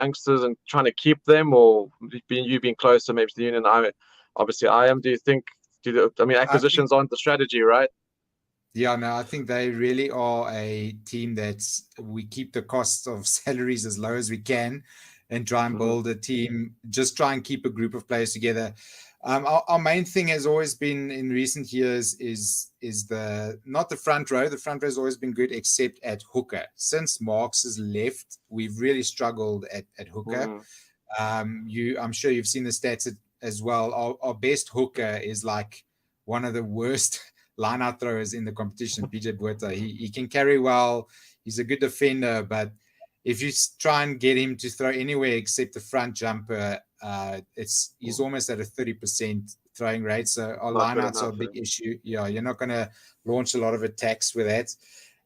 youngsters and trying to keep them, or being closer maybe to the union? I am. Do you think? Acquisitions aren't the strategy, right? Yeah, no, I think they really are a team we keep the cost of salaries as low as we can and try and build a team, just try and keep a group of players together. Our main thing has always been in recent years is not the front row. The front row has always been good, except at hooker. Since Marks has left, we've really struggled at hooker. I'm sure you've seen the stats as well. Our best hooker is like one of the worst line-out throwers in the competition, PJ Botha. He can carry well. He's a good defender, but if you try and get him to throw anywhere except the front jumper, he's almost at a 30% throwing rate. So our lineouts are a big issue. Yeah, you're not going to launch a lot of attacks with that.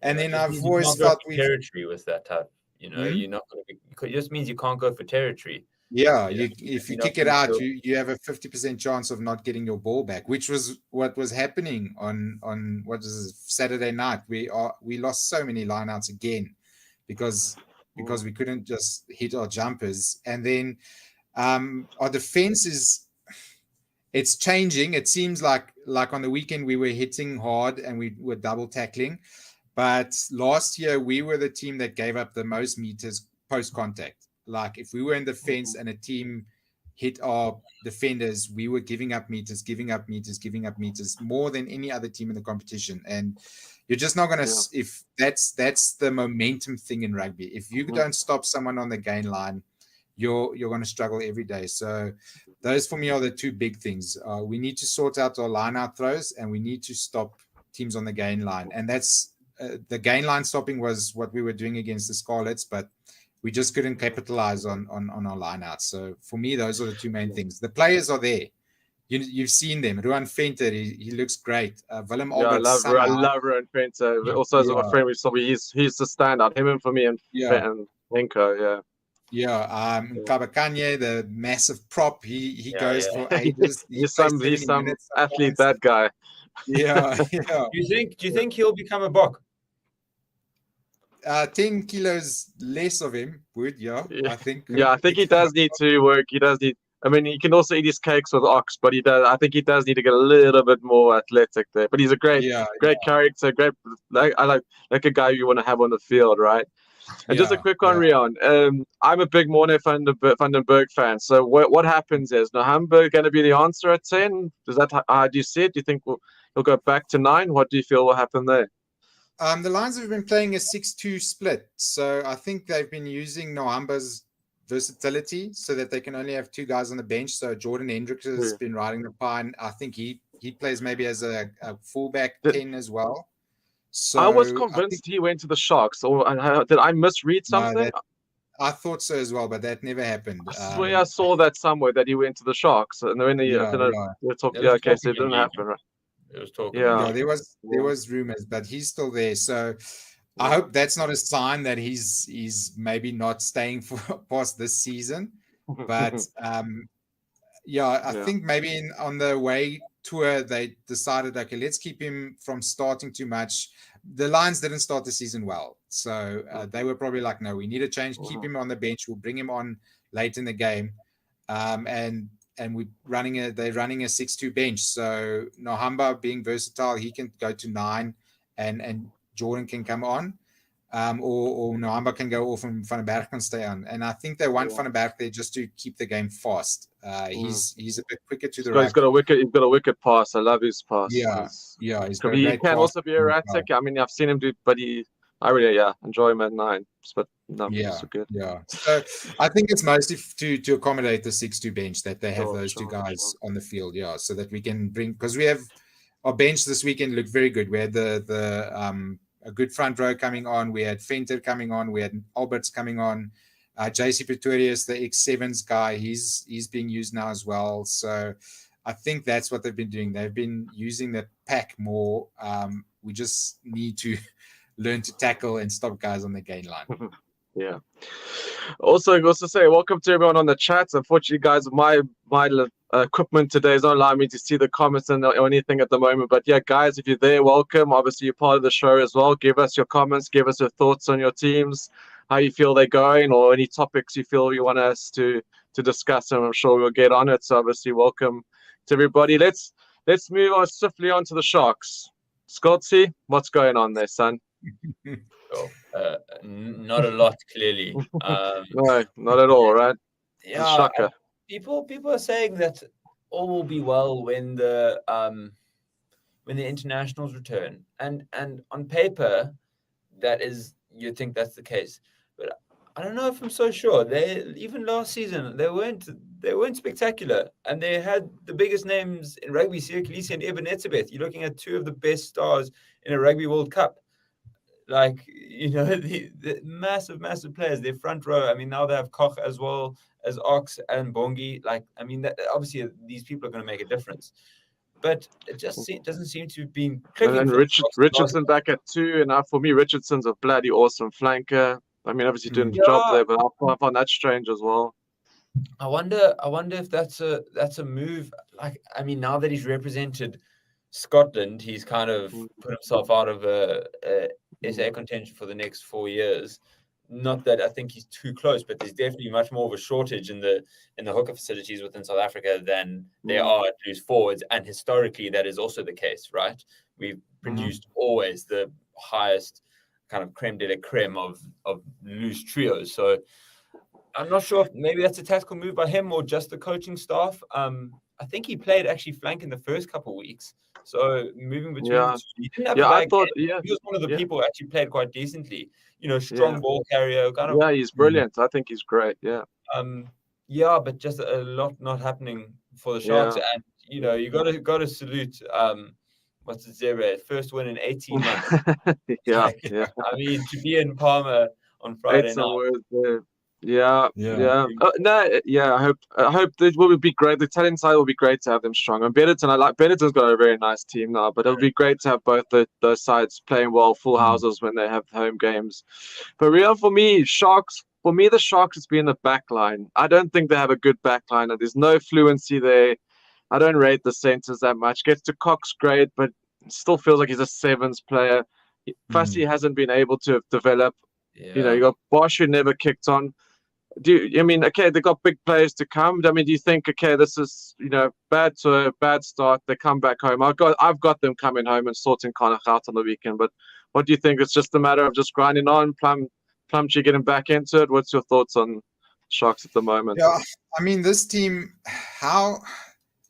And then I've always thought territory with that type. You're not going to. It just means you can't go for territory. Yeah, if you kick it out, you have a 50% chance of not getting your ball back, which was what was happening on Saturday night. We lost so many lineouts again because we couldn't just hit our jumpers. And then our defense it's changing. It seems like on the weekend we were hitting hard and we were double tackling, but last year we were the team that gave up the most meters post contact. Like if we were in defense and a team hit our defenders, we were giving up meters more than any other team in the competition. And you're just not going to, if that's the momentum thing in rugby. If you don't stop someone on the gain line, you're going to struggle every day. So those for me are the two big things. We need to sort out our line out throws and we need to stop teams on the gain line. And that's the gain line stopping was what we were doing against the Scarlets, but we just couldn't capitalize on our lineouts. So for me, those are the two main things. The players are there. You've seen them. Ruan Venter, he looks great. Willem Albert. I love Ruan Venter. Also, as my friend, we saw he's the standout. Him and for me and Henko, Kabakanye, the massive prop. He goes for ages. He's some athlete, that guy. Yeah. Do you think he'll become a Bok? 10 kilos less of him would, I think. Yeah, I think he does need to work. He can also eat his cakes with ox, but I think he does need to get a little bit more athletic there. But he's a great character, I like a guy you want to have on the field, right? And just a quick one, Rian. I'm a big Morne van den Berg fan. So what happens is, Hamburg going to be the answer at 10? How do you see it? Do you think he'll go back to 9? What do you feel will happen there? The Lions have been playing a 6-2 split. So I think they've been using Nohamba's versatility so that they can only have 2 guys on the bench. So Jordan Hendricks has been riding the pine. I think he plays maybe as a fullback 10 as well. So I was convinced he went to the Sharks. Or did I misread something? I thought so as well, but that never happened. I swear I saw that somewhere that he went to the Sharks. And then so it didn't happen, right? It was talking. Yeah, there was rumors, but he's still there. So I hope that's not a sign that he's maybe not staying for past this season. But I think maybe on the away tour they decided, okay, let's keep him from starting too much. The Lions didn't start the season well, so they were probably like, no, we need a change. Keep him on the bench. We'll bring him on late in the game, and they're running a 6-2 bench. So Nohamba being versatile, he can go to 9 and Jordan can come on. Or Nohamba can go off and Van den Berg can stay on. And I think they want Van den Berg there just to keep the game fast. He's a bit quicker to the right. He's got a wicked pass. I love his pass. Yeah. He can also be erratic. I mean, I've seen him do, but I really enjoy him at 9. But numbers are good. Yeah. So I think it's mostly to accommodate the 6-2 bench that they have those 2 guys on the field. Yeah, so that we can bring, because we have our bench this weekend looked very good. We had a good front row coming on. We had Venter coming on. We had Alberts coming on. JC Pretorius, the X7s guy, he's being used now as well. So I think that's what they've been doing. They've been using the pack more. We just need to learn to tackle and stop guys on the gain line. Yeah. Also, to say welcome to everyone on the chat. Unfortunately, guys, my equipment today is not allowing me to see the comments or anything at the moment. But yeah, guys, if you're there, welcome. Obviously, you're part of the show as well. Give us your comments. Give us your thoughts on your teams. how you feel they're going, or any topics you feel you want us to discuss, and I'm sure we'll get on it. So obviously, welcome to everybody. Let's move on swiftly on to the Sharks. Scotty, what's going on there, son? Not a lot, clearly. No, not at all, right? Yeah, people are saying that all will be well when the internationals return, and on paper, you'd think that's the case, but I don't know if I'm so sure. Even last season they weren't spectacular, and they had the biggest names in rugby, Siya Kolisi and Ebenezer. You're looking at two of the best stars in a Rugby World Cup. Like, the massive players, their front row. I mean, now they have Koch as well as Ox and Bongi. Like, I mean, obviously these people are going to make a difference, but it just doesn't seem to have been clicking. And Richardson back at 2, and now for me, Richardson's a bloody awesome flanker. I mean, obviously doing the job there, but I find that strange as well. I wonder if that's a move. Like, I mean, now that he's represented Scotland, he's kind of put himself out of SA contention for the next 4 years. Not that I think he's too close, but there's definitely much more of a shortage in the hooker facilities within South Africa than there are at loose forwards, and historically that is also the case, right? We've produced always the highest kind of creme de la creme of loose trios. So I'm not sure if maybe that's a tactical move by him or just the coaching staff. I think he played actually flank in the first couple of weeks. So moving between, he didn't have I thought, he was one of the people who actually played quite decently. Strong ball carrier, kind of. Yeah, he's brilliant. I think he's great. Yeah. But just a lot not happening for the Sharks, and you got to salute. What's it, Zebra? First win in 18 months. Yeah. I mean, to be in Palmer on Friday night. I hope it will be great. The talent side will be great to have them strong. And Benetton's got a very nice team now, but it'll be great to have both those sides playing well, full houses when they have home games. But for me, the Sharks has been the back line. I don't think they have a good back line, and there's no fluency there. I don't rate the centers that much. Gets to Cox, great, but still feels like he's a sevens player. Varsity hasn't been able to develop. You got Bosch who never kicked on. They got big players to come. I mean, do you think, this is bad start? They come back home. I've got them coming home and sorting Connacht out on the weekend. But what do you think? It's just a matter of just grinding on. Plumtree getting back into it. What's your thoughts on Sharks at the moment? Yeah, I mean, this team, how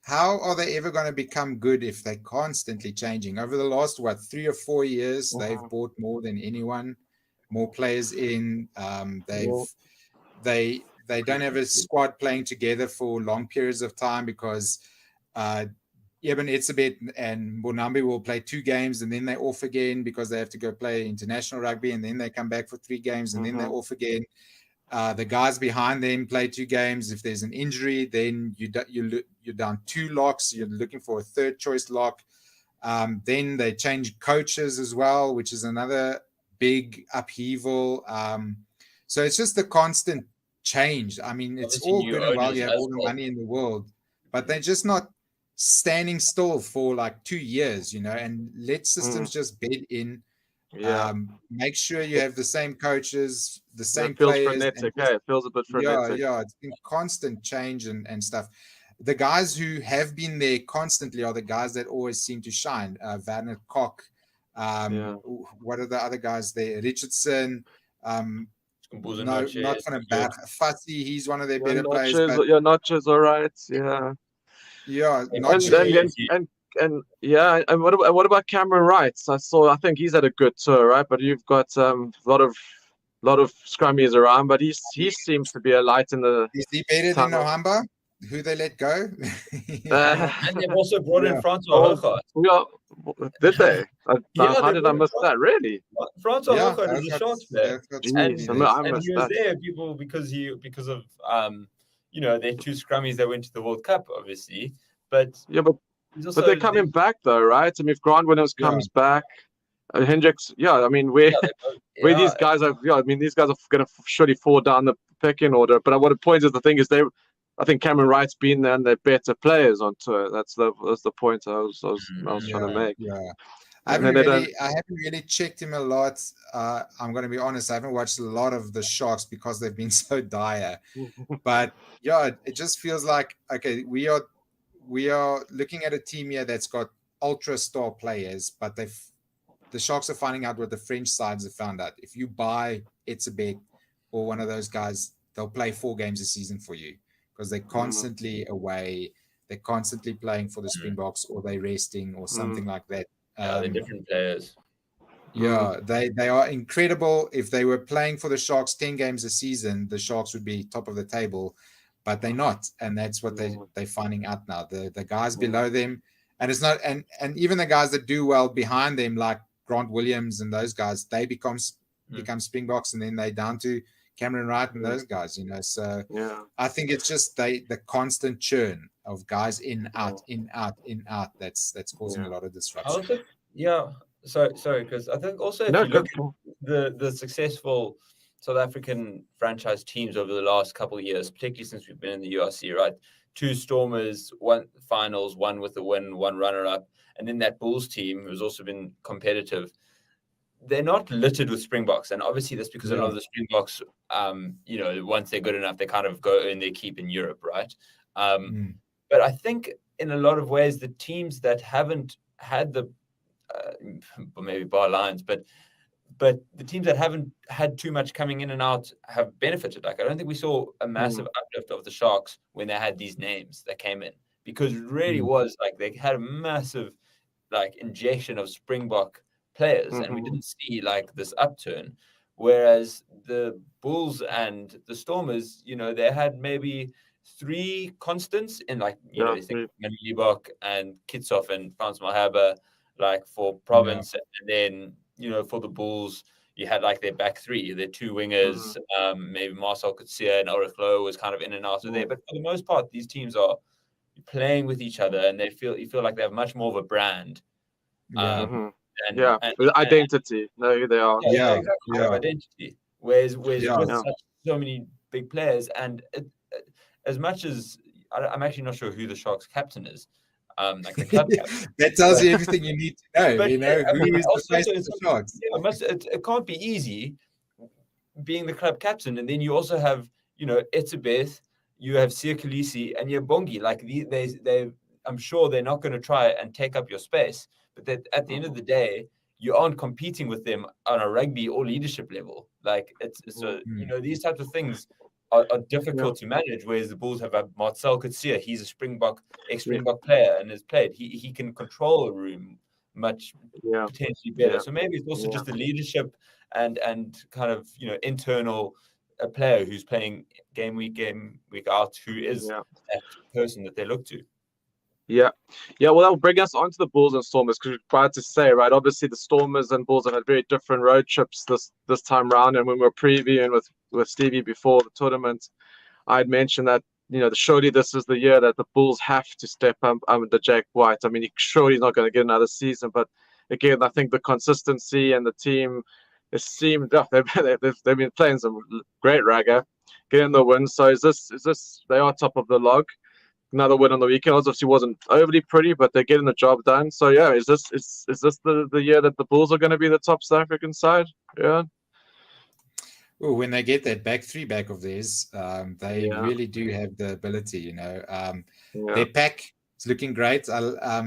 are they ever going to become good if they're constantly changing? Over the last 3 or 4 years, they've bought more than anyone, more players in. They don't have a squad playing together for long periods of time because Eben Etzebeth and Bonambi will play 2 games and then they're off again because they have to go play international rugby, and then they come back for 3 games and then they're off again. The guys behind them play 2 games. If there's an injury, then you're down 2 locks. You're looking for a third choice lock. Then they change coaches as well, which is another big upheaval. So it's just the constant change. I mean, it's all good and well. You have all the money in the world, but they're just not standing still for like 2 years, and let systems just bed in. Make sure you have the same coaches, the same players. It feels a bit frenetic. Yeah, it's been constant change and stuff. The guys who have been there constantly are the guys that always seem to shine. Werner Koch. What are the other guys there? Richardson. Not from a bad Fussy. He's one of their better players. Notches, all right. And what about Cameron Wright? I think he's had a good tour, right? But you've got a lot of scrummies around, but he seems to be a light in the. Is he better than Ohamba, who they let go? And they've also brought in Francois Hogarth. Did they? How did I miss that? Really? Francois Hogarth is a Sharks player, and he was there because of their 2 scrummies that went to the World Cup, obviously. But they're coming back though, right? I mean, if Grant Williams comes back, Hendricks, I mean, these guys are, these guys are going to surely fall down the pecking order. But what the point is, the thing is, I think Cameron Wright's been there and they're better players on tour. That's the point I was trying to make. I haven't really checked him a lot. I'm going to be honest. I haven't watched a lot of the Sharks because they've been so dire. But yeah, it just feels like, okay, we are looking at a team here that's got ultra star players, but the Sharks are finding out what the French sides have found out. If you buy Etzebeth or one of those guys, they'll play 4 games a season for you because they're constantly away. They're constantly playing for the Springboks, or they're resting or something like that. They're different players. Yeah, they are incredible. If they were playing for the Sharks 10 games a season, the Sharks would be top of the table, but they're not. And that's what they're finding out now. The guys below them, and it's not, and even the guys that do well behind them, like Grant Williams and those guys, they become Springboks, and then they down to Cameron Wright and those guys, So I think it's just the constant churn of guys in, out, that's causing a lot of disruption. Sorry, because I think also if you look at the successful South African franchise teams over the last couple of years, particularly since we've been in the URC, right? 2 Stormers, 1 finals, 1 with a win, 1 runner-up, and then that Bulls team who's also been competitive. They're not littered with Springboks, and obviously that's because a lot of the Springboks, once they're good enough, they kind of go earn their keep in Europe, right? But I think in a lot of ways, the teams that haven't had the maybe bar lines, but the teams that haven't had too much coming in and out have benefited. Like, I don't think we saw a massive uplift of the Sharks when they had these names that came in, because it really was like they had a massive injection of Springbok players, and we didn't see this upturn. Whereas the Bulls and the Stormers, they had maybe 3 constants in you think Malibok and Kitshoff and Frans Malherbe, for Province, and then for the Bulls you had their back 3, their 2 wingers, maybe Marcel Coetzee and Ulrich Loh was kind of in and out of there, but for the most part these teams are playing with each other, and you feel like they have much more of a brand. Identity. No, they are. Exactly. Identity. Whereas with so many big players, and as much as I'm actually not sure who the Sharks captain is, the club captain. That tells you everything you need to know. But, who is the face of the Sharks? It can't be easy being the club captain, and then you also have Etzebeth, you have Siya Kolisi, and you have Bongi. I'm sure they're not going to try and take up your space, but that at the end of the day, you aren't competing with them on a rugby or leadership level. These types of things are difficult to manage. Whereas the Bulls have Marcel Coetzee, he's a ex-Springbok player and has played. He can control a room much potentially better. So maybe it's also just the leadership and kind of internal a player who's playing game week out, who is that person that they look to. Well, that'll bring us on to the Bulls and Stormers, because we're proud to say, right, obviously the Stormers and Bulls have had very different road trips this time round. And when we were previewing with Stevie before the tournament, I'd mentioned that surely this is the year that the Bulls have to step up under Jake White. I mean, surely he's not going to get another season, but again, I think the consistency and the team, it seemed they've been playing some great rugby, getting the win. So is this they are top of the log? Another win on the weekend. Obviously wasn't overly pretty, but they're getting the job done. So is this the year that the Bulls are going to be the top South African side? Yeah. Well, when they get that back 3 back of theirs, they really do have the ability. Their pack is looking great.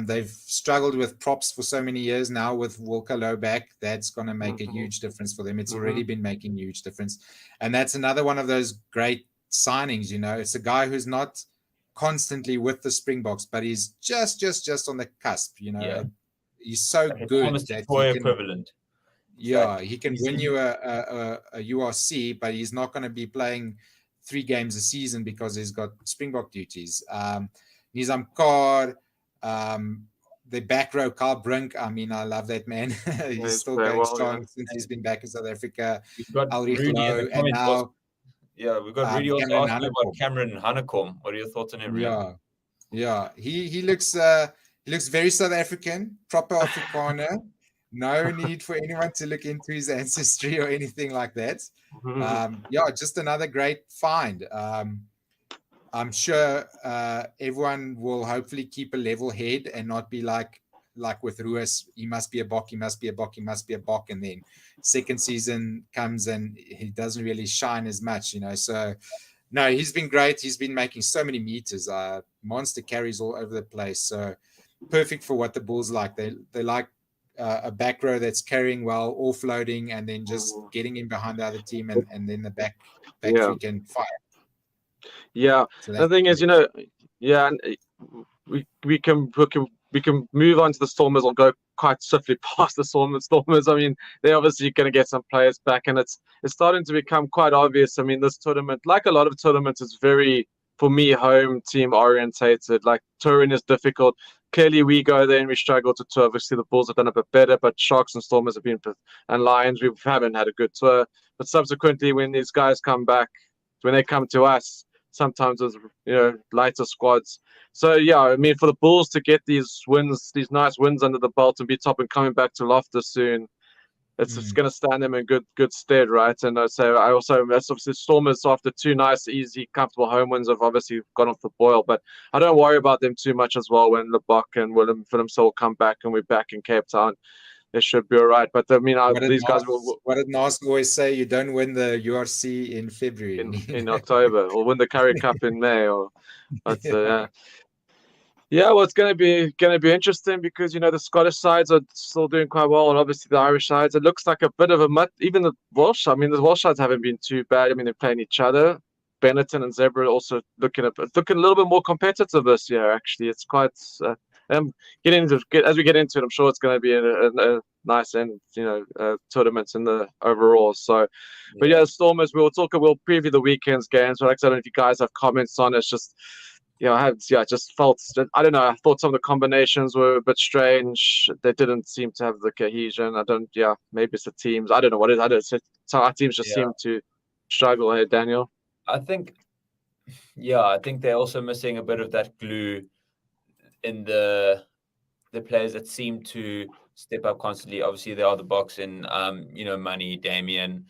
They've struggled with props for so many years now. With Wilco Low back, that's going to make a huge difference for them. It's already been making huge difference, and that's another one of those great signings. It's a guy who's not constantly with the Springboks, but he's just on the cusp. He's so good that he can, equivalent. He can win you a URC, but he's not going to be playing 3 games a season because he's got Springbok duties. Nizam Kaur, the back row, Carl Brink. I mean, I love that man. He's still going strong since he's been back in South Africa. Ulrich Loh, and now. We've got Rudy also asking about Cameron Hanekom. What are your thoughts on him? He looks very South African, proper Afrikaner. No need for anyone to look into his ancestry or anything like that. Just another great find. I'm sure everyone will hopefully keep a level head and not be like like with Ruas, he must be a Bok, he must be a Bok, he must be a Bok. And then second season comes and he doesn't really shine as much, you know. So, no, he's been great. He's been making so many meters, monster carries all over the place. So, perfect for what the Bulls like. They like a back row that's carrying well, offloading, and then just getting in behind the other team, and then the back three can fire. Yeah, so the thing is, you know, and we can move on to the Stormers or go quite swiftly past the Stormers. I mean, they're obviously going to get some players back, and it's starting to become quite obvious. I mean, this tournament, like a lot of tournaments, is very, for me, home team orientated. Like, touring is difficult. Clearly, we go there and we struggle to tour. Obviously, the Bulls have done a bit better, but Sharks and Stormers have been, and Lions, we haven't had a good tour. But subsequently, when these guys come back, when they come to us, sometimes with, you know, lighter squads. So yeah, I mean, for the Bulls to get these wins, these nice wins under the belt, and be top and coming back to Loftus soon, it's going to stand them in good stead, right? And that's obviously Stormers, after two nice, easy, comfortable home wins, have obviously gone off the boil. But I don't worry about them too much as well when LeBok and Willem Philipsel come back and we're back in Cape Town. It should be all right. But I mean, these guys will. What did Nas always say? You don't win the URC in February. In October, or win the Currie Cup in May, or well, it's going to be interesting because, you know, the Scottish sides are still doing quite well, and obviously the Irish sides. It looks like a bit of a mutt. Even the Welsh. I mean, the Welsh sides haven't been too bad. I mean, they're playing each other. Benetton and Zebra also looking a little bit more competitive this year. Actually, it's quite. As we get into it, I'm sure it's going to be a nice end, you know, tournaments in the overall. So, but yeah, Stormers. We'll preview the weekend's games. But like I said, I don't know if you guys have comments on it. It's just, you know, I just felt, I don't know. I thought some of the combinations were a bit strange. They didn't seem to have the cohesion. Maybe it's the teams. I don't know what it is. So our teams just seem to struggle here, Daniel. I think they're also missing a bit of that glue in the players that seem to step up constantly. Obviously, there are the boxing, you know, Money, Damien.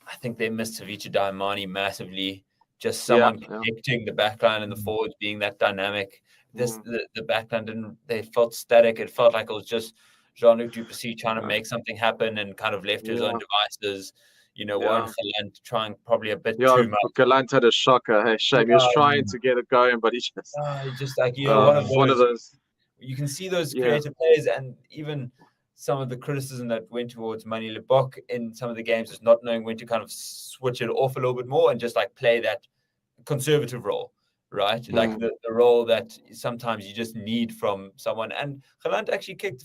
I think they missed Savicha Daimani massively. Just someone connecting the backline and the forwards, being that dynamic. The backline they felt static. It felt like it was just Jean-Luc Duplessis trying to make something happen and kind of left his own devices. You know, Warren Galant trying probably a bit too much. Galant had a shocker. Hey, shame. He was trying to get it going, but he just like, you know, one of those. You can see those creative players, and even some of the criticism that went towards Manie Lebok in some of the games is not knowing when to kind of switch it off a little bit more and just like play that conservative role, right? Like the role that sometimes you just need from someone. And Galant actually kicked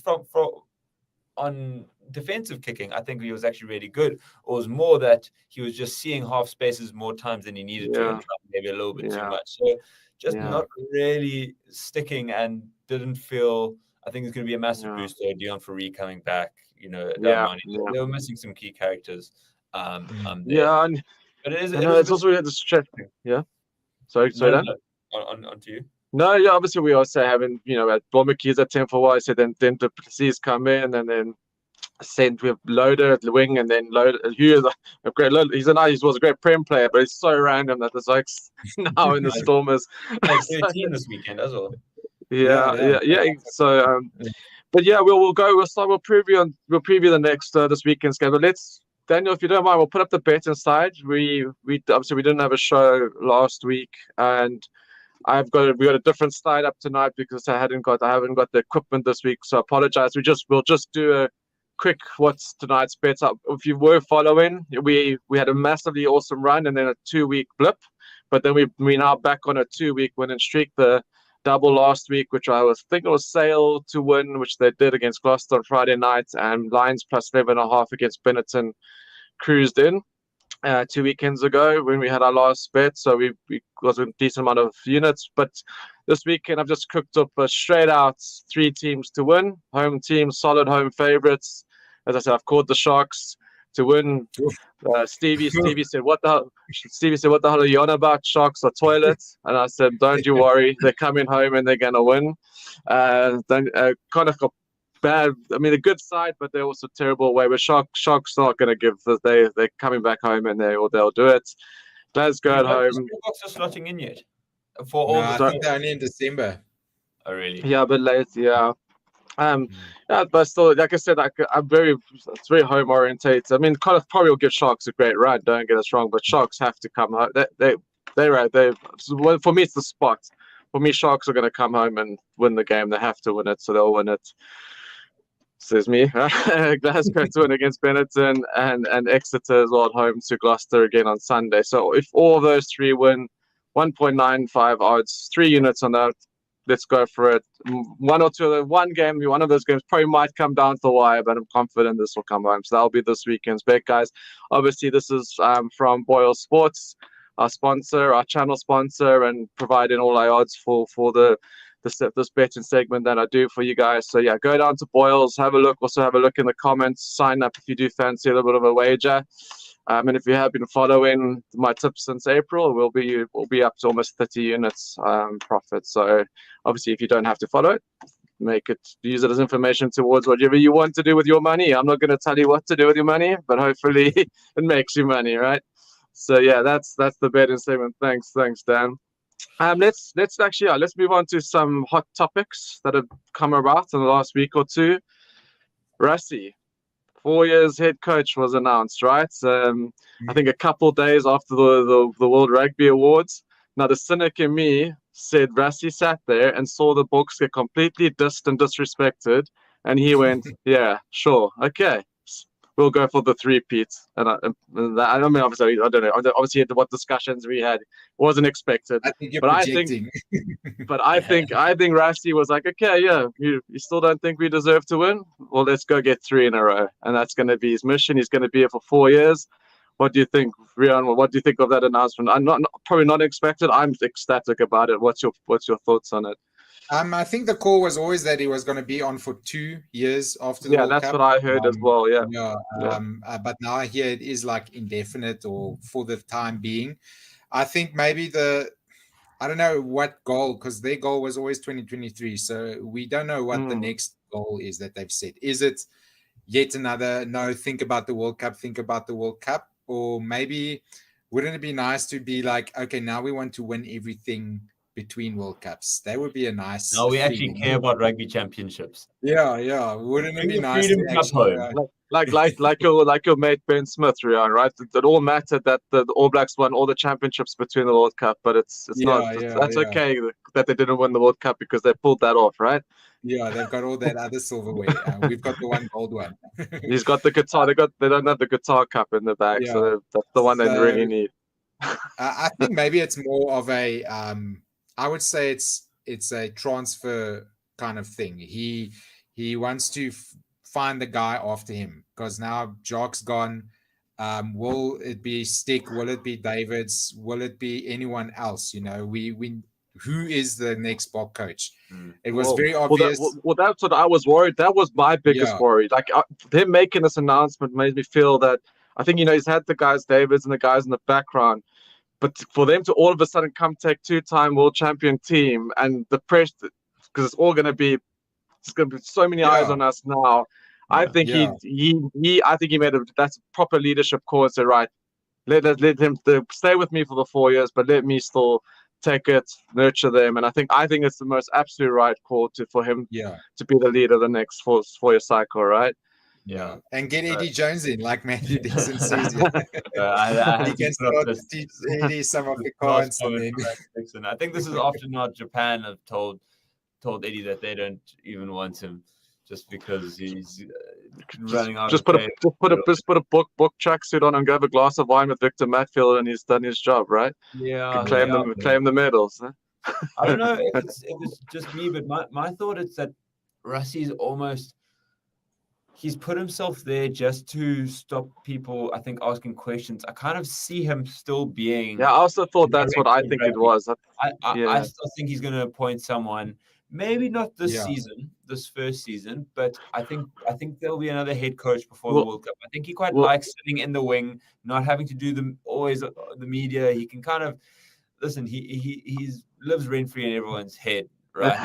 on defensive kicking. I think he was actually really good. It was more that he was just seeing half spaces more times than he needed to, and trying maybe a little bit too much. So just not really sticking, and didn't feel. I think it's going to be a massive boost to Dion Fourie coming back. You know, they were missing some key characters. But it's also the stretch. Yeah. Sorry, Dan. On to you. No, yeah, obviously we also having, you know, at Bomberkeys at 10 for a while. So then the Duplessis come in, and then sent with Loader at the wing, and then Loader. He was a great. He was a great Prem player, but it's so random that there's like now in the Stormers. Like 13 this weekend as well. Yeah. So, but yeah, we'll preview the next this weekend's game. But let's, Daniel, if you don't mind, we'll put up the bet inside. We obviously we didn't have a show last week, and we got a different slide up tonight because I haven't got the equipment this week, so I apologize. We'll just do a quick what's tonight's bets up. If you were following, we had a massively awesome run and then a 2-week blip, but then we now back on a 2-week winning streak. The double last week, which I think it was Sale to win, which they did against Gloucester on Friday night, and Lions plus 11.5 against Benetton cruised in 2 weekends ago when we had our last bet. So we got a decent amount of units. But this weekend I've just cooked up a straight out 3 teams to win. Home teams, solid home favorites. As I said, I've called the Sharks to win. Stevie said, "What the hell?" Stevie said, "What the hell are you on about? Sharks are toilets." And I said, "Don't you worry, they're coming home and they're gonna win." Then kind of got bad. I mean, a good side, but they're also terrible away. But Sharks not gonna give. They're coming back home and they'll do it. Glasgow at home. Springboks are slotting in yet? I think they're only in December. Oh, really? Yeah, but late. Yeah. Yeah, but still, like I said, it's very home orientated. I mean, Cardiff probably will give Sharks a great run. Don't get us wrong, but Sharks have to come home. They're right. Well, for me, it's the spot. For me, Sharks are going to come home and win the game. They have to win it, so they'll win it. Says me. Glasgow to win against Benetton and Exeter as well at home to Gloucester again on Sunday. So if all those three win, 1.95 odds, 3 units on that. Let's go for it. One of those games probably might come down to the wire, but I'm confident this will come home. So that'll be this weekend's bet, guys. Obviously, this is from BOYLESPORTS, our sponsor, our channel sponsor, and providing all our odds for this betting segment that I do for you guys. So yeah, go down to Boyles, have a look. Also have a look in the comments. Sign up if you do fancy a little bit of a wager. And if you have been following my tips since April, we'll be up to almost 30 units profit. So obviously, if you don't have to follow it, use it as information towards whatever you want to do with your money. I'm not going to tell you what to do with your money, but hopefully it makes you money, right? So yeah, that's the betting segment. Thanks, Dan. Let's move on to some hot topics that have come about in the last week or two. Rassie, 4 years head coach was announced, right? I think a couple of days after the World Rugby Awards. Now the cynic in me said Rassie sat there and saw the books get completely dissed and disrespected, and he went, "Yeah, sure, okay, we'll go for the three-peat." And I mean, obviously, I don't know. Obviously, what discussions we had wasn't expected. I think you're projecting. I think Rassie was like, okay, yeah, you still don't think we deserve to win? Well, let's go get 3 in a row, and that's going to be his mission. He's going to be here for 4 years. What do you think, Rian? What do you think of that announcement? I'm probably not expected. I'm ecstatic about it. What's your thoughts on it? I think the call was always that he was going to be on for 2 years after the World Cup. Yeah, that's what I heard as well. Yeah. But now here it is like indefinite or for the time being. I think maybe I don't know what goal, because their goal was always 2023. So we don't know what the next goal is that they've set. Is it yet another, think about the World Cup? Or maybe wouldn't it be nice to be like, okay, now we want to win everything between World Cups? That would be a nice No, we actually care about rugby championships. Yeah. Wouldn't it be nice to actually, like your mate Ben Smith, Rian, right? It all mattered that the All Blacks won all the championships between the World Cup, but it's not. That's okay that they didn't win the World Cup because they pulled that off, right? Yeah, they've got all that other silverware. We've got the one gold one. He's got the guitar. They don't have the guitar cup in the bag, so that's the one they really need. I think maybe it's more of a. I would say it's a transfer kind of thing. He wants to find the guy after him, because now Jock's gone. Will it be Stick? Will it be Davids? Will it be anyone else? Who is the next Bok coach? It was very obvious. That's what I was worried. That was my biggest worry. Like them making this announcement made me feel that I think he's had the guys Davids and the guys in the background, but for them to all of a sudden come take 2-time world champion team and the pressure, because it's going to be so many eyes on us now. I think he made that's proper leadership call and said, right, let him stay with me for the 4 years, but let me still take it, nurture them. And I think it's the most absolute right call for him to be the leader of the next 4-year cycle, right? Yeah. And get Eddie Jones in, like Matthew Dixon says. He can start to teach Eddie some of the cards. I think this is often not Japan have told Eddie that they don't even want him just because he's running out. Just put a book tracksuit on and go have a glass of wine with Victor Matfield, and he's done his job, right? Yeah. Claim the medals. Huh? I don't know if it's just me, but my thought is that Rassie's almost. He's put himself there just to stop people, I think, asking questions. I kind of see him still being. Yeah, I also thought that's what I think it was. I still think he's going to appoint someone, maybe not this season, this first season, but I think there'll be another head coach before the World Cup. I think he quite likes sitting in the wing, not having to do always the media. He can kind of listen. He lives rent free in everyone's head right?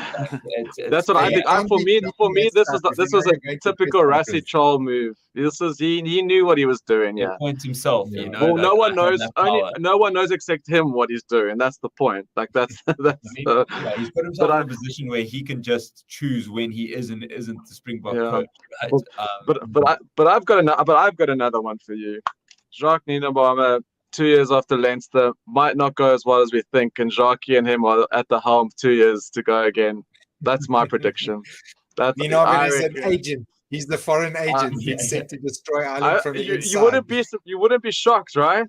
That's what I think. For me, this was a typical Rassie Chol move. He knew what he was doing. Yeah, points himself. Yeah. You know, well, like, no one knows. No one knows except him what he's doing. That's the point. Like that's. He's put himself in a position where he can just choose when he is and isn't the Springbok coach. Right? Well, but I've got another one for you. Jacques Nienaber, 2 years after Leinster, might not go as well as we think, and Jacques and him are at the helm 2 years to go again. That's my prediction. Nienaber is an agent. He's the foreign agent. He's set to destroy Ireland from the inside. You wouldn't be shocked, right?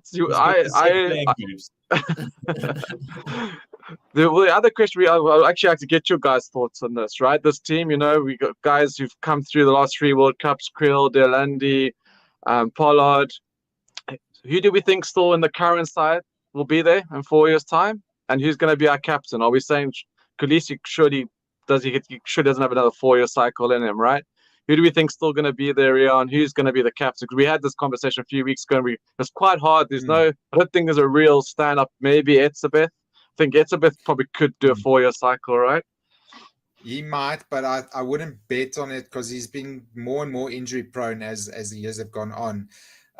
The other question, I'd actually like to get your guys' thoughts on this, right? This team, we got guys who've come through the last 3 World Cups: Kriel, Delandi, Pollard. Who do we think still in the current side will be there in 4 years' time? And who's going to be our captain? Are we saying Kolisi surely doesn't have another 4-year cycle in him, right? Who do we think still going to be there, Rian? Who's going to be the captain? Because we had this conversation a few weeks ago. It's quite hard. I don't think there's a real stand-up. Maybe Etzebeth. I think Etzebeth probably could do a 4-year cycle, right? He might, but I wouldn't bet on it because he's been more and more injury prone as the years have gone on.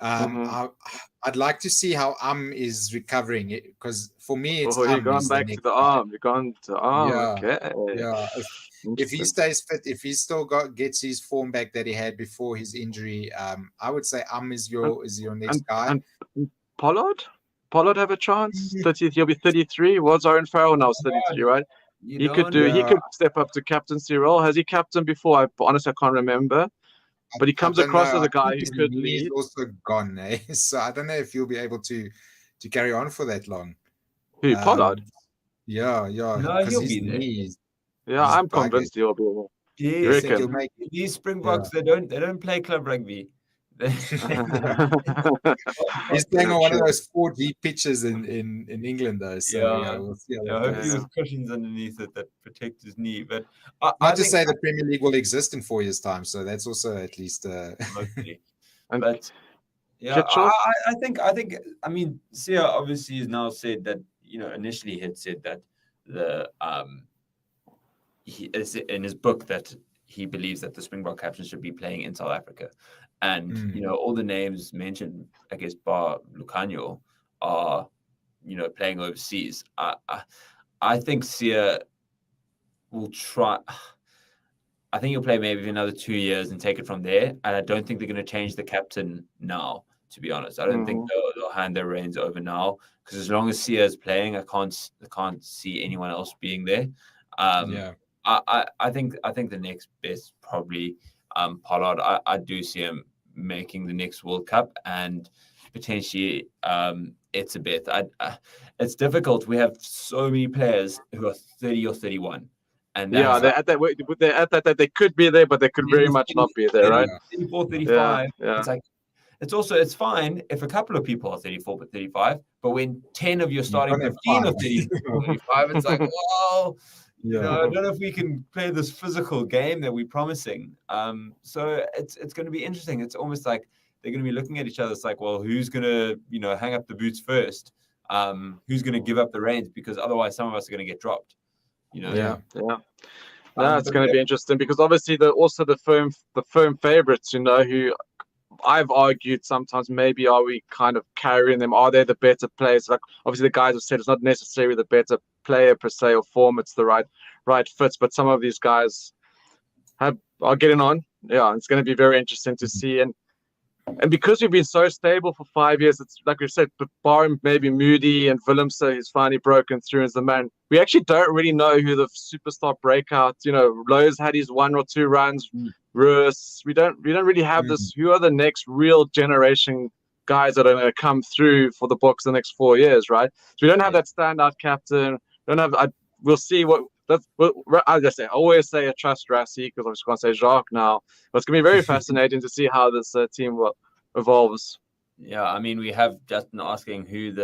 I'd like to see how is recovering because for me it's you're going back to the arm. You're going to arm. Yeah, okay. Yeah. If he stays fit, if he still gets his form back that he had before his injury, I would say is your next guy. And Pollard have a chance. 30, he'll be 33. Was Owen Farrell now 33, right? He could step up to captaincy role. Has he captained before? Honestly, I can't remember. But he comes across as a guy who could lead. He's also gone, eh? So I don't know if he'll be able to carry on for that long. Who, Pollard? Yeah. No, he'll be there. Yeah, I'm convinced he'll be there. Yes, these Springboks, they don't play club rugby. He's playing on one of those 4G pitches in England, though. So we'll see. Hopefully with cushions underneath it that protect his knee. But not to say the Premier League will exist in 4 years' time, so that's also at least. Hopefully. But yeah, I mean, Sia obviously has now said that initially he had said that he is in his book that he believes that the Springbok captain should be playing in South Africa. And, all the names mentioned, I guess, bar Lucanio, are, playing overseas. I think Sia will try. I think he'll play maybe another 2 years and take it from there. And I don't think they're going to change the captain now, to be honest. I don't think they'll hand their reins over now. Because as long as Sia is playing, I can't see anyone else being there. I think the next best probably Pollard. I do see him making the next World Cup and potentially Etzebeth. It's difficult. We have so many players who are 30 or 31. And they're at that they could be there, but they could very much not be there, right? 34, 35. Yeah. It's fine if a couple of people are 34 but 35, but when 10 of your starting 15 are 34, 35, it's like, well, I don't know if we can play this physical game that we're promising. So it's going to be interesting. It's almost like they're going to be looking at each other. It's like, well, who's going to, hang up the boots first? Who's going to give up the reins? Because otherwise some of us are going to get dropped. No, it's going to be interesting because obviously the firm favorites, who I've argued sometimes maybe are we kind of carrying them? Are they the better players? Like obviously the guys have said it's not necessarily the better player per se or form, it's the right fits, but some of these guys are getting on. Yeah, it's going to be very interesting to see. And because we've been so stable for 5 years, it's like we said, but barring maybe Moody and Willemse, he's finally broken through as the man. We actually don't really know who the superstar breakout. Lowe's had his 1 or 2 runs. Russ, we don't really have this. Who are the next real generation guys that are going to come through for the Boks the next 4 years, right? So we don't have that standout captain. We'll see what. I always say I trust Rassie because I'm just going to say Jacques now. But it's going to be very fascinating to see how this team evolves. Yeah, I mean, we have Justin asking who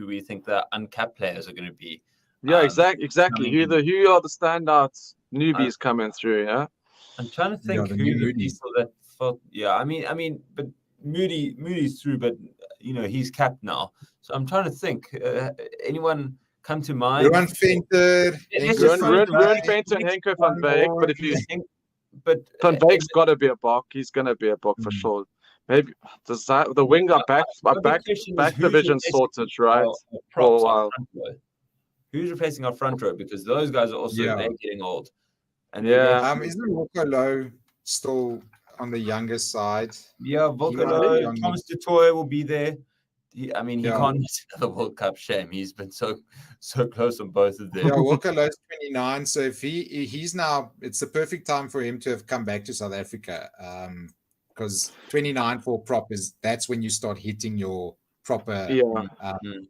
we think the uncapped players are going to be. Yeah, exactly. Who are the standouts newbies coming through? Yeah, I'm trying to think who the people that thought. Yeah, I mean, but Moody's through, but he's capped now. So I'm trying to think anyone come to mind. Ruan Venter, Ruan Venter and Henko van Beek. But if you Van Beek's got to be a Bok. He's going to be a Bok for sure. Maybe the winger back division sorted, right? For a while. Who's replacing our front row? Because those guys are also they're getting old. And isn't Walker Lowe still on the younger side? Yeah, Walker Lowe, Thomas du Toit will be there. He can't miss another World Cup. Shame. He's been so close on both of them. Yeah, Walker Lowe's 29. So if he's now, it's the perfect time for him to have come back to South Africa. Because 29 for prop that's when you start hitting your proper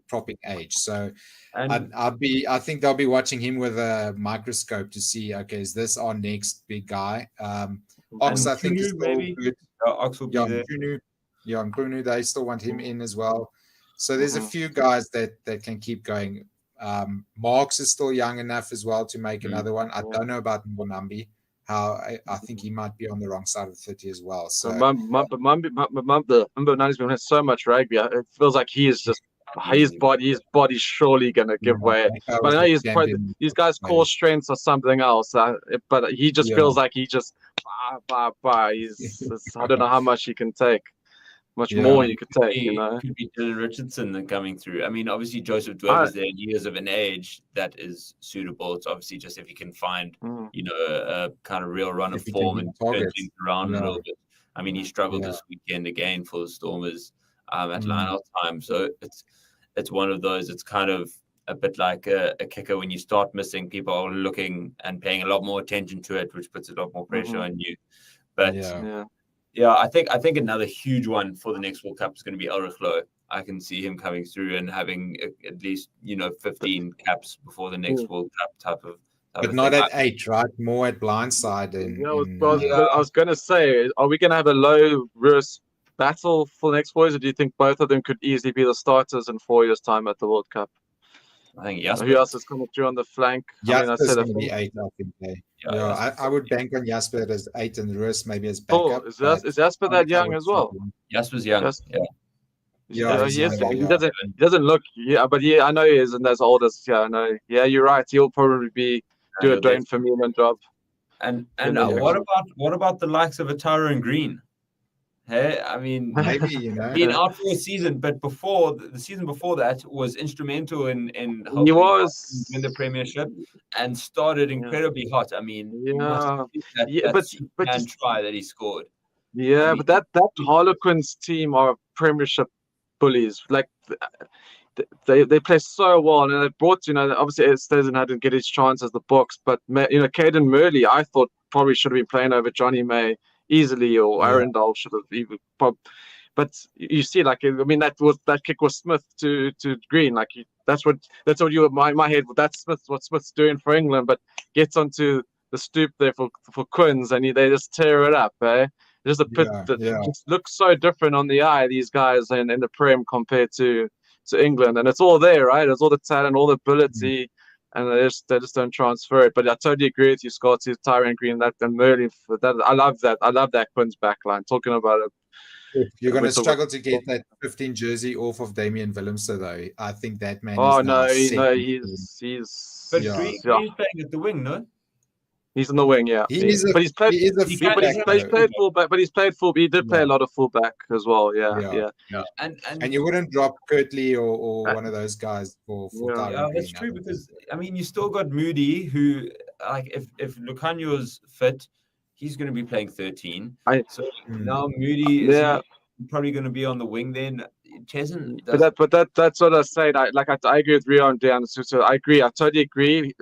propping age. So I think they'll be watching him with a microscope to see, okay, is this our next big guy? Ox, I think, is still good. Ox will be there. Jan Bruno, they still want him in as well. So there's a few guys that can keep going. Marks is still young enough as well to make another one. I don't know about Mbonambi. I think he might be on the wrong side of 30 as well. So Mbonambi's been playing so much rugby. It feels like he is just his body's surely gonna give way. But I know these guys' core strengths are something else. But he just feels like he just I don't know how much he can take. Much more you could take, Could be Dylan Richardson coming through. I mean, obviously Joseph Dwayne is there in years of an age that is suitable. It's obviously just if he can find, a kind of real run of form and turn things around a little bit. I mean, he struggled this weekend again for the Stormers at line-out time. So it's one of those. It's kind of a bit like a kicker when you start missing. People are looking and paying a lot more attention to it, which puts a lot more pressure on you. But yeah, I think another huge one for the next World Cup is going to be Ulrich Lowe. I can see him coming through and having at least 15 caps before the next World Cup type of. But not at 8, right? More at blindside. I was going to say, are we going to have a Lowe versus battle for the next boys, or do you think both of them could easily be the starters in 4 years' time at the World Cup? I think Jasper. Who else is coming through on the flank? Jasper's going to be 8, I think. I would bank on Jasper as 8 and the rest maybe as backup. Is Jasper that young as well? Jasper's young. He doesn't look. But I know he isn't as old as. I know. Yeah, you're right. He'll probably do a Dwayne Vermeulen job. And what about the likes of Atara and Green? Hey, I mean, maybe being out for a season, but the season before that was instrumental in he was in the Premiership and started incredibly hot. I mean, but try that he scored. Yeah, but that Harlequins team are Premiership bullies. Like they play so well, and they brought obviously Estesen hadn't get his chance as the box, but Caden Murley I thought probably should have been playing over Johnny May easily, or Arundel should have even. But you see, like, I mean, that kick was Smith to Green. Like that's what you were my head. That's what Smith's doing for England, but gets onto the stoop there for Quins, and they just tear it up. Just a bit just looks so different on the eye. These guys in the Prem compared to England, and it's all there, right? It's all the talent, all the ability. And they just don't transfer it. But I totally agree with you, Scott. Tyrone Green, and Murley. I love that. I love that Quinn's backline. Talking about it, you're going to struggle to get that 15 jersey off of Damian Willemse, though. I think that man. He's. But Green's playing at the wing, no? He's in the wing, yeah. He's played fullback. But he's played fullback. He did play a lot of fullback as well. Yeah. And you wouldn't drop Kirtley or one of those guys for that's true, because I mean you still got Moody, who like if Lucanio's fit, he's going to be playing 13. Now Moody is probably going to be on the wing then. That's what I said. I agree with Rio and Dan. So I agree. I totally agree.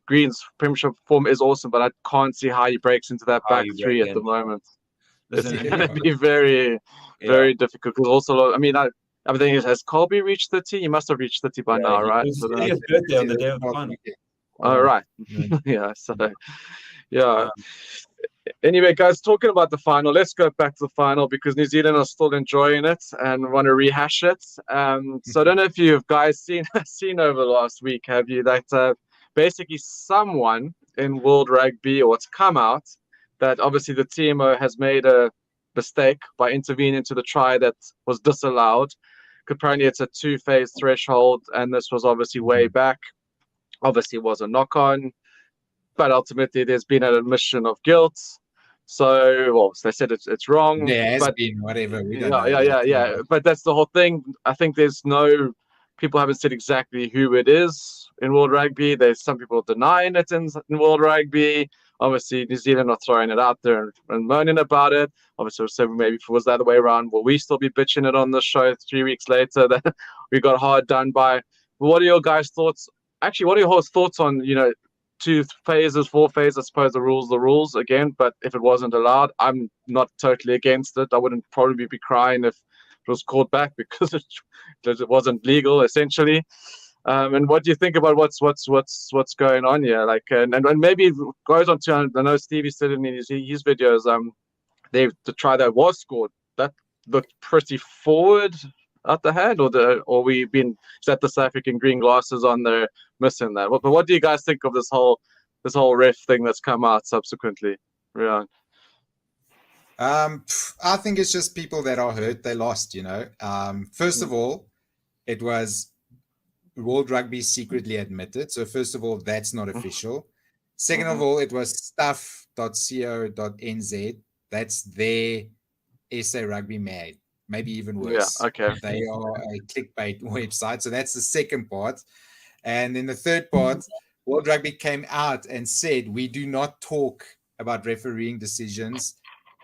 Green's Premiership form is awesome, but I can't see how he breaks into that back three at the moment. It's going to be very, very difficult. Because also, I mean, everything has Colby reached 30? He must have reached 30 by now, right? So his birthday on the day of the final. All right. Anyway, guys, talking about the final, let's go back to the final because New Zealand are still enjoying it and want to rehash it. So I don't know if you guys seen over the last week, have you, that basically someone in World Rugby, or it's come out, that obviously the team has made a mistake by intervening to the try that was disallowed. Apparently it's a 2-phase threshold, and this was obviously way back. obviously was a knock-on, but ultimately there's been an admission of guilt. So, well, they said it's wrong. There has but been whatever. We don't yeah, know yeah. But that's the whole thing. I think people haven't said exactly who it is in World Rugby. There's some people denying it in World Rugby. Obviously, New Zealand are throwing it out there and moaning about it. Obviously, so maybe if it was the other way around, will we still be bitching it on the show 3 weeks later that we got hard done by? What are your guys' thoughts? Actually, what are your thoughts on, 2 phases, 4 phases? I suppose the rules again, but if it wasn't allowed, I'm not totally against it. I wouldn't probably be crying if it was called back because it wasn't legal, essentially. And what do you think about what's going on here? Like, and maybe it goes on to, I know Stevie said in his videos, the try that was scored, that looked pretty forward at the head, is that the South African green glasses on there missing that? But what do you guys think of this whole ref thing that's come out subsequently? Yeah. I think it's just people that are hurt. They lost, First of all, it was World Rugby secretly admitted. So first of all, that's not official. Second of all, it was stuff.co.nz. That's their SA Rugby Mag. Maybe even worse. Yeah, okay. They are a clickbait website. So that's the second part. And then the third part, World Rugby came out and said, we do not talk about refereeing decisions.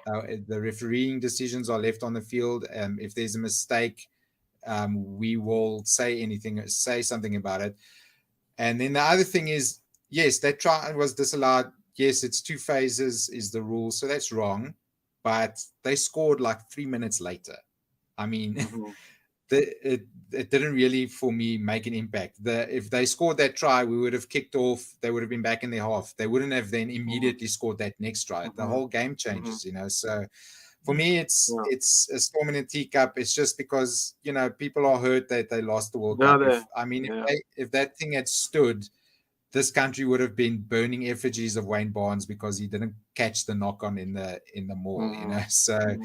The refereeing decisions are left on the field. If there's a mistake, we will say something about it. And then the other thing is, yes, that try was disallowed. Yes, it's 2 phases is the rule. So that's wrong. But they scored like 3 minutes later. I mean, it didn't really, for me, make an impact. If they scored that try, we would have kicked off. They would have been back in their half. They wouldn't have then immediately scored that next try. The whole game changes, So for me, it's a storm in a teacup. It's just because, people are hurt that they lost the World Cup. If that thing had stood, this country would have been burning effigies of Wayne Barnes because he didn't catch the knock-on in the mall, So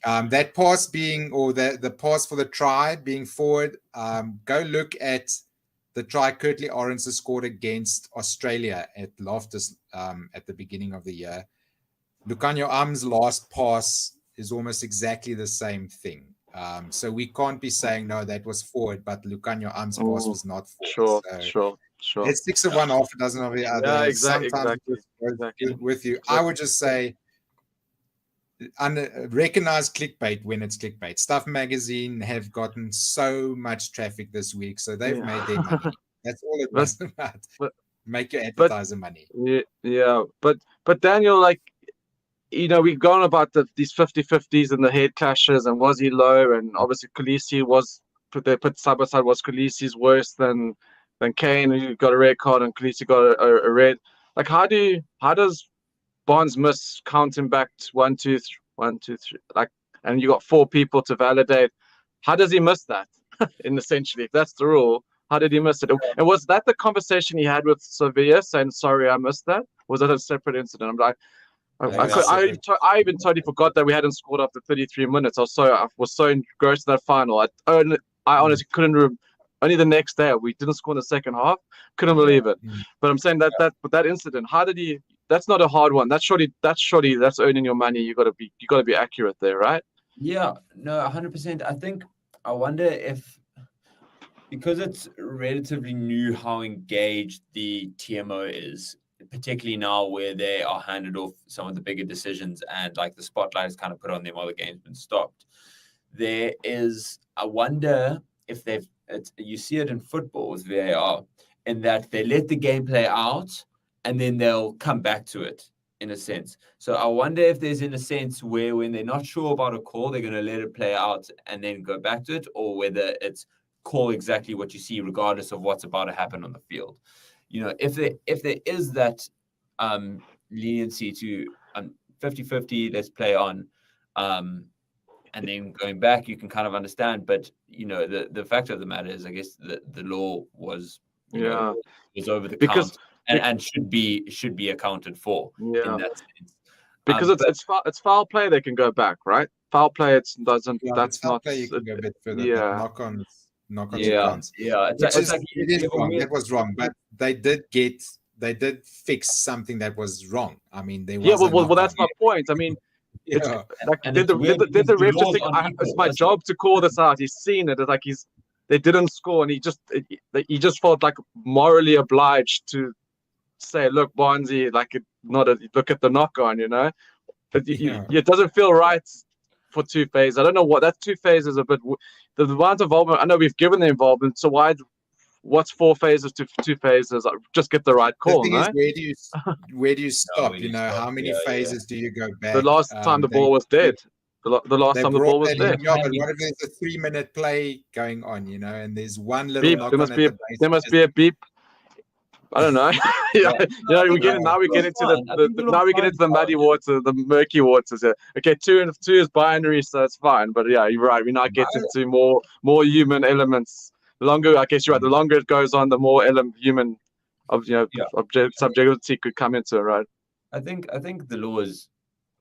that pass being, or the pass for the try being forward, go look at the try Curtly Orange scored against Australia at Loftus at the beginning of the year. Lucanio Am's last pass is almost exactly the same thing. So we can't be saying, no, that was forward, but Lucanio Am's pass was not forward. Sure. It's 6 of one, half a dozen of the other. Yeah, exactly. With you. I would just say, recognize clickbait when it's clickbait. Stuff Magazine have gotten so much traffic this week, so they've made their money. That's all it was about. Make your advertiser money. Yeah, but Daniel, like, we've gone about these 50-50s and the head clashes, and was he low? And obviously Kolisi was put side by side. Was Kolisi's worse than Kane, who got a red card, and Kolisi got a red? Like, how does Barnes miss counting back to 1, 2, 3, like, and you got 4 people to validate? How does he miss that? Essentially, if that's the rule, how did he miss it? And was that the conversation he had with Sevilla, saying, sorry, I missed that? Was that a separate incident? I'm like, I even totally forgot that we hadn't scored after 33 minutes. I was so engrossed in that final. I honestly couldn't. Only the next day we didn't score in the second half. Couldn't believe it. But I'm saying that incident. How did he? That's not a hard one. That's earning your money. You got to be accurate there, right? Yeah, no, 100%. I wonder if, because it's relatively new how engaged the TMO is, particularly now where they are handed off some of the bigger decisions and like the spotlight is kind of put on them while the game's been stopped. I wonder if you see it in football with VAR, in that they let the game play out and then they'll come back to it in a sense. So I wonder if there's, in a sense, where when they're not sure about a call, they're going to let it play out and then go back to it, or whether it's call exactly what you see regardless of what's about to happen on the field. If there is that leniency to 50-50, let's play on, and then going back, you can kind of understand. But the fact of the matter is, I guess the law was was over the count and should be accounted for in that sense. Because it's foul play, they can go back, right? Foul play, that's foul not. Play, you can go a bit further. Yeah. Knock on. Yeah. It is wrong. That was wrong. they did fix something that was wrong. I mean, there was yeah. Well, that's my point. I mean, it's like did the ref just think it's my job to call this out? He's seen it. It's like they didn't score, and he just felt like morally obliged to say, look, Barnsley, like look at the knock on, you know. It doesn't feel right for two phases. I don't know what that two phases is a bit. The amount of involvement. I know we've given the involvement, so what's 4 phases to 2 phases? Just get the right call. The thing is, where do you stop? How many phases do you go back? The last time the ball was dead. The last time the ball was dead. Yeah, but what if there's a 3-minute play going on? And there's one little beep. There must be a beep. I don't know. We get into the muddy water, the murky waters. Okay, 2 is binary, so it's fine. But yeah, you're right. We now get into more human elements. The longer, I guess you're right. The longer it goes on, the more human, subjectivity could come into it, right? I think the law is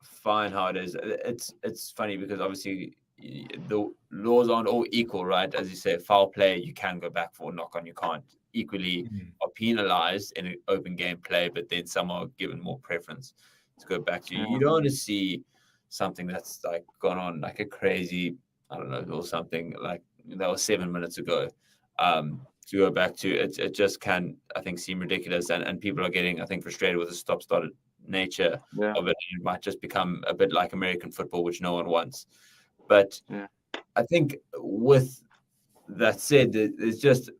fine how it is. It's funny because obviously the laws aren't all equal, right? As you say, foul play you can go back for, knock on you can't. Equally are penalized in an open game play, but then some are given more preference to go back to. You don't want to see something that's like gone on like a crazy, I don't know, or something like that was 7 minutes ago. To go back to it just can, I think, seem ridiculous, and people are getting, I think, frustrated with the stop-start nature of it. It might just become a bit like American football, which no one wants. But I think with that said, there's just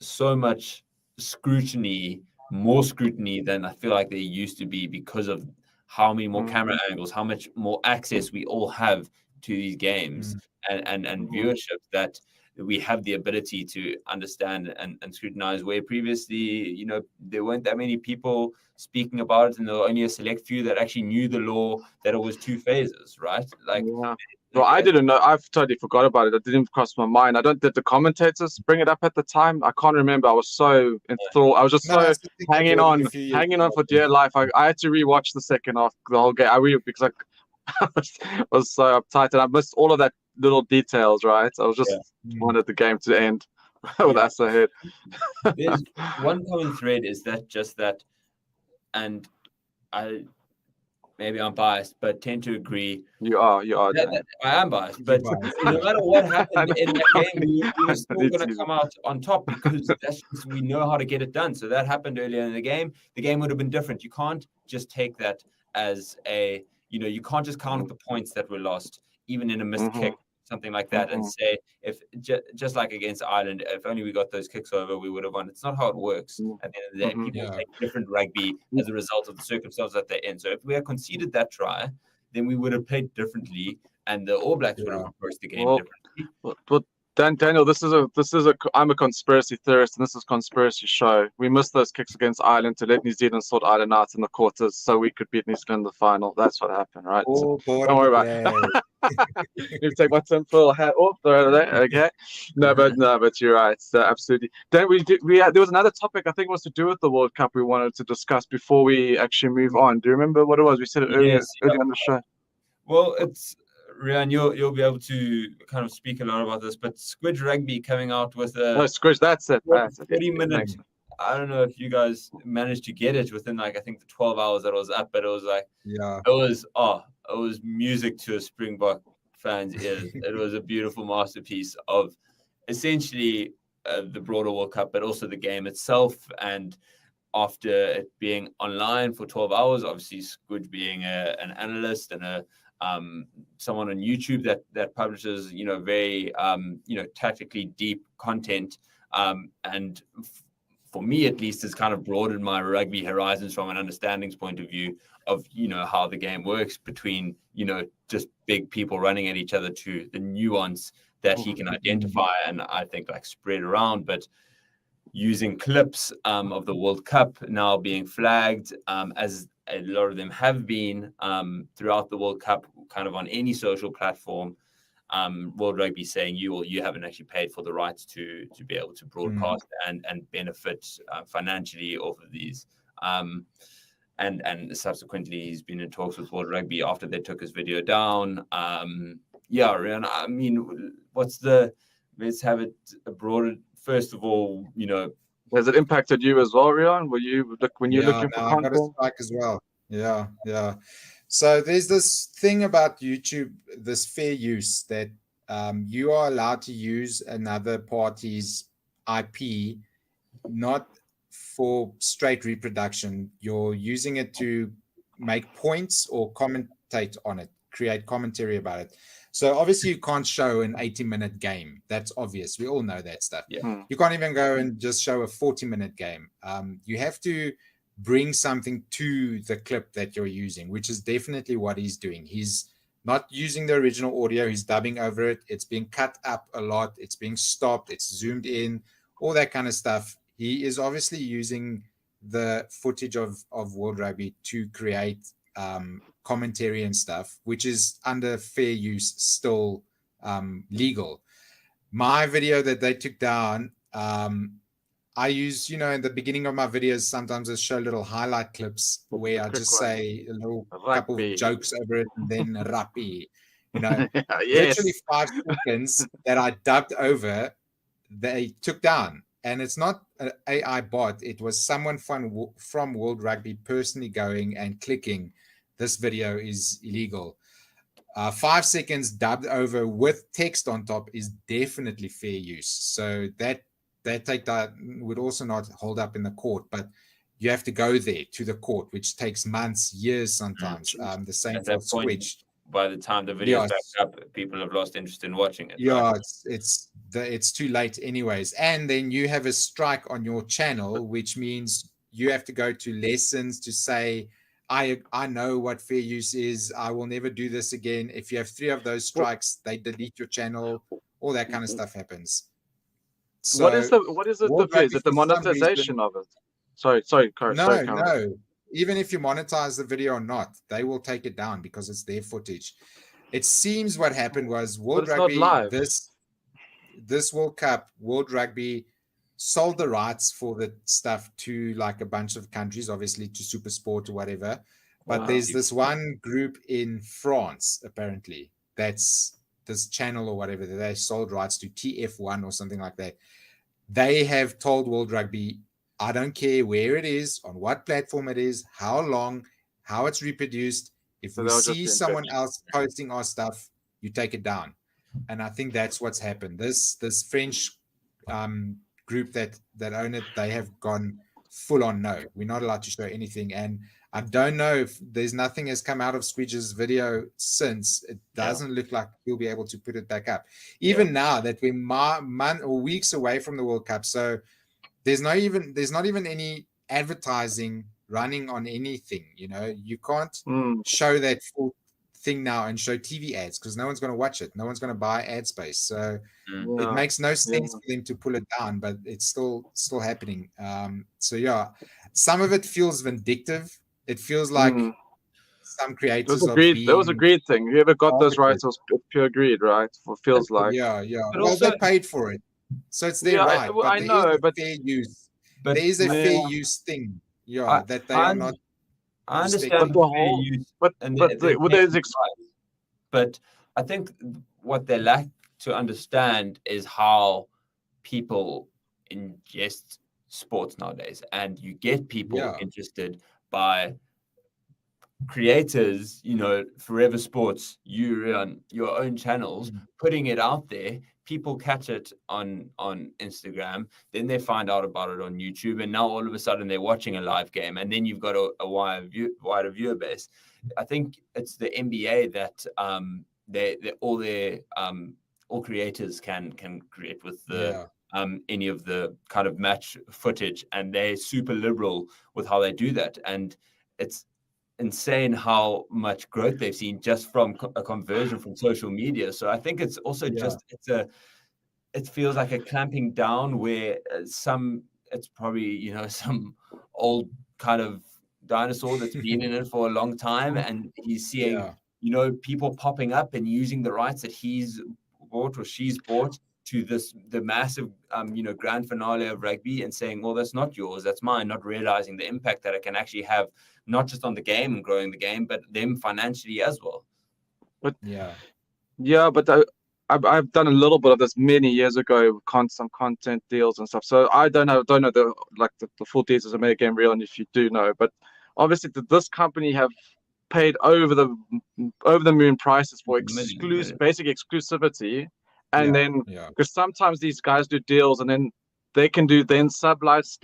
so much scrutiny, more scrutiny than I feel like there used to be, because of how many more camera angles, how much more access we all have to these games and viewership, that we have the ability to understand and scrutinize, where previously, there weren't that many people speaking about it, and there were only a select few that actually knew the law, that it was 2 phases, right? Well, I didn't know. I've totally forgot about it. It didn't cross my mind. Did the commentators bring it up at the time? I can't remember. I was so enthralled. I was just hanging on for dear life. I had to rewatch the second half, the whole game. Because I was so uptight, and I missed all of that little details, right? I was just wanted the game to end with us ahead. There's one common thread is that, and maybe I'm biased, but tend to agree. You are. I am biased, but no matter what happened in that game, we were still going to come out on top, because we know how to get it done. So that happened earlier in the game. The game would have been different. You can't just take that as you can't just count the points that were lost, even in a missed kick, something like that, and say, if just like against Ireland, if only we got those kicks over, we would have won. It's not how it works. At the end of the day, people take different rugby as a result of the circumstances that they're in. So if we had conceded that try, then we would have played differently, and the All Blacks would have approached the game differently. But Daniel, I'm a conspiracy theorist, and this is a conspiracy show. We missed those kicks against Ireland to let New Zealand sort Ireland out in the quarters, so we could beat New Zealand in the final. That's what happened, right? Oh, so, don't worry about it. You take my tinfoil hat off, okay? No, but you're right. Absolutely. Then there was another topic, I think it was to do with the World Cup, we wanted to discuss before we actually move on. Do you remember what it was? We said it earlier on the show. Well, it's Rian, you'll be able to kind of speak a lot about this, but Squidge Rugby coming out with Squidge, that's it. 30-minute. I don't know if you guys managed to get it within I think the 12 hours that it was up, but it was it was music to a Springbok fan's ears. It was a beautiful masterpiece of essentially the broader World Cup, but also the game itself. And after it being online for 12 hours, obviously Squidge being an analyst and someone on YouTube that publishes very tactically deep content, and for me at least has kind of broadened my rugby horizons from an understandings point of view of how the game works, between just big people running at each other to the nuance that he can identify and I think spread around. But using clips of the World Cup now being flagged, as a lot of them have been throughout the World Cup, kind of on any social platform, World Rugby saying you haven't actually paid for the rights to be able to broadcast and benefit financially off of these. And subsequently, he's been in talks with World Rugby after they took his video down. Rian, I mean, let's have it broader. First of all, Has it impacted you as well, Rian? Were you when you're looking for content? I got a strike as well. Yeah. So there's this thing about YouTube, this fair use, that you are allowed to use another party's IP, not for straight reproduction. You're using it to make points or commentate on it, create commentary about it. So obviously you can't show an 80-minute game. That's obvious. We all know that stuff. Yeah. You can't even go and just show a 40-minute game. You have to bring something to the clip that you're using, which is definitely what he's doing. He's not using the original audio. He's dubbing over it. It's being cut up a lot. It's being stopped. It's zoomed in, all that kind of stuff. He is obviously using the footage of World Rugby to create commentary and stuff, which is under fair use still legal. My video that they took down, I use, in the beginning of my videos, sometimes I show little highlight clips where I just say a little couple of jokes over it, and then Rappi, literally 5 seconds that I dubbed over, they took down. And it's not an AI bot. It was someone from World Rugby personally going and clicking, this video is illegal. 5 seconds dubbed over with text on top is definitely fair use. So that takedown would also not hold up in the court, but you have to go there to the court, which takes months, years sometimes. The same for Squidge. By the time the video is back up, people have lost interest in watching it. Yeah, right? It's too late anyways. And then you have a strike on your channel, which means you have to go to lessons to say, I know what fair use is. I will never do this again. If you have 3 of those strikes, they delete your channel. All that kind of stuff happens. So what is it the monetization of it? Sorry, Currie. No. Even if you monetize the video or not, they will take it down because it's their footage. It seems what happened was World Rugby, this World Cup, World Rugby sold the rights for the stuff to like a bunch of countries, obviously to SuperSport or whatever. But there's this one group in France, apparently, that's this channel or whatever, that they sold rights to, TF1 or something like that. They have told World Rugby, I don't care where it is, on what platform it is, how long, how it's reproduced. If we see someone else posting our stuff, you take it down. And I think that's what's happened. This French group that own it, they have gone full on no. We're not allowed to show anything. And I don't know if there's nothing has come out of Squidge's video since. It doesn't look like he'll be able to put it back up. Even now that we're months or weeks away from the World Cup. So there's not even any advertising running on anything. You can't show that full thing now and show TV ads because no one's going to watch it. No one's going to buy ad space. So it makes no sense for them to pull it down, but it's still happening. Some of it feels vindictive. It feels like some creators that was a greed thing. Whoever got those rights was pure greed, right? It feels like. Yeah. But well, they paid for it. So it's their right. I know, but fair use. There is a fair use thing. That they are not. I understand the fair use, but I think what they lack to understand is how people ingest sports nowadays, and you get people interested by creators, Forever Sports, you on your own channels, putting it out there. People catch it on Instagram, then they find out about it on YouTube, and now all of a sudden they're watching a live game, and then you've got a wider viewer base. I think it's the NBA that all creators can create with the any of the kind of match footage, and they're super liberal with how they do that, and it's insane how much growth they've seen just from a conversion from social media. So I think it's also it feels like a clamping down where it's probably some old kind of dinosaur that's been in it for a long time, and he's seeing people popping up and using the rights that he's bought or she's bought to the massive grand finale of rugby, and saying, well, that's not yours, that's mine, not realizing the impact that it can actually have, not just on the game and growing the game, but them financially as well. But I've done a little bit of this many years ago, some content deals and stuff. So I don't know the full details of Mega Game Real, and if you do know, but obviously this company have paid over the moon prices for basic exclusivity, and then because sometimes these guys do deals and then they can do sub-license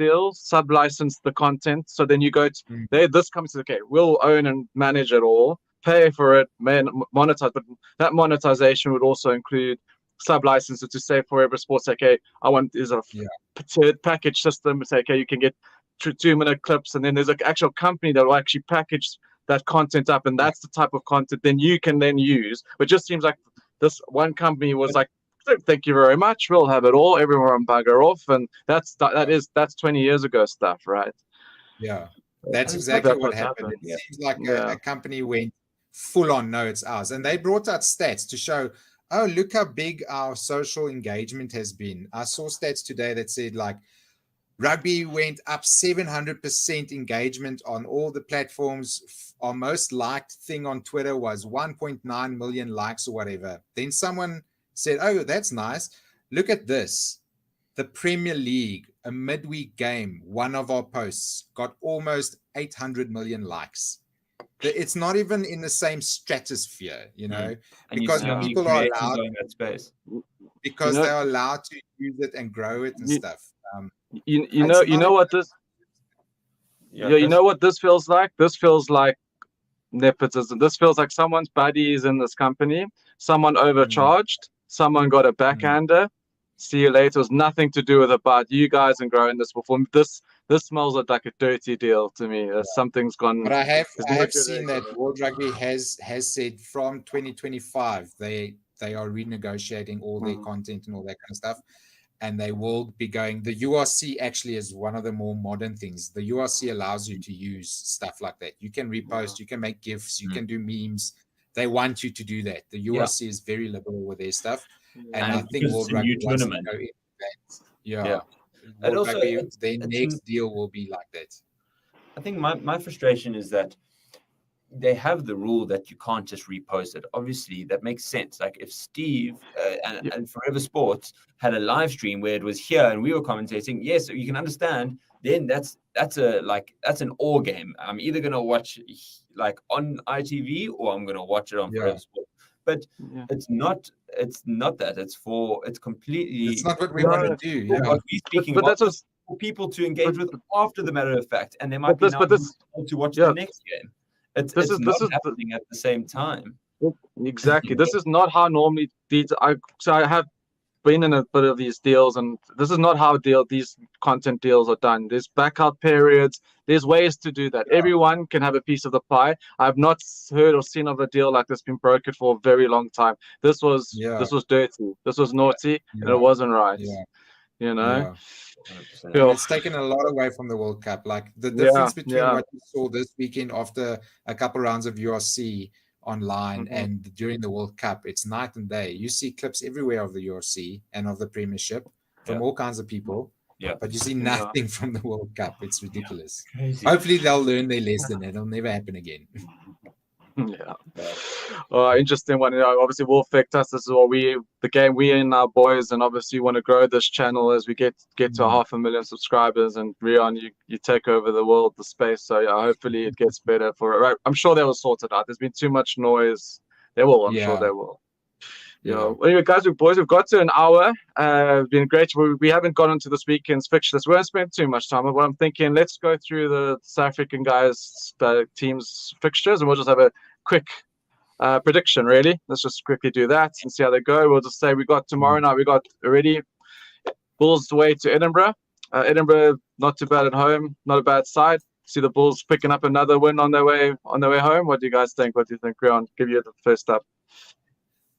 the content. So then you go to this company says, okay, we'll own and manage it all, pay for it, monetize, but that monetization would also include sub-licenses to say Forever Sports, okay, I want is a package system. Say, okay, you can get 2-minute clips, and then there's an actual company that will actually package that content up, and that's the type of content then you can then use. But it just seems like this one company was like, thank you very much, we'll have it all, everyone bugger off, and that's 20 years ago stuff, right? Yeah, that's exactly what happened. It seems like a company went full on, no, it's ours, and they brought out stats to show, oh, look how big our social engagement has been. I saw stats today that said like rugby went up 700% engagement on all the platforms. Our most liked thing on Twitter was 1.9 million likes or whatever. Then someone said, oh, that's nice. Look at this. The Premier League, a midweek game, one of our posts got almost 800 million likes. It's not even in the same stratosphere, you know, because people are allowed that space. Because they're allowed to use it and grow it and stuff. You know what this feels like? This feels like nepotism. This feels like someone's buddy is in this company, someone overcharged, someone got a backhander. See you later. It was nothing to do with about you guys and growing this before. This smells like a dirty deal to me. Something's gone. But I have seen that World Rugby has said from 2025 they are renegotiating all their content and all that kind of stuff. And they will be going. The URC actually is one of the more modern things. The URC allows you to use stuff like that. You can repost, you can make GIFs, you can do memes. They want you to do that. The URC is very liberal with their stuff. And I think World Rugby wants to go into that. And also, their next deal will be like that. I think my frustration is that they have the rule that you can't just repost it. Obviously, that makes sense. Like if Steve and Forever Sports had a live stream where it was here and we were commentating, yes, you can understand. Then that's an all game. I'm either gonna watch like on ITV or I'm gonna watch it on Forever Sports. But it's not that. It's completely. It's not what we want to do. What we're speaking about. That's for people to engage with after the matter of fact, and they might be now to watch the next game. It's not happening at the same time. Exactly. This is not how normally I have been in a bit of these deals, and this is not how these content deals are done. There's backup periods. There's ways to do that. Everyone can have a piece of the pie. I've not heard or seen of a deal like this been brokered for a very long time. This was dirty. This was naughty, and it wasn't right. You know. It's taken a lot away from the World Cup. Like the difference between what you saw this weekend after a couple rounds of URC online and during the World Cup, it's night and day. You see clips everywhere of the URC and of the Premiership from all kinds of people. But you see nothing from the World Cup. It's ridiculous. Hopefully they'll learn their lesson and it'll never happen again. Interesting one. Obviously will affect us. This is what the game we in our boys, and obviously want to grow this channel as we get to 500,000 subscribers, and Rion, you take over the world, the space. So hopefully it gets better for it. Right? I'm sure they will sort it out. There's been too much noise. They will. I'm sure they will. Anyway, guys, boys, we've got to an hour. It's been great. We haven't got into this weekend's fixtures. We won't spend too much time. But I'm thinking, let's go through the South African guys' team's fixtures, and we'll just have a quick prediction. Really, let's just quickly do that and see how they go. We'll just say we got tomorrow night. We got already Bulls away to Edinburgh. Edinburgh not too bad at home, not a bad side. See the Bulls picking up another win on their way home. What do you guys think? What do you think, Rion? Give you the first up.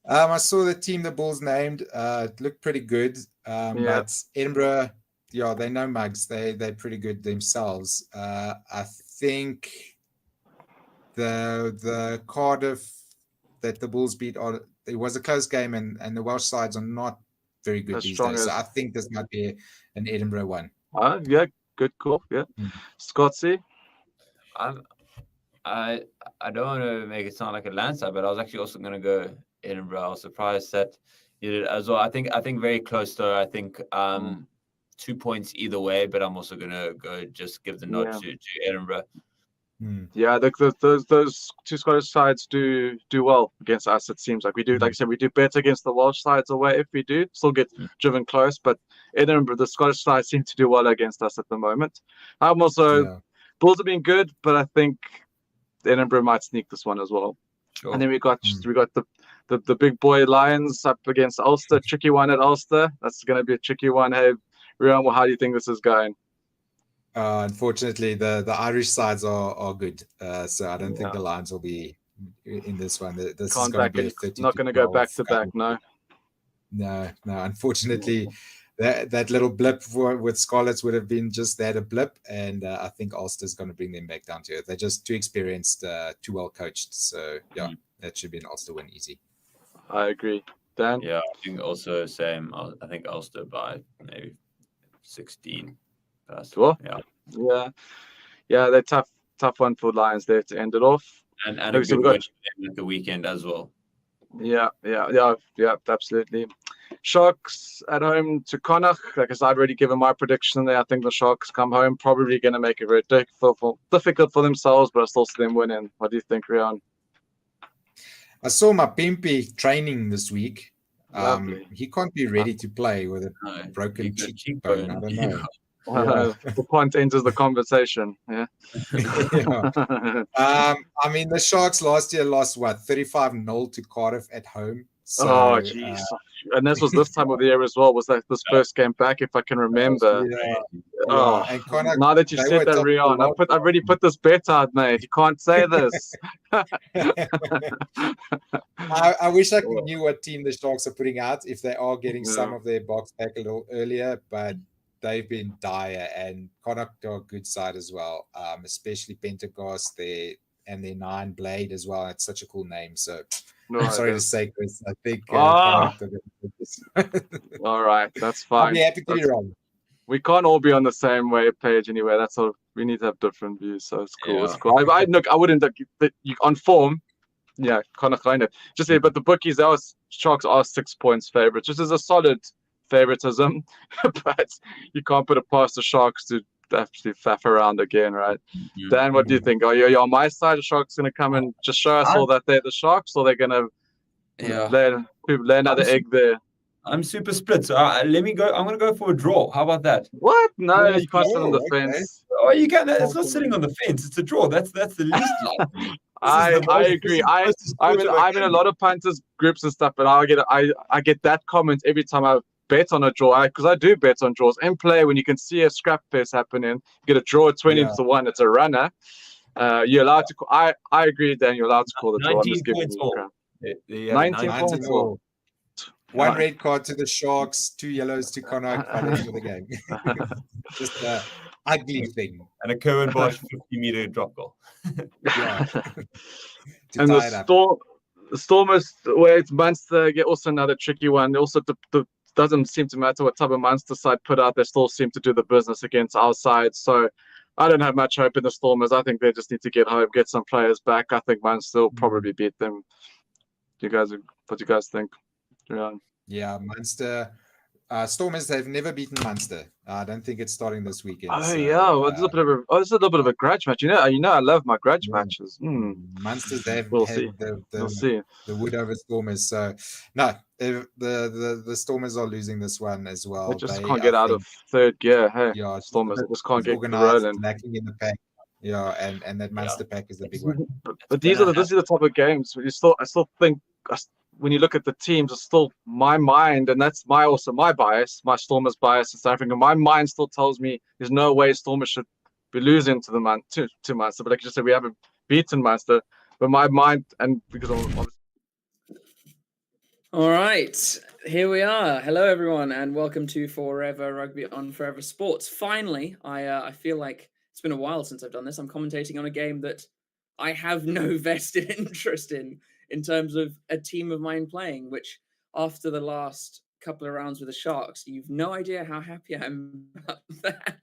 I saw the team the Bulls named. It looked pretty good. But Edinburgh, they know mugs. They're pretty good themselves. I think the Cardiff that the Bulls beat, it was a close game, and the Welsh sides are not very good these days. So I think this might be an Edinburgh one. Good call. Scotty. I don't want to make it sound like a landslide, but I was actually also going to go Edinburgh. I was surprised that, You did as well. I think very close though. I think 2 points either way, but I'm also gonna go just give the nod to Edinburgh. Yeah, those two Scottish sides do well against us. It seems like we do. Like I said, we do better against the Welsh sides away. If we do, still get driven close. But Edinburgh, the Scottish side seem to do well against us at the moment. I'm also Bulls have been good, but I think Edinburgh might sneak this one as well. Sure. And then we got the big boy Lions up against Ulster. Tricky one at Ulster. That's going to be a tricky one. Hey, Rian, how do you think this is going? Unfortunately, the Irish sides are good, so I don't think the Lions will be in this one. This is going to be a 30. Not going to go back to back, no. No. Unfortunately, that little blip with Scarlets would have been just that, a blip, and I think Ulster's going to bring them back down to earth. They're just too experienced, too well coached. So that should be an Ulster win easy. I agree. Dan? Yeah, I think also same. I think Ulster by maybe 16. Cool. Yeah, they're tough one for Lions there to end it off. And a good win at the weekend as well. Yeah, absolutely. Sharks at home to Connacht. Like I said, I'd already given my prediction there. I think the Sharks come home, probably going to make it very difficult for themselves, but I still see them winning. What do you think, Rian? I saw my Pimpy training this week. Lovely. He can't be ready to play with a broken cheekbone. I don't know. The point enters the conversation. Yeah. I mean, the Sharks last year lost 35-0 to Cardiff at home. So, jeez. And this was this time of the year as well. Was that this first game back, if I can remember? And Connacht, now that you said that, Rian, I've already put this bet out, mate. You can't say this. I wish I knew what team the Sharks are putting out, if they are getting some of their box back a little earlier, but they've been dire, and Connacht are a good side as well, especially Pentecost and their 9 Blade as well. It's such a cool name. So I'm sorry to say, Chris, I think Connacht are going to put this. All right, that's fine. I'll be happy to be wrong. We can't all be on the same page anyway. That's all. We need to have different views, so it's cool. It's cool. I wouldn't on form. Yeah, kind of. Just say, but the bookies, Sharks are 6 points favorites, which is a solid favoritism, but you can't put it past the Sharks to actually faff around again, right? Dan, what do you think? Are you on my side? The Sharks going to come and just show us all that they're the Sharks, or they're going to lay another egg there? I'm super split. So let me go. I'm going to go for a draw. How about that? What? No, you can't sit on the fence. Oh, you can. It's not sitting on the fence. It's a draw. That's the least likely. I agree. I'm in a lot of punters groups and stuff, but I get that comment every time I bet on a draw, because I do bet on draws in play. When you can see a scrap fest happening, you get a draw at 20-1. It's a runner. You're allowed to. I agree, Dan. You're allowed to call the draw. 19 points all. 19 points all. 1 red card to the Sharks, 2 yellows to Connacht by the end of the game. Just an ugly thing. And a Cohen Bosch 50-meter drop goal. And the Stormers, where it's Munster, get also another tricky one. Also, doesn't seem to matter what type of Munster side put out. They still seem to do the business against our side. So I don't have much hope in the Stormers. I think they just need to get home, get some players back. I think Munster will probably beat them. What do you guys think? Yeah, Munster. Stormers, they've never beaten Munster. I don't think it's starting this weekend. This is a little bit of a grudge match. You know, I love my grudge matches. Munsters, they've we'll had see. The wood over Stormers. So no, the Stormers are losing this one as well. They just can't get out of third gear. Hey, Stormers just can't get rolling. Lacking in the pack. Yeah, and that Munster pack is the big one. But this is the type of games where I still think. When you look at the teams, it's still my mind, and that's my bias, my Stormers bias in South Africa. My mind still tells me there's no way Stormers should be losing to Munster. But like you just said, we haven't beaten Munster. But my mind, and because all right, here we are. Hello, everyone, and welcome to Forever Rugby on Forever Sports. Finally, I feel like it's been a while since I've done this. I'm commentating on a game that I have no vested interest in terms of a team of mine playing, which after the last couple of rounds with the Sharks, you've no idea how happy I am about that.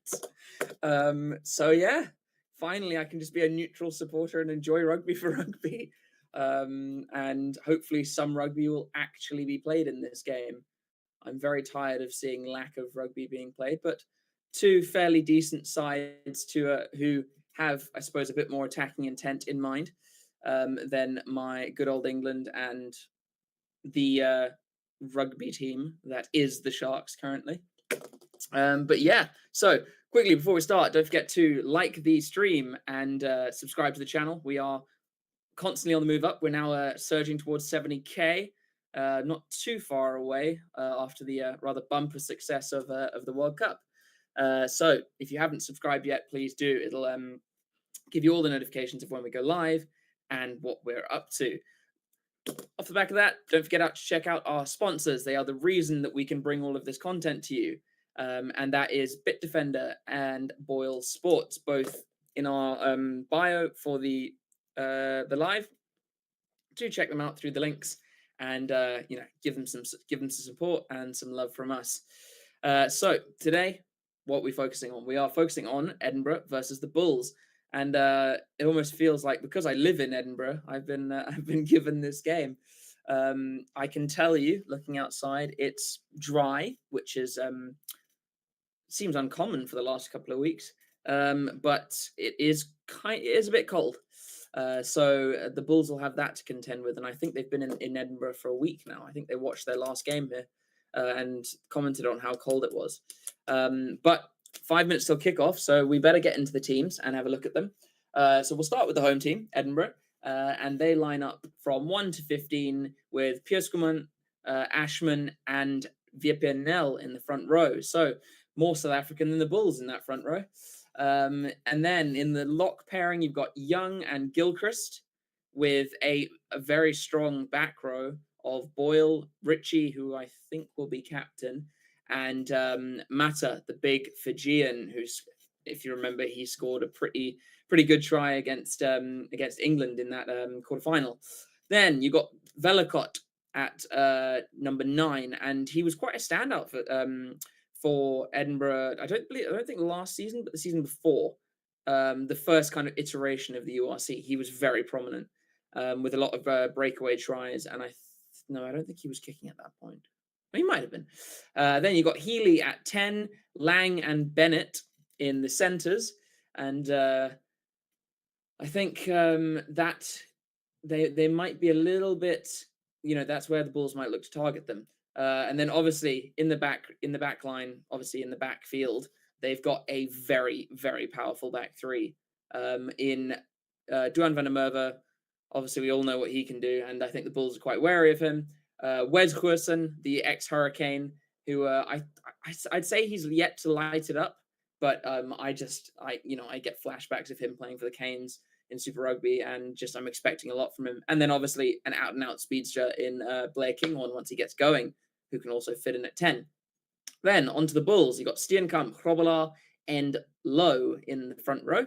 So yeah, finally I can just be a neutral supporter and enjoy rugby for rugby. and hopefully some rugby will actually be played in this game. I'm very tired of seeing lack of rugby being played, but two fairly decent sides who have, I suppose, a bit more attacking intent in mind than my good old England and the rugby team that is the Sharks currently. But yeah, so quickly before we start, don't forget to like the stream and subscribe to the channel. We are constantly on the move up. We're now surging towards 70k, not too far away after the rather bumper success of the World Cup. So if you haven't subscribed yet, please do. It'll give you all the notifications of when we go live and what we're up to. Off the back of that, don't forget to check out our sponsors. They are the reason that we can bring all of this content to you. And that is BITDEFENDER and BOYLESPORTS, both in our bio for the live. Do check them out through the links and give them some support and some love from us. So today, what are we focusing on? We are focusing on Edinburgh versus the Bulls. And it almost feels like, because I live in Edinburgh, I've been given this game. I can tell you, looking outside, it's dry, which is seems uncommon for the last couple of weeks. But it is a bit cold. So the Bulls will have that to contend with, and I think they've been in Edinburgh for a week now. I think they watched their last game here and commented on how cold it was. But 5 minutes till kickoff, so we better get into the teams and have a look at them. So we'll start with the home team, Edinburgh, and they line up from 1 to 15 with Pierskuman, Ashman, and Viepinel in the front row. So more South African than the Bulls in that front row. And then in the lock pairing, you've got Young and Gilchrist with a very strong back row of Boyle, Ritchie, who I think will be captain, and Mata, the big Fijian, who's, if you remember, he scored a pretty good try against England in that quarterfinal. Then you got Velikot at number 9, and he was quite a standout for Edinburgh. I don't think last season, but the season before, the first kind of iteration of the URC. He was very prominent with a lot of breakaway tries, and I don't think he was kicking at that point. He might have been. Then you got Healy at 10, Lang and Bennett in the centres, and I think that they might be a little bit, that's where the Bulls might look to target them. And then obviously in the back line, obviously in the backfield, they've got a very, very powerful back three in Duan van der Merwe. Obviously, we all know what he can do, and I think the Bulls are quite wary of him. Wes Goosen, the ex-Hurricane, who I'd say he's yet to light it up, but I get flashbacks of him playing for the Canes in Super Rugby, and I'm expecting a lot from him. And then obviously an out-and-out speedster in Blair Kinghorn once he gets going, who can also fit in at 10. Then onto the Bulls, you've got Steenkamp, Grobelaar, and Lowe in the front row,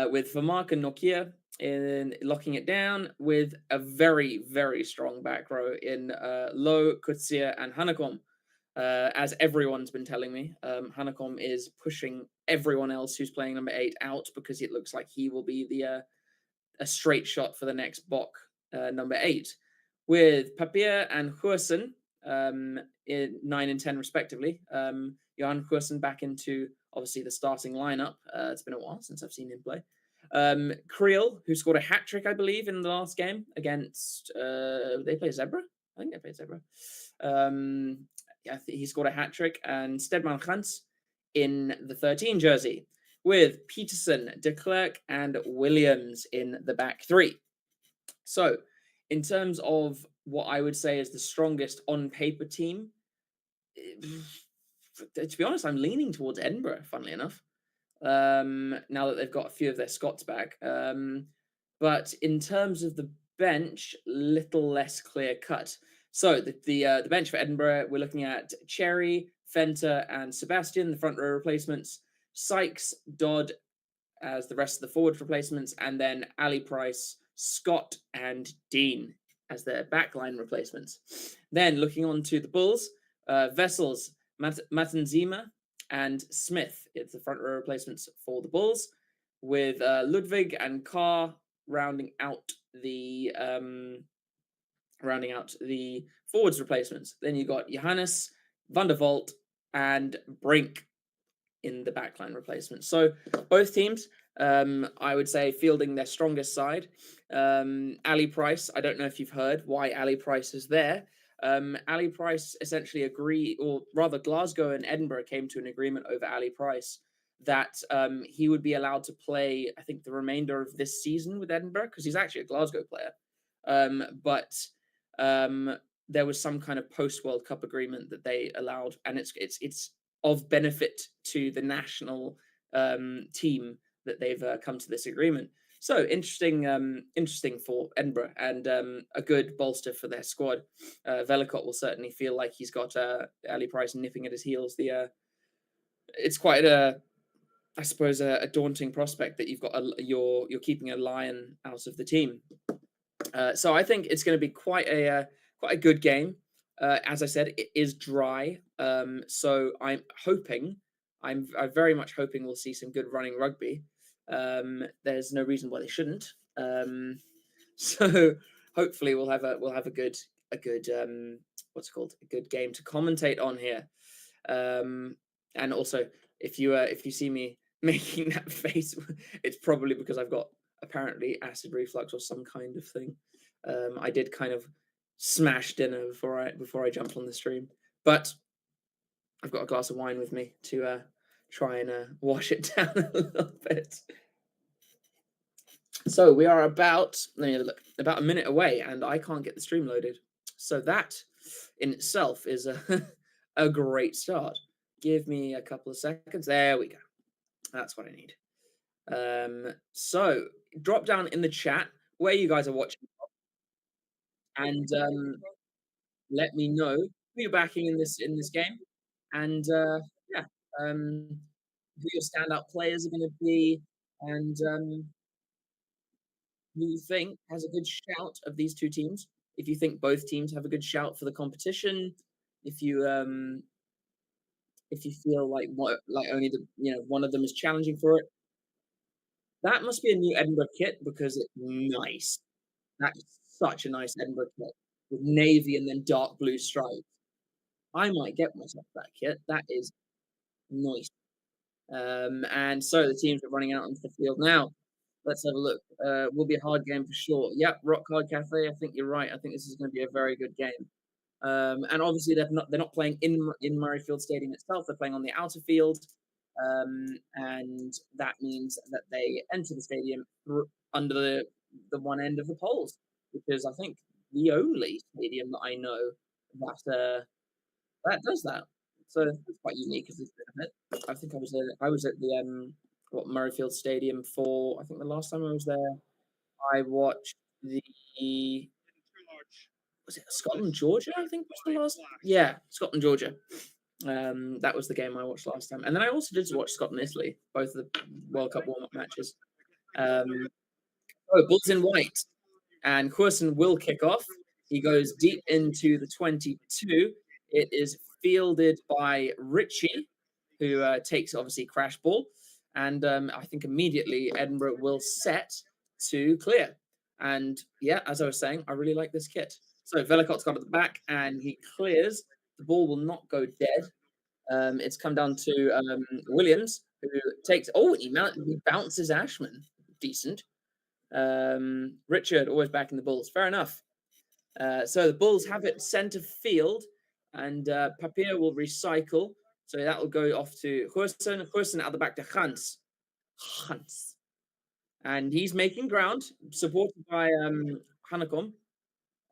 with Vermaak and Nokia in locking it down, with a very, very strong back row in Lowe, Coetzee, and Hanekom. As everyone's been telling me, Hanekom is pushing everyone else who's playing number 8 out, because it looks like he will be a straight shot for the next Bok number 8, with Papier and Goosen in 9 and 10 respectively. Johan Goosen back into obviously the starting lineup. It's been a while since I've seen him play. Creel, who scored a hat trick, I believe, in the last game against they play Zebra. I think they played Zebra. He scored a hat trick, and Stedman Gans in the 13 jersey, with Peterson, de Klerk, and Williams in the back three. So, in terms of what I would say is the strongest on paper team, to be honest, I'm leaning towards Edinburgh, funnily enough, now that they've got a few of their Scots back. But in terms of the bench, little less clear cut. So the bench for Edinburgh, we're looking at Cherry, Fenter, and Sebastian, the front row replacements, Sykes, Dodd as the rest of the forward replacements, and then Ali Price, Scott, and Dean as their backline replacements. Then looking on to the Bulls, Vessels, Matanzima, and Smith. It's the front row replacements for the Bulls, with Ludwig and Carr rounding out the forwards replacements. Then you got Johannes, Van der Vault, and Brink in the backline replacements. So both teams, I would say, fielding their strongest side. Ali Price, I don't know if you've heard why Ali Price is there. Ali Price essentially Glasgow and Edinburgh came to an agreement over Ali Price that he would be allowed to play, I think, the remainder of this season with Edinburgh, because he's actually a Glasgow player. But there was some kind of post-World Cup agreement that they allowed, and it's of benefit to the national team that they've come to this agreement. So interesting for Edinburgh, and a good bolster for their squad. Velicott will certainly feel like he's got Ali Price nipping at his heels. It's quite I suppose a daunting prospect that you've got you're keeping a lion out of the team. So I think it's going to be quite a good game. As I said, it is dry, so I'm very much hoping we'll see some good running rugby. There's no reason why they shouldn't. So hopefully we'll have a good what's it called, a good game to commentate on here. And also, if you see me making that face, it's probably because I've got apparently acid reflux or some kind of thing. I did kind of smash dinner before I jumped on the stream, but I've got a glass of wine with me to try and wash it down a little bit. So we are about a minute away, and I can't get the stream loaded. So that in itself is a great start. Give me a couple of seconds. There we go. That's what I need. So drop down in the chat where you guys are watching, and let me know who you're backing in this game, and who your standout players are going to be, and who you think has a good shout of these two teams. If you think both teams have a good shout for the competition, if you feel like only one of them is challenging for it, that must be a new Edinburgh kit, because it's nice. That is such a nice Edinburgh kit with navy and then dark blue stripes. I might get myself that kit. That is nice. And so the teams are running out onto the field now. Let's have a look. Will be a hard game for sure. Yep, Rock Hard Cafe. I think you're right. I think this is going to be a very good game. And obviously they're not playing in Murrayfield Stadium itself. They're playing on the outer field, and that means that they enter the stadium under the one end of the poles, which is, I think, the only stadium that I know that does that. So it's quite unique, isn't it? I think I was at the Murrayfield Stadium for, I think the last time I was there, I watched was it Scotland Georgia? I think was the last. Yeah, Scotland Georgia. That was the game I watched last time, and then I also did watch Scotland Italy, both the World Cup warm-up matches. Bulls in white, and Quirson will kick off. He goes deep into the 22. It is fielded by Richie, who takes, obviously, crash ball. And I think immediately Edinburgh will set to clear. And yeah, as I was saying, I really like this kit. So Velicott's got at the back, and he clears. The ball will not go dead. It's come down to Williams, who takes... Oh, he bounces Ashman. Decent. Richard, always backing the Bulls. Fair enough. So the Bulls have it centre field, and Papier will recycle. So that will go off to Quirson at the back to Hans. And he's making ground, supported by Hanekom.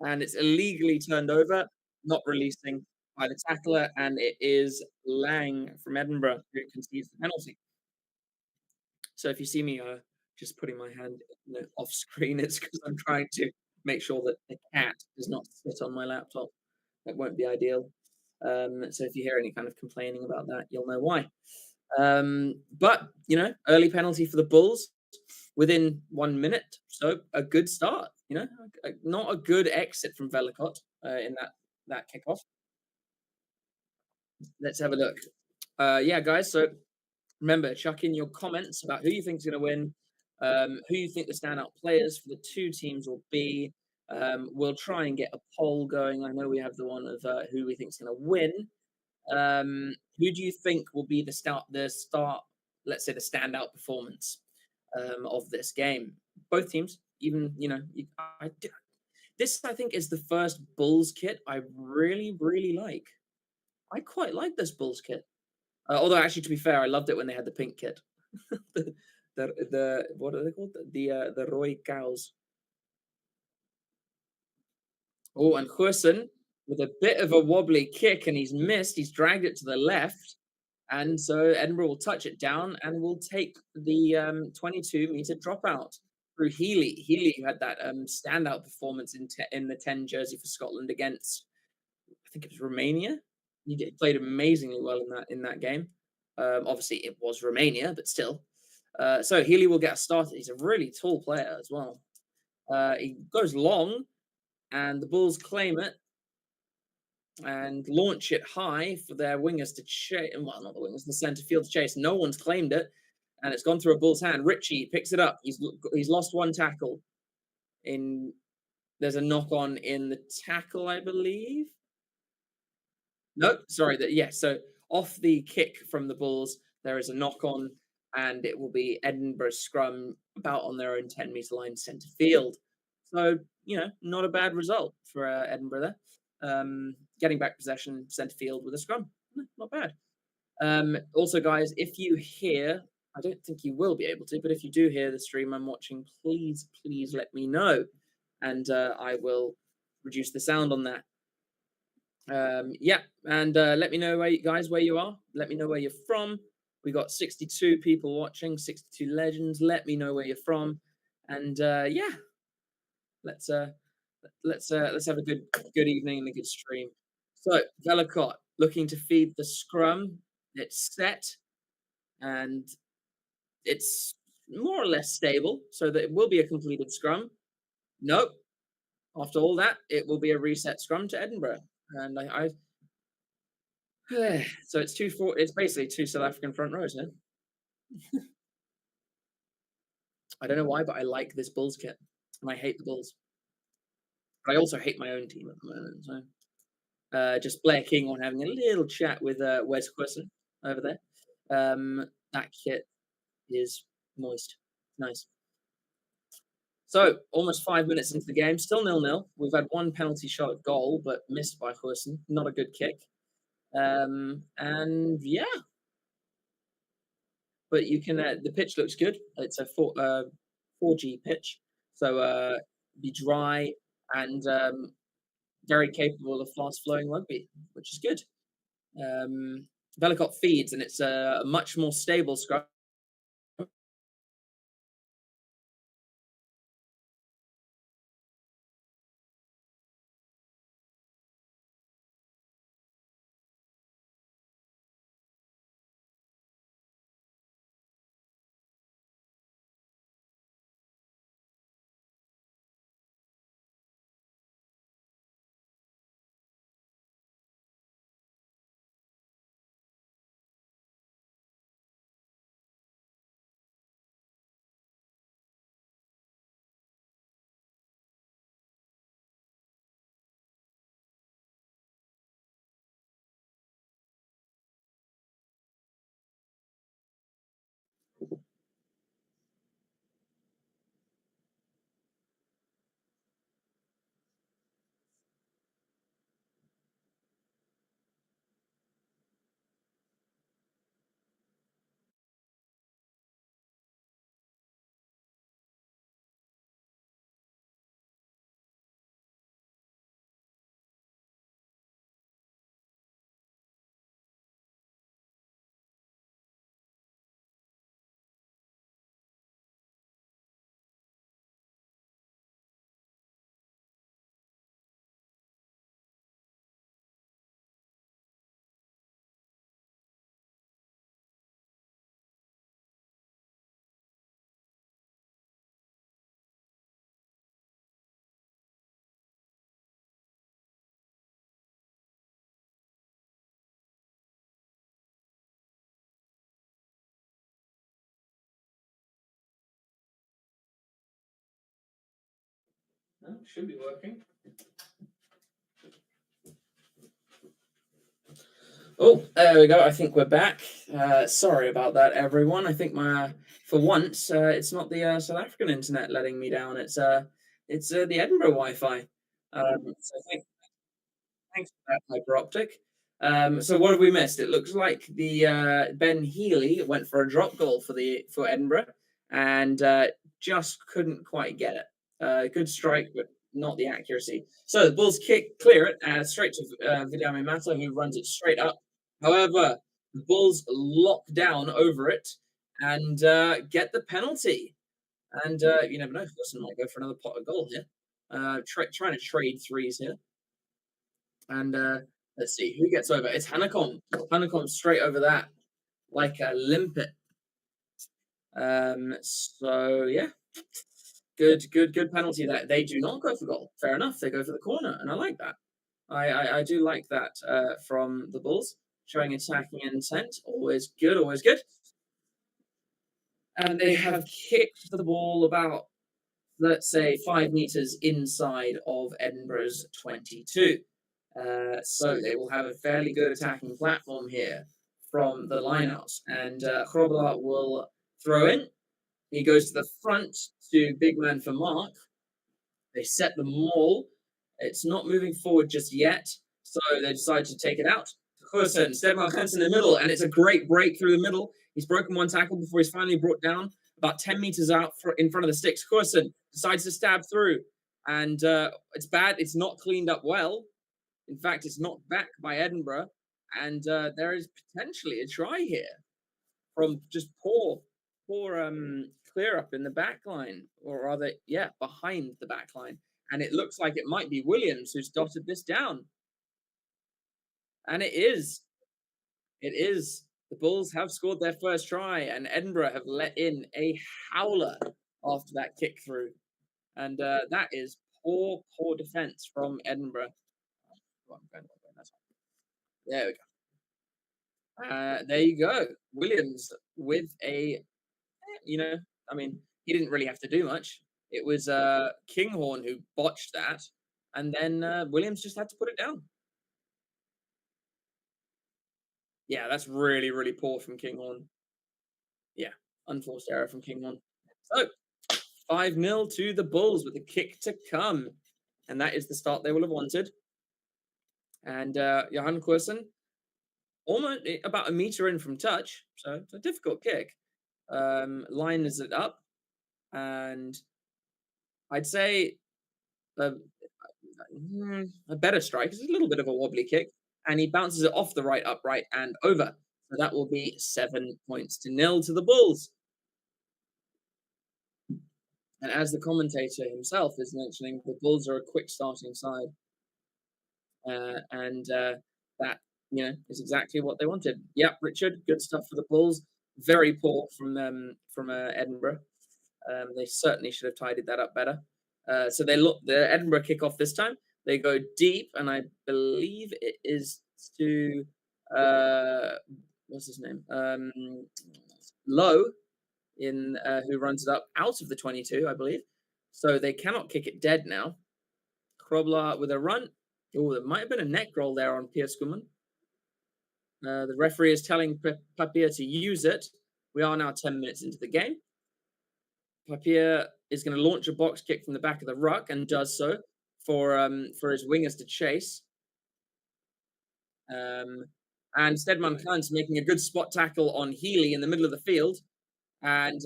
And it's illegally turned over, not releasing by the tackler. And it is Lang from Edinburgh who concedes the penalty. So if you see me just putting my hand off screen, it's because I'm trying to make sure that the cat does not sit on my laptop. That won't be ideal. So if you hear any kind of complaining about that, you'll know why. But, early penalty for the Bulls within 1 minute. So a good start, not a good exit from Velicott in that kickoff. Let's have a look. Yeah, guys. So remember, chuck in your comments about who you think is going to win. Who you think the standout players for the two teams will be. We'll try and get a poll going. I know we have the one of who we think is going to win. Who do you think will be the start, let's say the standout performance of this game? Both teams, even, this I think is the first Bulls kit I really, really like. I quite like this Bulls kit. Although actually, to be fair, I loved it when they had the pink kit. the what are they called? The Roy Cows. Oh, and Goosen with a bit of a wobbly kick, and he's missed. He's dragged it to the left, and so Edinburgh will touch it down and will take the 22-meter dropout through Healy. Healy, who had that standout performance in the 10 jersey for Scotland against, I think it was Romania. He played amazingly well in that game. Obviously, it was Romania, but still. So Healy will get a start. He's a really tall player as well. He goes long, and the Bulls claim it and launch it high for their wingers to chase. Well, not the wingers, the centre field to chase. No one's claimed it, and it's gone through a Bull's hand. Ritchie picks it up. He's lost one tackle. There's a knock on in the tackle, I believe. No, sorry. So off the kick from the Bulls, there is a knock on, and it will be Edinburgh's scrum about on their own 10-meter line centre field. So, not a bad result for Edinburgh there. Getting back possession centre field with a scrum. Not bad. Also, guys, if you hear, I don't think you will be able to, but if you do hear the stream I'm watching, please let me know, and I will reduce the sound on that. And let me know where you are. Let me know where you're from. We got 62 people watching, 62 legends. Let me know where you're from, and let's have a good evening and a good stream. So Velicott looking to feed the scrum. It's set, and it's more or less stable, so that it will be a completed scrum. Nope. After all that, it will be a reset scrum to Edinburgh, and so it's basically two South African front rows, huh? I don't know why, but I like this Bulls kit, and I hate the Bulls. But I also hate my own team at the moment. So, just Blair King on having a little chat with Wes Quisson over there. That kit is moist, nice. So, almost 5 minutes into the game, still 0-0. We've had one penalty shot at goal, but missed by Quisson. Not a good kick. And yeah. But you can, the pitch looks good. It's a 4G pitch. So, be dry and very capable of fast-flowing rugby, which is good. Velicott feeds, and it's a much more stable scrum. No, should be working. Oh, there we go. I think we're back. Sorry about that, everyone. I think for once, it's not the South African internet letting me down. It's the Edinburgh Wi-Fi. So thanks for that, Hyper Optic. So what have we missed? It looks like the Ben Healy went for a drop goal for Edinburgh and just couldn't quite get it. Good strike, but not the accuracy. So the Bulls clear it straight to Vidame Mata, who runs it straight up. However, the Bulls lock down over it and get the penalty. And you never know, Wilson might go for another pot of goal here. Trying to trade threes here. And let's see who gets over. It's Hanekom. Hanekom straight over that, like a limpet. So yeah, good penalty. That they do not go for goal. Fair enough. They go for the corner, and I like that. I do like that from the Bulls, showing attacking intent. Always good. Always good. And they have kicked the ball about, let's say, 5 meters inside of Edinburgh's 22. So they will have a fairly good attacking platform here from the lineouts. And Grobler will throw in. He goes to the front to big man for Mark. They set the maul. It's not moving forward just yet. So they decide to take it out. Kursen, Stedman Hans in the middle. And it's a great break through the middle. He's broken one tackle before he's finally brought down about 10 meters out in front of the sticks. Kursen decides to stab through. And it's bad. It's not cleaned up well. In fact, it's knocked back by Edinburgh, and there is potentially a try here from just poor clear up in the back line, or rather, yeah, behind the back line. And it looks like it might be Williams who's dotted this down. And it is. It is. The Bulls have scored their first try, and Edinburgh have let in a howler after that kick through. And that is poor defense from Edinburgh. There we go. There you go. Williams with a, I mean, he didn't really have to do much. It was Kinghorn who botched that, and then Williams just had to put it down. Yeah, that's really, really poor from Kinghorn. Yeah, unforced error from Kinghorn. So, 5-0 to the Bulls with a kick to come. And that is the start they will have wanted. And Johan Kursen, almost about a meter in from touch, so it's a difficult kick. Line is it up, and I'd say a better strike. It's a little bit of a wobbly kick, and he bounces it off the right upright and over. So that will be 7 points to 0 to the Bulls. And as the commentator himself is mentioning, the Bulls are a quick starting side. And that, is exactly what they wanted. Yep, Richard, good stuff for the Bulls. Very poor from Edinburgh. They certainly should have tidied that up better. So they look the Edinburgh kickoff this time. They go deep, and I believe it is to what's his name? Low, who runs it up out of the 22, I believe. So they cannot kick it dead now. Grobler with a run. Oh, there might have been a neck roll there on Piers Schumann. The referee is telling Papier to use it. We are now 10 minutes into the game. Papier is going to launch a box kick from the back of the ruck and does so for his wingers to chase. And Stedman Klein's making a good spot tackle on Healy in the middle of the field. And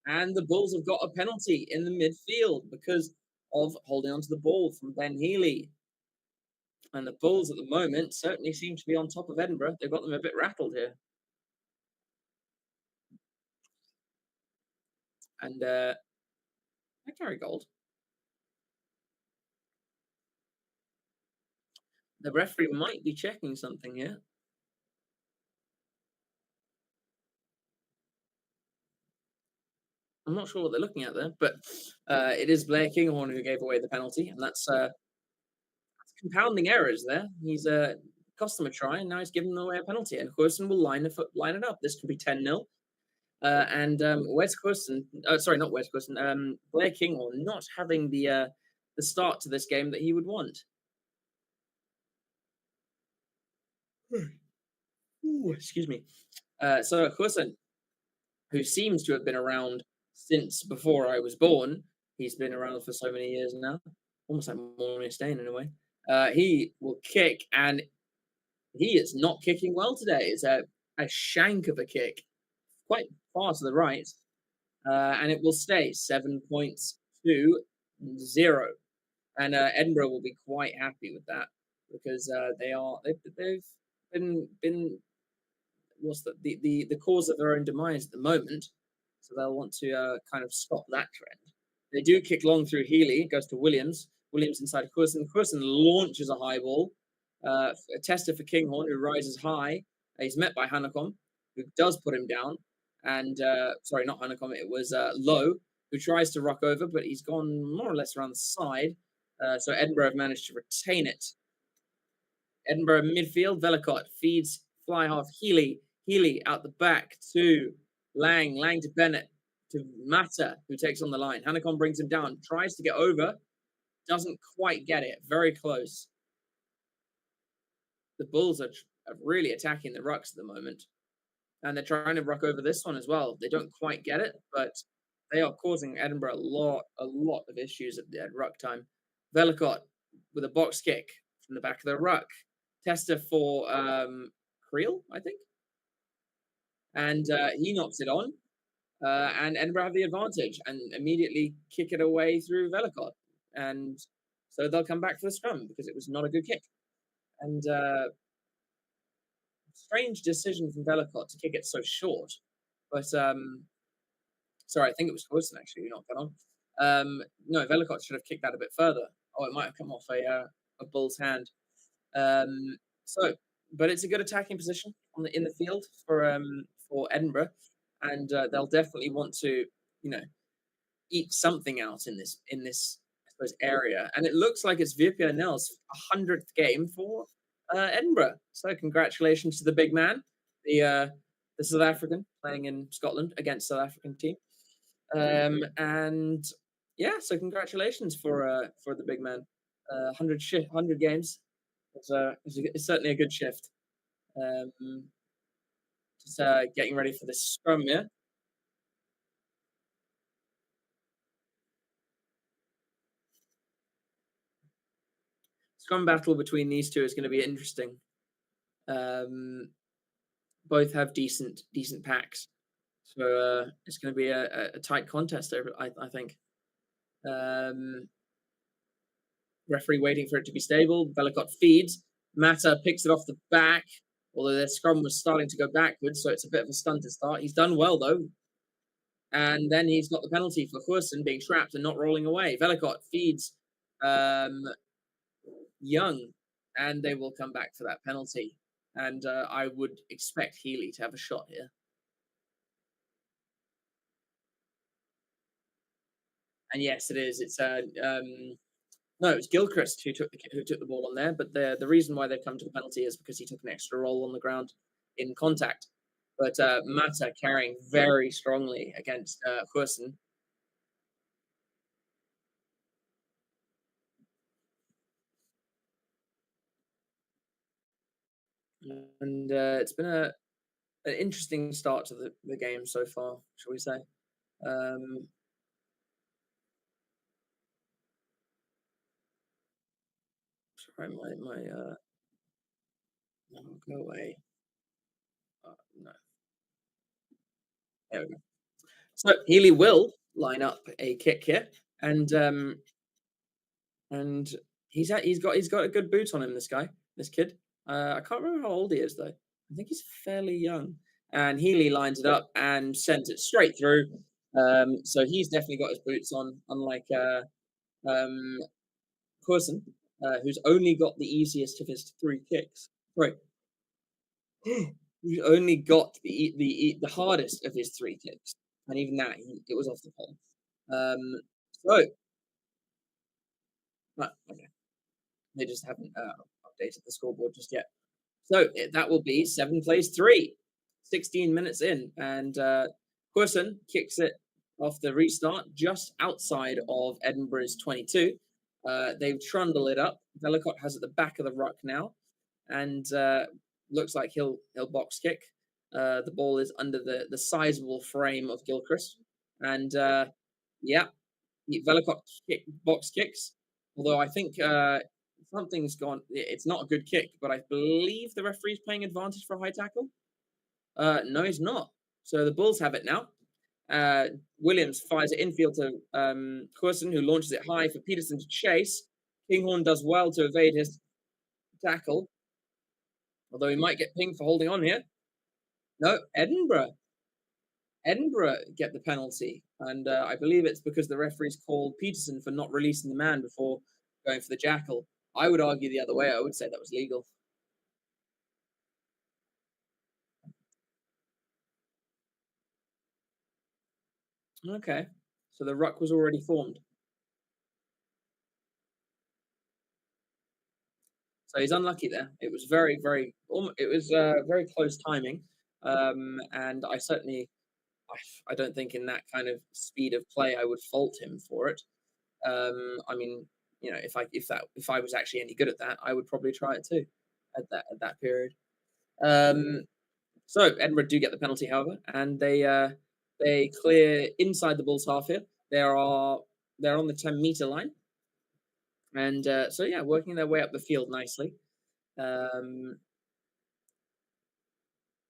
the Bulls have got a penalty in the midfield because of holding onto the ball from Ben Healy. And the Bulls at the moment certainly seem to be on top of Edinburgh. They've got them a bit rattled here. And I carry gold. The referee might be checking something here. I'm not sure what they're looking at there, but it is Blair Kinghorn who gave away the penalty, and that's compounding errors there. He's cost them a try, and now he's giving away a penalty, and Hurston will line it up. This could be 10-0. And Wes Quiston, sorry, not Wes Quiston, Blair Kinghorn not having the start to this game that he would want. Ooh, excuse me. So Quiston, who seems to have been around since before I was born, he's been around for so many years now, almost like Morning Stain in a way. He will kick, and he is not kicking well today. It's a shank of a kick, quite far to the right, and it will stay 7 points to 0. And Edinburgh will be quite happy with that because they've been what's the cause of their own demise at the moment. So they'll want to kind of stop that trend. They do kick long through Healy. It goes to Williams. Williams inside Quiston. Quiston launches a high ball. A tester for Kinghorn, who rises high. He's met by Hanekom, who does put him down. And, sorry, not Hanekom, it was Lowe, who tries to ruck over, but he's gone more or less around the side. So Edinburgh have managed to retain it. Edinburgh midfield, Velicott feeds fly half Healy. Healy out the back to Lang. Lang to Bennett. To Mata, who takes on the line. Hanekom brings him down. Tries to get over. Doesn't quite get it. Very close. The Bulls are really attacking the rucks at the moment. And they're trying to ruck over this one as well. They don't quite get it, but they are causing Edinburgh a lot of issues at ruck time. Velicott with a box kick from the back of the ruck. Tester for Creel, I think. And he knocks it on. And Edinburgh have the advantage and immediately kick it away through Velicott. And so they'll come back for the scrum because it was not a good kick. And strange decision from Velicott to kick it so short. But, sorry, I think it was Quiston actually who knocked that on. No, Velicott should have kicked that a bit further. Oh, it might have come off a Bull's hand. But it's a good attacking position in the field for Edinburgh. And they'll definitely want to, eke something out in this, I suppose, area. And it looks like it's Vipia Nels' 100th game for Edinburgh. So congratulations to the big man, the South African playing in Scotland against South African team. And yeah, so congratulations for the big man. 100 games. It's certainly a good shift. Just getting ready for this scrum, yeah? Scrum battle between these two is going to be interesting. Both have decent packs. So it's going to be a tight contest, I think. Referee waiting for it to be stable. Velicott feeds. Mata picks it off the back, although their scrum was starting to go backwards, so it's a bit of a stunted start. He's done well, though. And then he's got the penalty for Quiston being trapped and not rolling away. Velicott feeds Young, and they will come back for that penalty. And I would expect Healy to have a shot here. And yes, it is. It's no, it was Gilchrist who took the ball on there. But the reason why they've come to the penalty is because he took an extra roll on the ground in contact. But Mata carrying very strongly against Quiston. And it's been an interesting start to the game so far, shall we say. Sorry, my no, go away. No. There we go. So Healy will line up a kick here, and he's got a good boot on him. This kid. I can't remember how old he is though. I think he's fairly young. And Healy lines it up and sends it straight through. So he's definitely got his boots on, unlike Quiston, who's only got the easiest of his 3 kicks. Right. He's only got the hardest of his 3 kicks, and even that it was off the pole. Okay. They just haven't updated the scoreboard just yet. So that will be 7 plays 3, 16 minutes in, and Quirson kicks it off the restart just outside of Edinburgh's 22. They've trundled it up. Velicott has at the back of the ruck now, and looks like he'll box kick. The ball is under the sizable frame of Gilchrist, and yeah, Velicott box kicks. Although I think something's gone. It's not a good kick, but I believe the referee's playing advantage for a high tackle. No, he's not. So the Bulls have it now. Williams fires it infield to Quirson, who launches it high for Peterson to chase. Kinghorn does well to evade his tackle, although he might get pinged for holding on here. No, Edinburgh get the penalty, and I believe it's because the referees called Peterson for not releasing the man before going for the jackal. I would argue the other way. I would say that was legal. Okay, so the ruck was already formed. So he's unlucky there. It was very close timing, and I don't think in that kind of speed of play I would fault him for it. I mean, you know, if I was actually any good at that, I would probably try it too at that period. So Edinburgh do get the penalty, however, and they clear inside the Bulls half here. They're on the 10-meter line, and so yeah, working their way up the field nicely.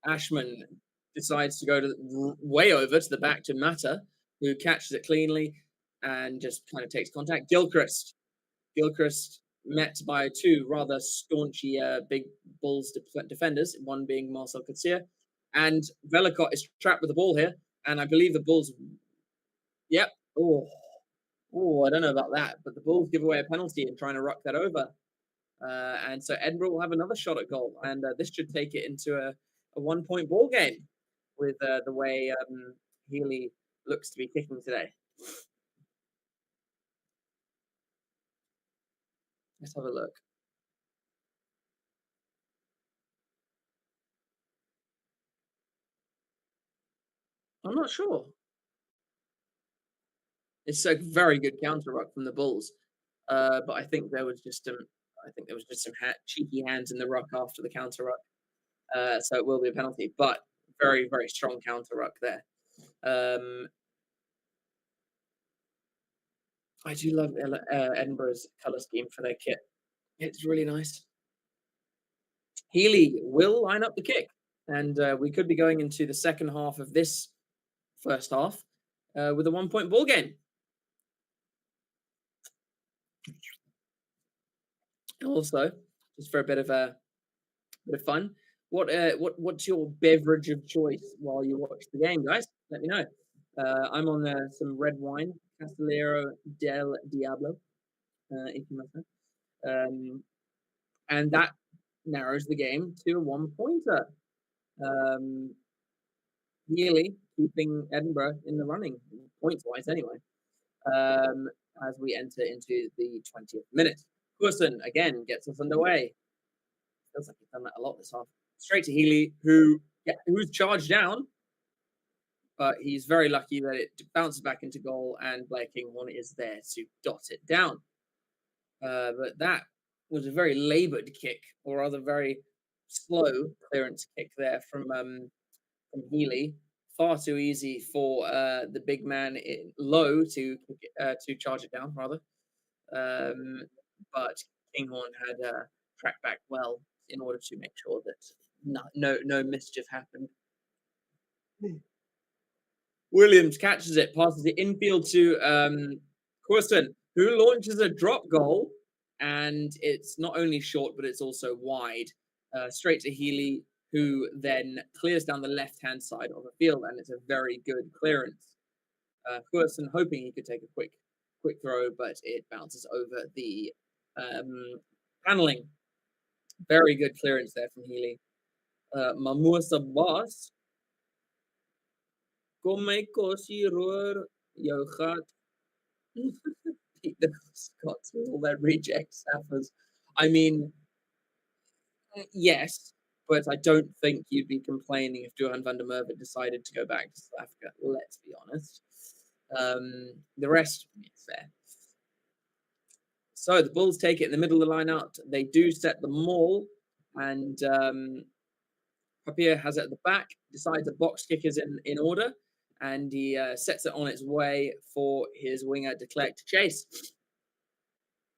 Ashman decides to go way over to the back to Mata, who catches it cleanly and just kind of takes contact. Gilchrist met by two rather staunchy big Bulls defenders, one being Marcel Coetzee, and Velicott is trapped with the ball here, and I believe the Bulls. Yep. Oh, I don't know about that, but the Bulls give away a penalty in trying to ruck that over. And so Edinburgh will have another shot at goal, and this should take it into a 1-point ball game with the way Healy looks to be kicking today. Let's have a look. I'm not sure. It's a very good counter ruck from the Bulls, but I think there was just some cheeky hands in the ruck after the counter ruck. So it will be a penalty, but very, very strong counter ruck there. I do love Edinburgh's colour scheme for their kit. It's really nice. Healy will line up the kick, and we could be going into the second half of this first half with a 1-point ball game. Also, just for a bit of fun, what's your beverage of choice while you watch the game, guys? Let me know. I'm on some red wine, Castellero del Diablo, if you must know. And that narrows the game to a 1-pointer. Healy keeping Edinburgh in the running, points-wise anyway, as we enter into the 20th minute. Quirson again gets us underway. Feels like he's done that a lot this half. Straight to Healy, who's charged down, but he's very lucky that it bounces back into goal, and Blair Kinghorn is there to dot it down. But that was a very laboured kick, or rather very slow clearance kick there from Healy. Far too easy for the big man low to charge it down, rather. But Kinghorn had tracked back well in order to make sure that no mischief happened. Williams catches it, passes it infield to Quirson, who launches a drop goal, and it's not only short, but it's also wide, straight to Healy, who then clears down the left-hand side of the field, and it's a very good clearance. Quirson hoping he could take a quick throw, but it bounces over the paneling. Very good clearance there from Healy. Mamour Sabas. Kom my kosie roer, jou gat. Peter Scott with all their reject staffers. I mean, yes, but I don't think you'd be complaining if Johan van der Merwe decided to go back to South Africa. Let's be honest. The rest, it's fair. So the Bulls take it in the middle of the line out. They do set the maul, and Papier has it at the back, decides a box kick is in order, and he sets it on its way for his winger de Klerk to chase.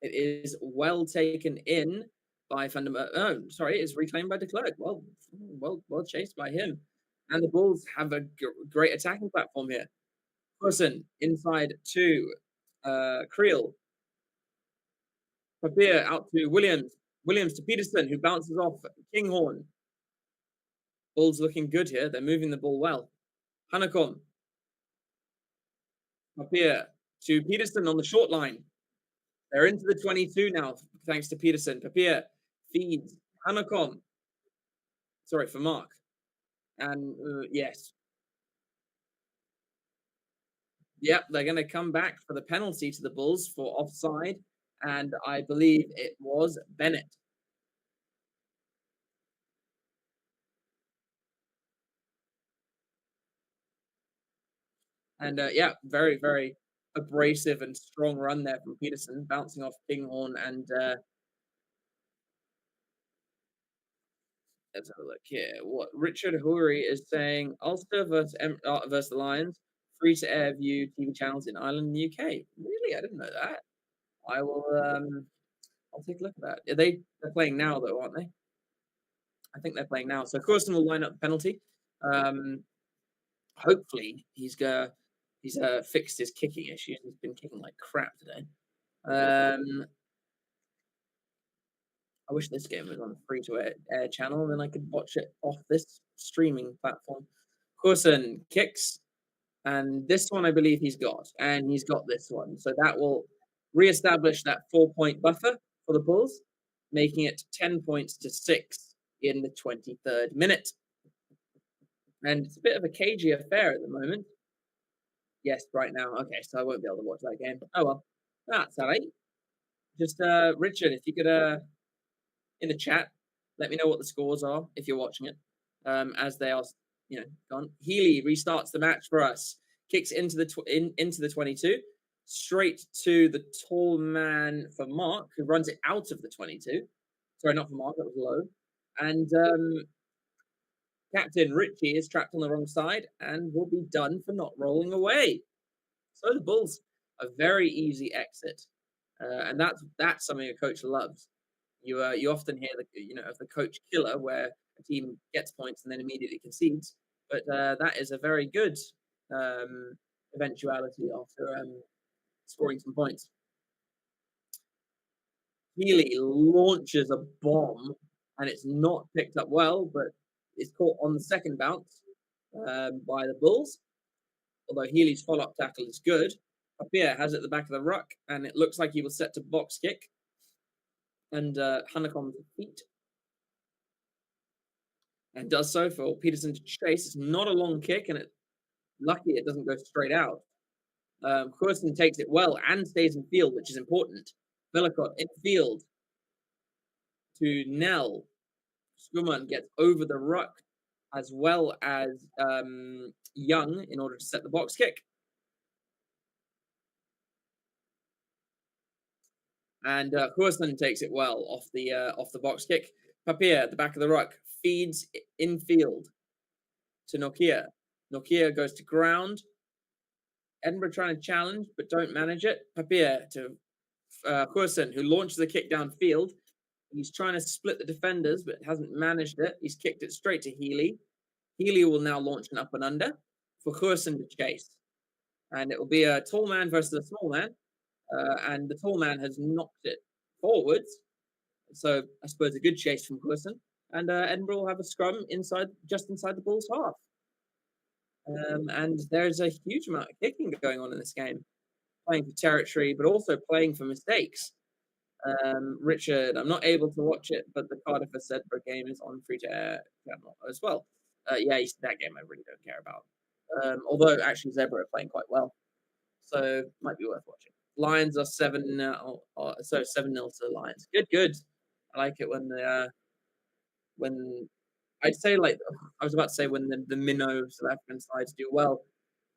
It is well taken in by Van der Merwe. Oh, sorry, it's reclaimed by de Klerk. Well chased by him. And the Bulls have a great attacking platform here. Person inside to Creel. Papier out to Williams. Williams to Peterson, who bounces off Kinghorn. Bulls looking good here. They're moving the ball well. Hanekom. Papier to Peterson on the short line. They're into the 22 now, thanks to Peterson. Papier feeds Hanekom. Sorry, for Mark. And yes. Yep, they're going to come back for the penalty to the Bulls for offside. And I believe it was Bennett. And yeah, very, very abrasive and strong run there from Peterson, bouncing off Kinghorn. And let's have a look here. What Richard Houry is saying: Ulster versus the Lions, free to air view TV channels in Ireland and the UK. Really, I didn't know that. I will. I'll take a look at that. They're playing now, though, aren't they? I think they're playing now. So Corson will line up the penalty. Hopefully, he's fixed his kicking issues. He's been kicking like crap today. I wish this game was on a free-to-air channel, and then I could watch it off this streaming platform. Corson kicks, and this one I believe he's got, and he's got this one. So that will re-establish that 4-point buffer for the Bulls, making it 10 points to 6 in the 23rd minute. And it's a bit of a cagey affair at the moment. Yes, right now. Okay, so I won't be able to watch that game. Oh, well. That's all right. Just, Richard, if you could, in the chat, let me know what the scores are if you're watching it, as they are, gone. Healy restarts the match for us. Kicks into the 22, straight to the tall man for Mark, who runs it out of the 22. Sorry, not for Mark, that was low. And Captain Richie is trapped on the wrong side and will be done for not rolling away. So the Bulls, a very easy exit, and that's something a coach loves. You often hear of the coach killer, where a team gets points and then immediately concedes, but that is a very good eventuality after scoring some points. Healy launches a bomb, and it's not picked up well, but it's caught on the second bounce by the Bulls. Although Healy's follow-up tackle is good. Papier has it at the back of the ruck, and it looks like he was set to box kick. And Hanekom's feet. And does so for Peterson to chase. It's not a long kick, and lucky it doesn't go straight out. Corson takes it well and stays in field, which is important. Bellicott in field to Nell. Schumann gets over the ruck as well as Young in order to set the box kick. And Corson takes it well off the box kick. Papier at the back of the ruck feeds in field to Nokia. Nokia goes to ground. Edinburgh trying to challenge, but don't manage it. Papier to Corson, who launches the kick downfield. He's trying to split the defenders, but hasn't managed it. He's kicked it straight to Healy. Healy will now launch an up and under for Corson to chase. And it will be a tall man versus a small man. And the tall man has knocked it forwards. So I suppose a good chase from Corson. And Edinburgh will have a scrum just inside the Bulls' half. And there's a huge amount of kicking going on in this game. Playing for territory, but also playing for mistakes. Richard, I'm not able to watch it, but the Cardiff Edinburgh game is on free-to-air channel as well. Yeah, that game I really don't care about. Although actually Zebra are playing quite well, so might be worth watching. Lions are 7-0. So 7-0 to the Lions. Good. I like it when I'd say, like, I was about to say when the minnow South African sides do well,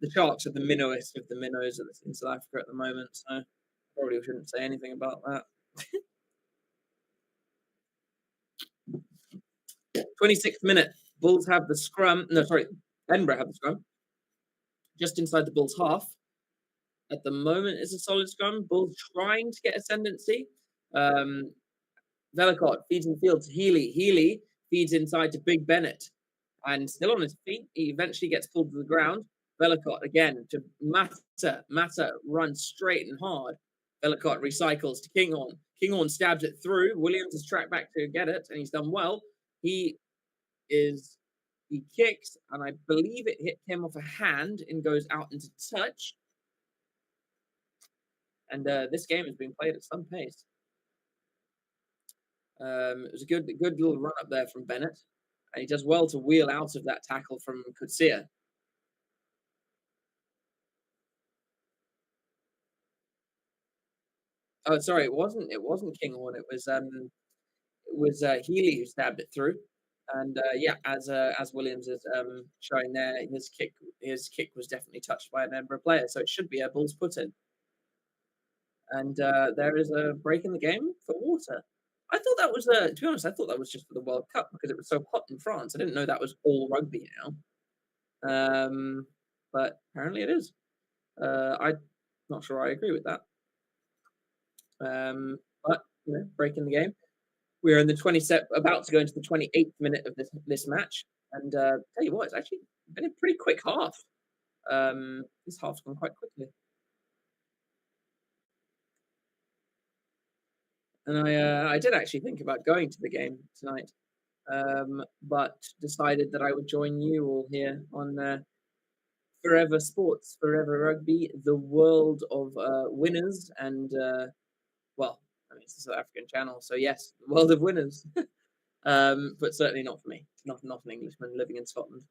the Sharks are the minnowest of the minnows in South Africa at the moment, so probably shouldn't say anything about that. 26th minute, Bulls have the scrum. No, sorry, Edinburgh have the scrum. Just inside the Bulls' half. At the moment, it's a solid scrum. Bulls trying to get ascendancy. Velicott feeds in the field to Healy. Healy feeds inside to Big Bennett. And still on his feet, he eventually gets pulled to the ground. Velicott again to Mata. Mata runs straight and hard. Velicott recycles to Kinghorn. Kinghorn stabs it through. Williams is tracked back to get it, and he's done well. He kicks, and I believe it hit him off a hand and goes out into touch. And this game has been played at some pace. It was a good little run up there from Bennett. And he does well to wheel out of that tackle from Kutsia. Oh, sorry, it wasn't Kinghorn. It was Healy who stabbed it through. And yeah, as Williams is showing there, his kick was definitely touched by an Edinburgh player, so it should be a Bulls put in. And there is a break in the game for water. I thought that was, to be honest, I thought that was just for the World Cup because it was so hot in France. I didn't know that was all rugby now. But apparently it is. I'm not sure I agree with that. But you know, breaking the game. We're in the about to go into the 28th minute of this match. And tell you what, it's actually been a pretty quick half. This half's gone quite quickly. And I did actually think about going to the game tonight, but decided that I would join you all here on Forever Sports, Forever Rugby, the world of winners, and well, I mean, it's a South African channel, so yes, the world of winners, but certainly not for me. Not an Englishman living in Scotland.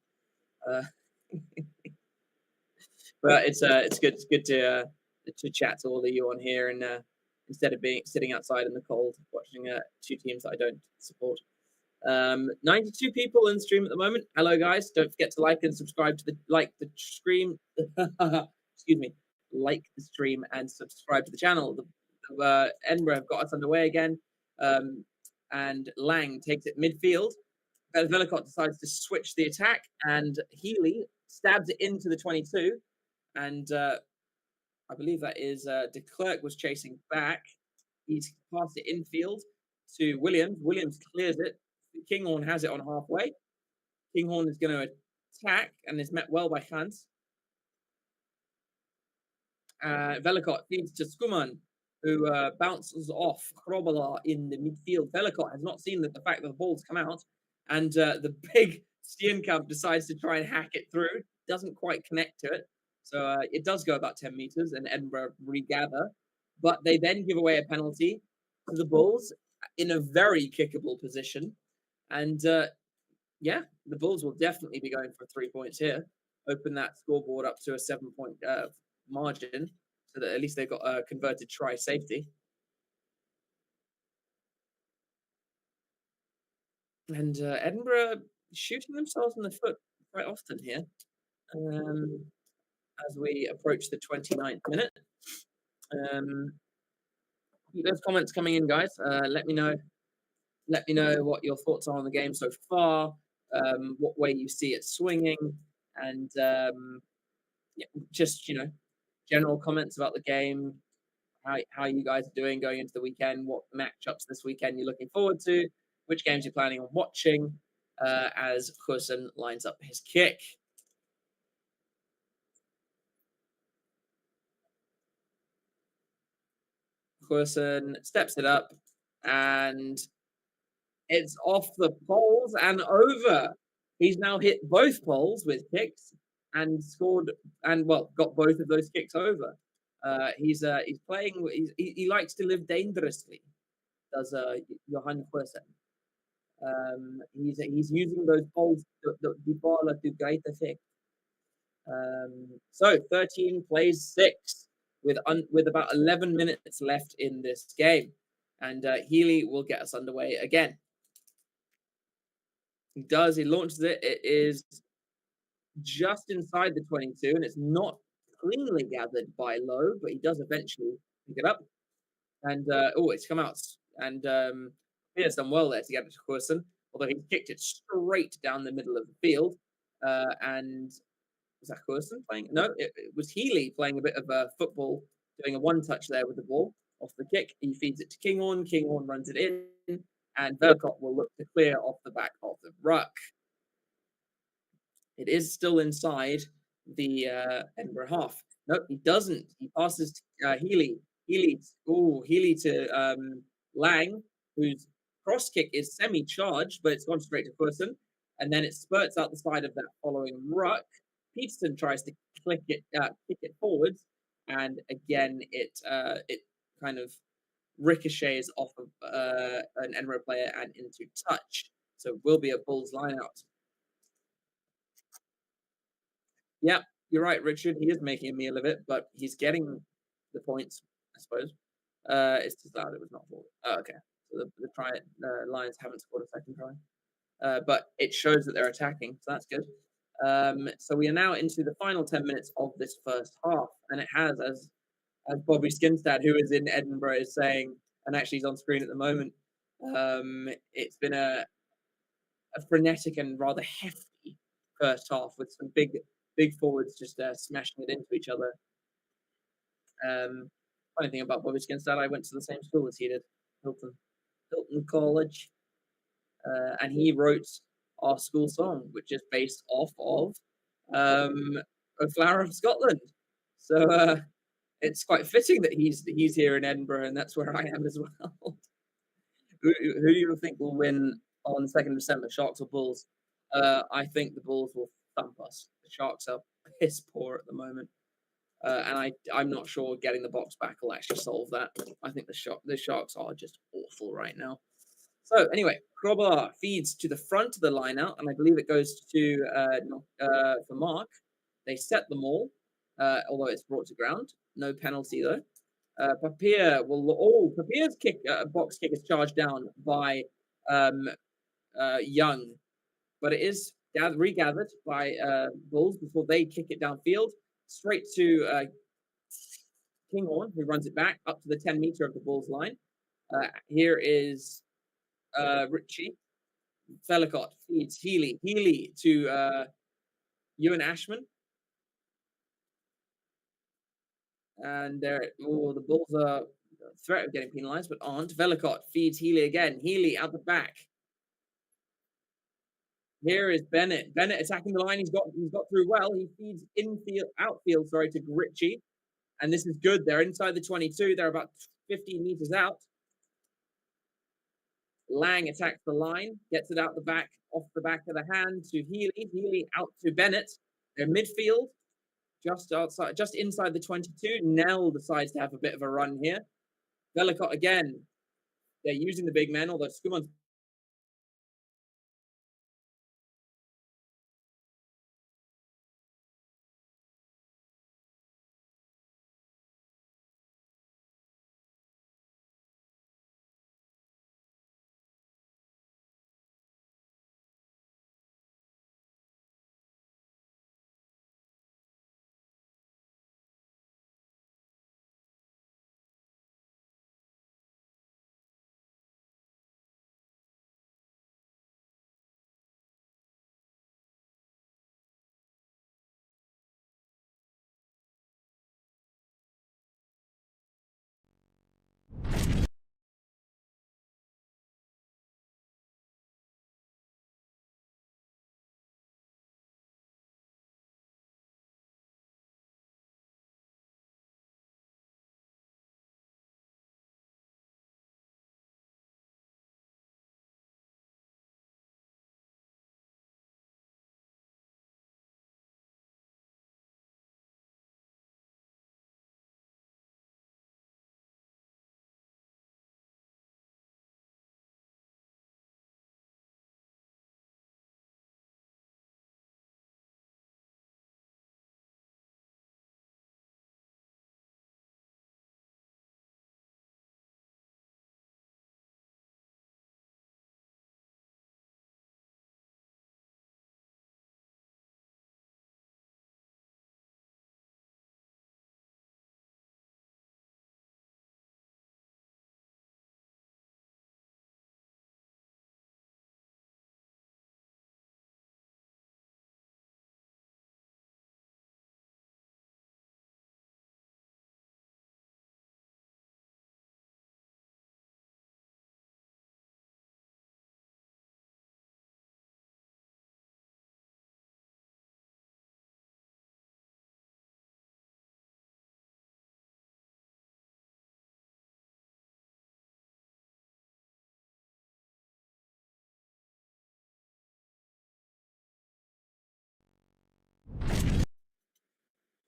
But it's good to chat to all of you on here and. Instead of sitting outside in the cold watching two teams that I don't support. 92 people in the stream at the moment. Hello guys, don't forget to like and subscribe to the stream. Excuse me, like the stream and subscribe to the channel. Edinburgh have got us underway again, and Lang takes it midfield. Velicott decides to switch the attack, and Healy stabs it into the 22, and I believe that is de Klerk was chasing back. He's passed it infield to Williams. Williams clears it. Kinghorn has it on halfway. Kinghorn is going to attack and is met well by Hans. Velicott feeds to Skuman, who bounces off Krobala in the midfield. Velicott has not seen the fact that the ball's come out, and the big Steenkamp decides to try and hack it through. Doesn't quite connect to it. So it does go about 10 meters and Edinburgh regather, but they then give away a penalty to the Bulls in a very kickable position. And yeah, the Bulls will definitely be going for 3 points here, open that scoreboard up to a 7-point margin so that at least they've got a converted try safety. And Edinburgh shooting themselves in the foot quite often here. As we approach the 29th minute. Keep those comments coming in, guys. Let me know what your thoughts are on the game so far, what way you see it swinging, and yeah, just, you know, general comments about the game, how you guys are doing going into the weekend, what matchups this weekend you're looking forward to, which games you're planning on watching, as Goosen lines up his kick. Goosen steps it up, and it's off the poles and over. He's now hit both poles with kicks and scored, and well, got both of those kicks over. He's playing. He likes to live dangerously. Does Johan Goosen? He's using those poles the ball to great effect. So 13 plays 6 with about 11 minutes left in this game, and Healy will get us underway again. He does. He launches it. It is just inside the 22, and it's not cleanly gathered by Lowe, but he does eventually pick it up. And it's come out. And he has done well there to get it to Coulson, although he kicked it straight down the middle of the field. And was that Coulson playing? No, it was Healy playing a bit of football, doing a one-touch there with the ball off the kick. He feeds it to Kinghorn. Kinghorn runs it in, and Velcott will look to clear off the back of the ruck. It is still inside the Edinburgh half. No, he doesn't. He passes to Healy. Healy to Lang, whose cross kick is semi-charged, but it's gone straight to Coulson. And then it spurts out the side of that following ruck. Peterson tries to kick it forwards, and again it kind of ricochets off of an Edinburgh player and into touch. So it will be a Bulls line-out. Yeah, you're right, Richard. He is making a meal of it, but he's getting the points, I suppose. It's just loud. It was not forward. Oh, okay. So the Lions haven't scored a second try. But it shows that they're attacking, so that's good. So we are now into the final 10 minutes of this first half, and it has, as Bobby Skinstad, who is in Edinburgh, is saying, and actually he's on screen at the moment, it's been a frenetic and rather hefty first half with some big forwards just smashing it into each other. Funny thing about Bobby Skinstad, I went to the same school as he did, Hilton College, and he wrote our school song, which is based off of A Flower of Scotland. So it's quite fitting that he's here in Edinburgh, and that's where I am as well. Who do you think will win on 2nd of December, Sharks or Bulls? I think the Bulls will thump us. The Sharks are piss poor at the moment. And I'm not sure getting the box back will actually solve that. I think the Sharks are just awful right now. So anyway, Krobar feeds to the front of the line-out, and I believe it goes to for Mark. They set them all, although it's brought to ground. No penalty though. Papier's box kick is charged down by Young, but it is regathered by Bulls before they kick it downfield straight to Kinghorn, who runs it back up to the 10-meter of the Bulls line. Here is Ritchie. Velcott feeds Healy to Ewan Ashman. And the Bulls are threat of getting penalised, but aren't. Velcott feeds Healy again. Healy out the back. Here is Bennett. Bennett attacking the line. He's got through well. He feeds outfield, to Ritchie. And this is good. They're inside the 22. They're about 15 meters out. Lang attacks the line, gets it out the back, off the back of the hand to Healy. Healy out to Bennett. They're midfield, just inside the 22. Nell decides to have a bit of a run here. Velcott again. They're using the big men, although Skuman's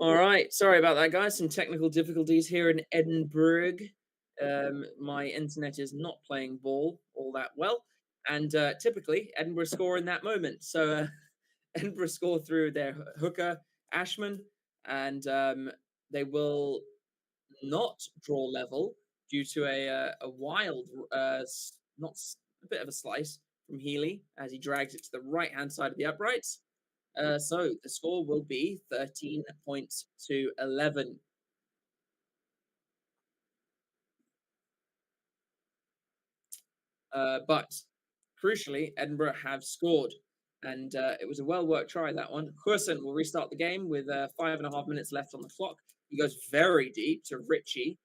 All right. Sorry about that, guys. Some technical difficulties here in Edinburgh. My internet is not playing ball all that well. And typically, Edinburgh score in that moment. So Edinburgh score through their hooker, Ashman, and they will not draw level due to a wild, not a bit of a slice from Healy as he drags it to the right-hand side of the uprights. So the score will be 13 points to 11. But crucially, Edinburgh have scored. And it was a well-worked try, that one. Currie will restart the game with 5.5 minutes left on the clock. He goes very deep to Ritchie,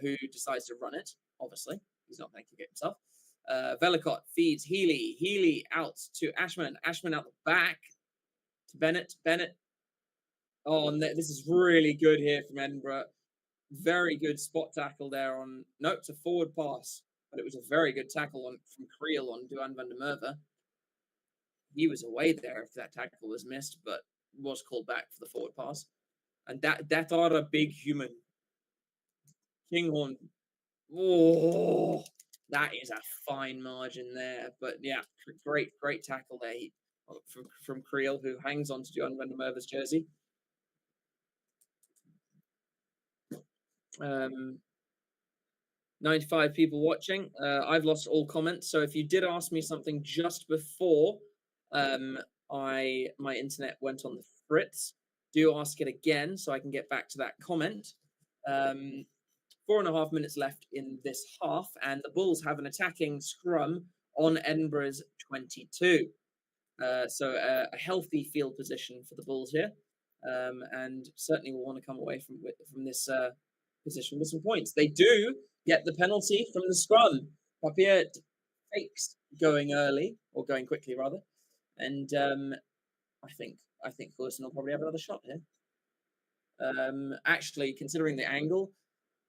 who decides to run it, obviously. He's not going to kick it himself. Velicott feeds Healy. Healy out to Ashman. Ashman out the back to Bennett. Bennett. Oh, and this is really good here from Edinburgh. Very good spot tackle there on... Nope, it's a forward pass. But it was a very good tackle from Currie on Duan van der Merwe. He was away there if that tackle was missed, but was called back for the forward pass. And that are a big human. Kinghorn. Oh, that is a fine margin there. But yeah, great tackle there from Currie, who hangs on to Duan van der Merwe's jersey. 95 people watching. I've lost all comments. So if you did ask me something just before my internet went on the fritz, do ask it again so I can get back to that comment. 4.5 minutes left in this half, and the Bulls have an attacking scrum on Edinburgh's 22. So a healthy field position for the Bulls here, and certainly will want to come away from this position with some points. They do get the penalty from the scrum. Papier fakes going early, or going quickly rather, and I think Currie will probably have another shot here. Actually, considering the angle,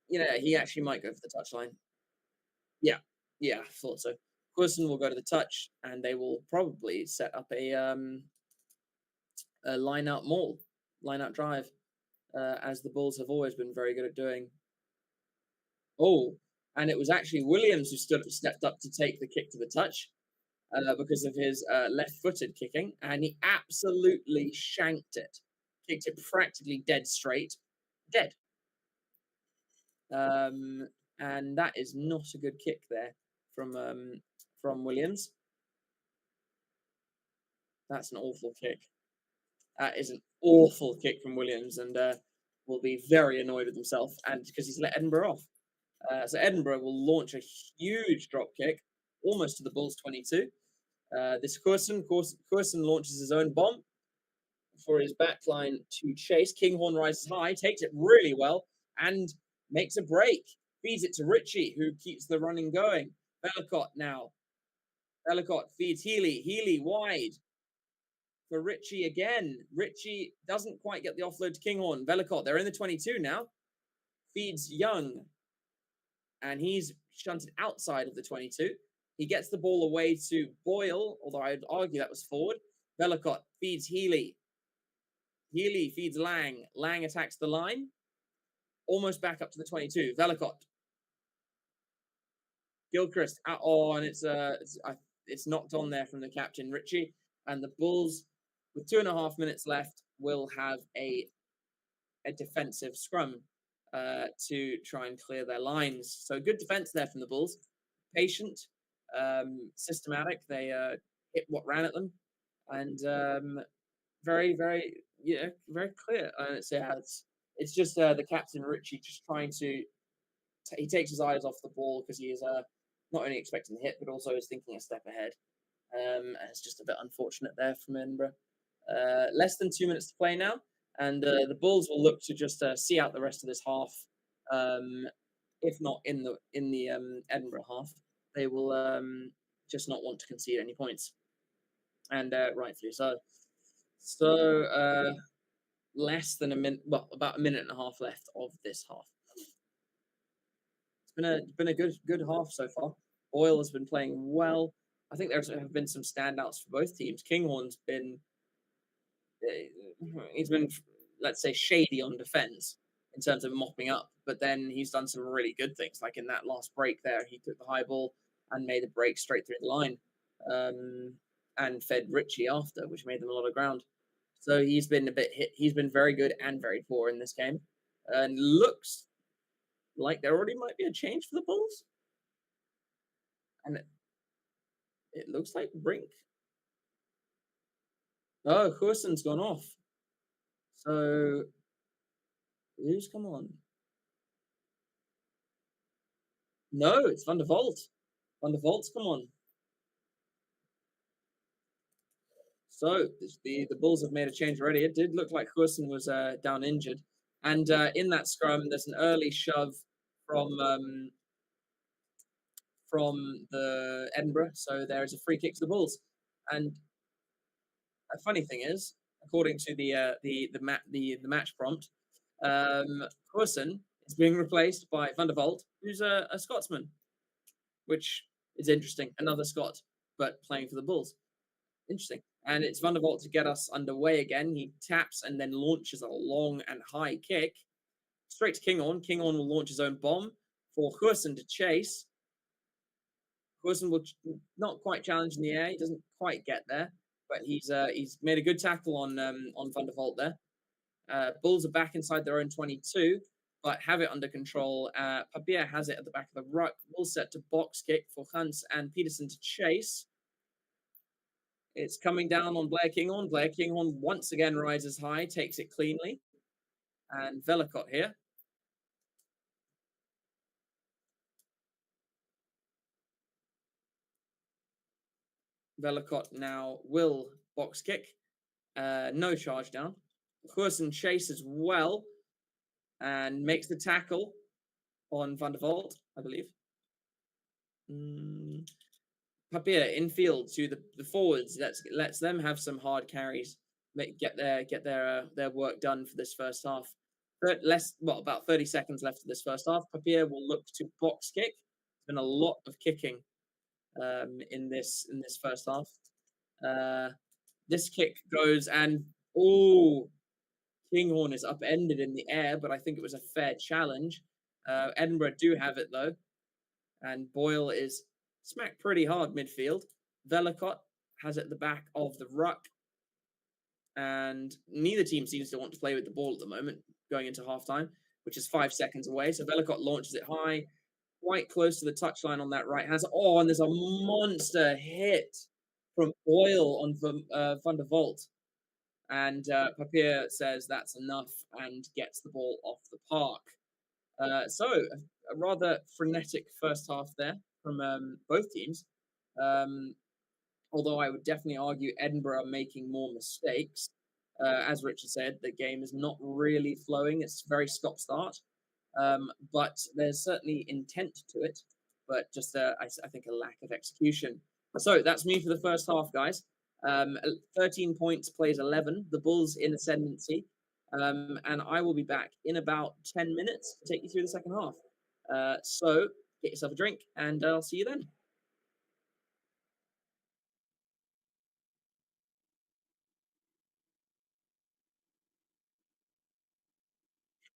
he actually might go for the touchline. Yeah, I thought so. Currie will go to the touch, and they will probably set up a line-out maul, line-out drive, as the Bulls have always been very good at doing. Oh, and it was actually Williams who stepped up to take the kick to the touch because of his left-footed kicking, and he absolutely shanked it. Kicked it practically dead straight. Dead. And that is not a good kick there from Williams. That's an awful kick. That is an awful kick from Williams, and will be very annoyed with himself, and because he's let Edinburgh off. So Edinburgh will launch a huge drop kick, almost to the Bulls 22. This Currie launches his own bomb for his backline to chase. Kinghorn rises high, takes it really well, and makes a break. Feeds it to Ritchie, who keeps the running going. Velicott now. Velicott feeds Healy. Healy wide for Ritchie again. Ritchie doesn't quite get the offload to Kinghorn. Velicott, they're in the 22 now. Feeds Young. And he's shunted outside of the 22. He gets the ball away to Boyle, although I'd argue that was forward. Velicott feeds Healy. Healy feeds Lang. Lang attacks the line. Almost back up to the 22. Velicott. Gilchrist. Oh, and it's knocked on there from the captain, Ritchie. And the Bulls, with 2.5 minutes left, will have a defensive scrum to try and clear their lines. So good defense there from the Bulls. Patient, systematic. They hit what ran at them, and very, very, very clear. And it's just the captain Ritchie just trying to. He takes his eyes off the ball because he is not only expecting the hit, but also is thinking a step ahead. And it's just a bit unfortunate there from Edinburgh. Less than 2 minutes to play now. And the Bulls will look to just see out the rest of this half, if not in the Edinburgh half. They will just not want to concede any points, and rightfully so. So less than a minute, well, about a minute and a half left of this half. It's been a good half so far. Boyle has been playing well. I think there have been some standouts for both teams. Kinghorn's been. He's been let's say, shady on defense in terms of mopping up. But then he's done some really good things, like in that last break there, he took the high ball and made a break straight through the line, and fed Richie after, which made them a lot of ground. So he's been a bit hit. He's been very good and very poor in this game, and looks like there already might be a change for the Bulls. And it looks like Brink. Oh, Hurson's gone off. So who's come on? No, it's Van der Vault. Van der Vault's come on. So the Bulls have made a change already. It did look like Hurson was down injured. And in that scrum, there's an early shove from the Edinburgh. So there is a free kick to the Bulls. And a funny thing is, according to the match prompt, Hurson is being replaced by Van der Vault, who's a Scotsman, which is interesting. Another Scot, but playing for the Bulls. Interesting. And it's Van der Vault to get us underway again. He taps and then launches a long and high kick straight to Kinghorn. Kinghorn will launch his own bomb for Hurson to chase. Hurson will not quite challenge in the air. He doesn't quite get there, but he's made a good tackle on Van der Vault there. Bulls are back inside their own 22, but have it under control. Papier has it at the back of the ruck. Bulls set to box kick for Hans and Peterson to chase. It's coming down on Blair Kinghorn. Blair Kinghorn once again rises high, takes it cleanly. And Velicott here. Velicott now will box kick. No charge down. Hurson chases well and makes the tackle on Van der Vault, I believe. Papier infield to the forwards. Lets them have some hard carries. Get their work done for this first half. About 30 seconds left of this first half. Papier will look to box kick. There's been a lot of kicking in this first half. This kick goes and Kinghorn is upended in the air, but I think it was a fair challenge. Edinburgh do have it though, and Boyle is smacked pretty hard midfield. Velicott has it at the back of the ruck, and neither team seems to want to play with the ball at the moment, going into halftime, which is 5 seconds away. So Velicott launches it high, quite close to the touchline on that right hand. And there's a monster hit from Boyle on Van der Vault. And Papier says that's enough and gets the ball off the park. So a rather frenetic first half there from both teams. Although I would definitely argue Edinburgh are making more mistakes. As Richard said, the game is not really flowing. It's very stop-start. But there's certainly intent to it, but just, I think, a lack of execution. So that's me for the first half, guys. 13 points, plays 11. The Bulls in ascendancy. And I will be back in about 10 minutes to take you through the second half. So get yourself a drink, and I'll see you then.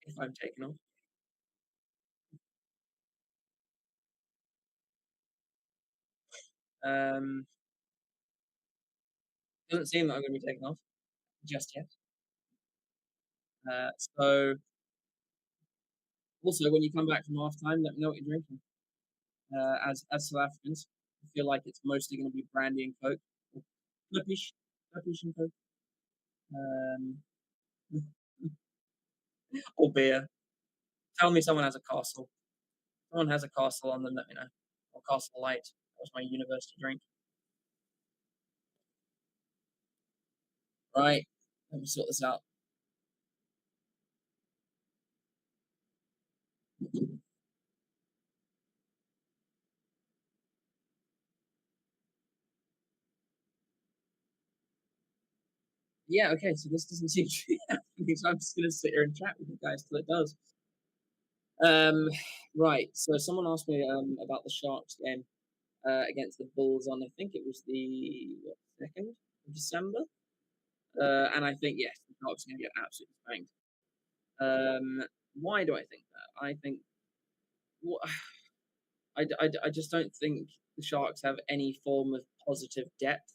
If I'm taking off. Doesn't seem that I'm going to be taking off just yet. So also, when you come back from halftime, let me know what you're drinking. As South Africans, I feel like it's mostly going to be brandy and Coke, Flippish and Coke, or beer. Tell me someone has a Castle. If someone has a Castle on them, let me know. Or Castle Light. That was my university drink. Right, let me sort this out. Yeah, okay, so this doesn't seem to be happening, so I'm just going to sit here and chat with you guys till it does. Right, so someone asked me about the Sharks game against the Bulls on, I think it was the 2nd of December. And I think, yes, the Sharks are going to get absolutely spanked. Why do I think that? I think I just don't think the Sharks have any form of positive depth.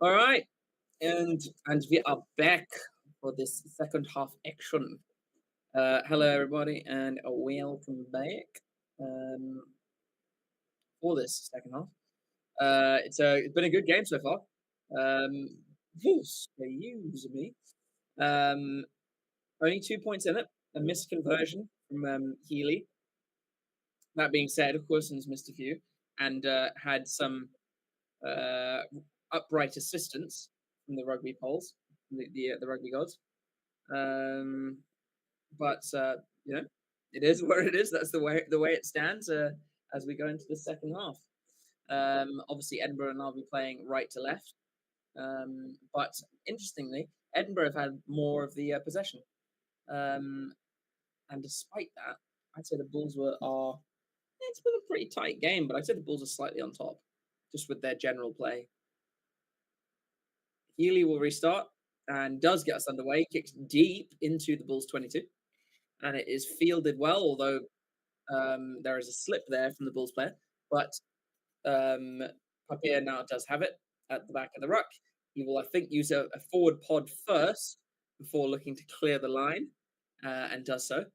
All right, and we are back for this second half action. Hello, everybody, and welcome back for this second half. It's been a good game so far. Excuse me. Only 2 points in it. A missed conversion from Healy. That being said, of course, he's missed a few and had some upright assistance from the rugby polls, the rugby gods. But you know, it is where it is. That's the way it stands as we go into the second half. Obviously, Edinburgh will now be playing right to left. But interestingly, Edinburgh have had more of the possession. And despite that, I'd say the Bulls are. It's been a pretty tight game, but I'd say the Bulls are slightly on top, just with their general play. Healy will restart and does get us underway. Kicks deep into the Bulls 22, and it is fielded well, although there is a slip there from the Bulls player. But Papier now does have it at the back of the ruck. He will, I think, use a forward pod first before looking to clear the line, and does so.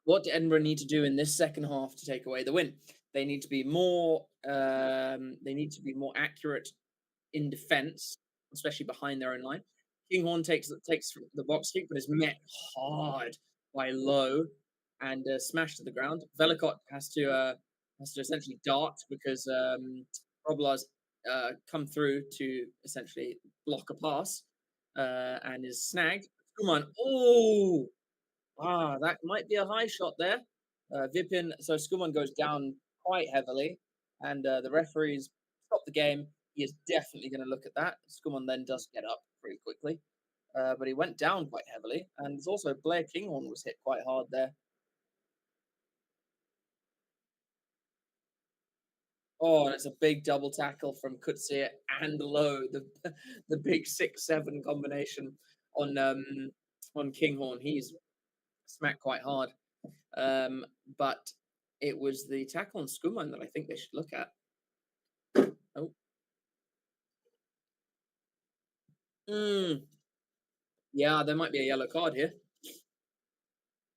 What do Edinburgh need to do in this second half to take away the win? They need to be more. They need to be more accurate in defence, especially behind their own line. Kinghorn takes the box kick, but is met hard by Lowe and smashed to the ground. Velicott has to essentially dart because Roblar's come through to essentially block a pass and is snagged. Come on! Oh! That might be a high shot there. Vipin, so Skuman goes down quite heavily, and the referees stop the game. He is definitely going to look at that. Skuman then does get up pretty quickly, but he went down quite heavily, and it's also Blair Kinghorn was hit quite hard there. Oh, and it's a big double tackle from Kutsia and Lowe, the big 6-7 combination on Kinghorn. He's smacked quite hard. But it was the tackle on Skuman that I think they should look at. Oh. Yeah, there might be a yellow card here.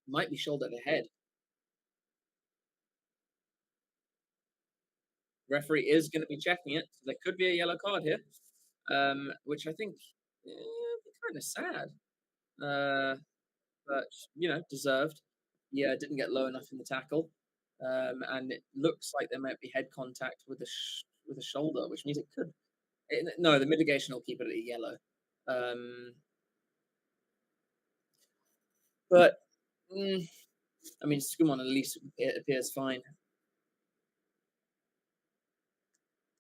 Might be shoulder to head. Referee is going to be checking it. So there could be a yellow card here, which I think be kind of sad. But, deserved. Yeah, didn't get low enough in the tackle. And it looks like there might be head contact with the shoulder, which means it could. No, the mitigation will keep it at yellow. But, I mean, Skuman at least it appears fine.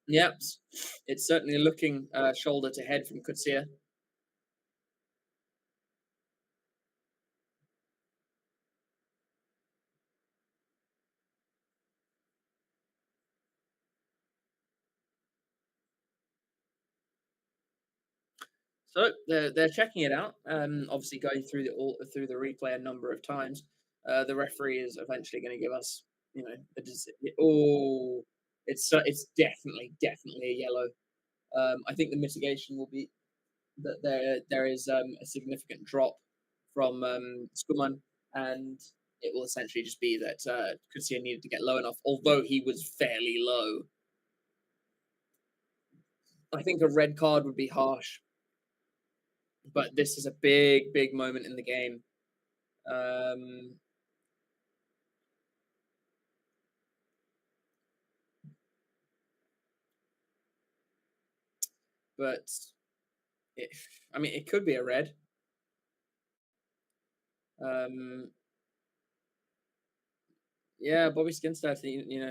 Yep, it's certainly looking shoulder to head from Kutsia. So they're checking it out. Obviously, going through the replay a number of times. The referee is eventually going to give us, it's definitely a yellow. I think the mitigation will be that there is a significant drop from Skuman, and it will essentially just be that Kutsia needed to get low enough, although he was fairly low. I think a red card would be harsh. But this is a big moment in the game. But it could be a red. Yeah, Bobby Skinstad,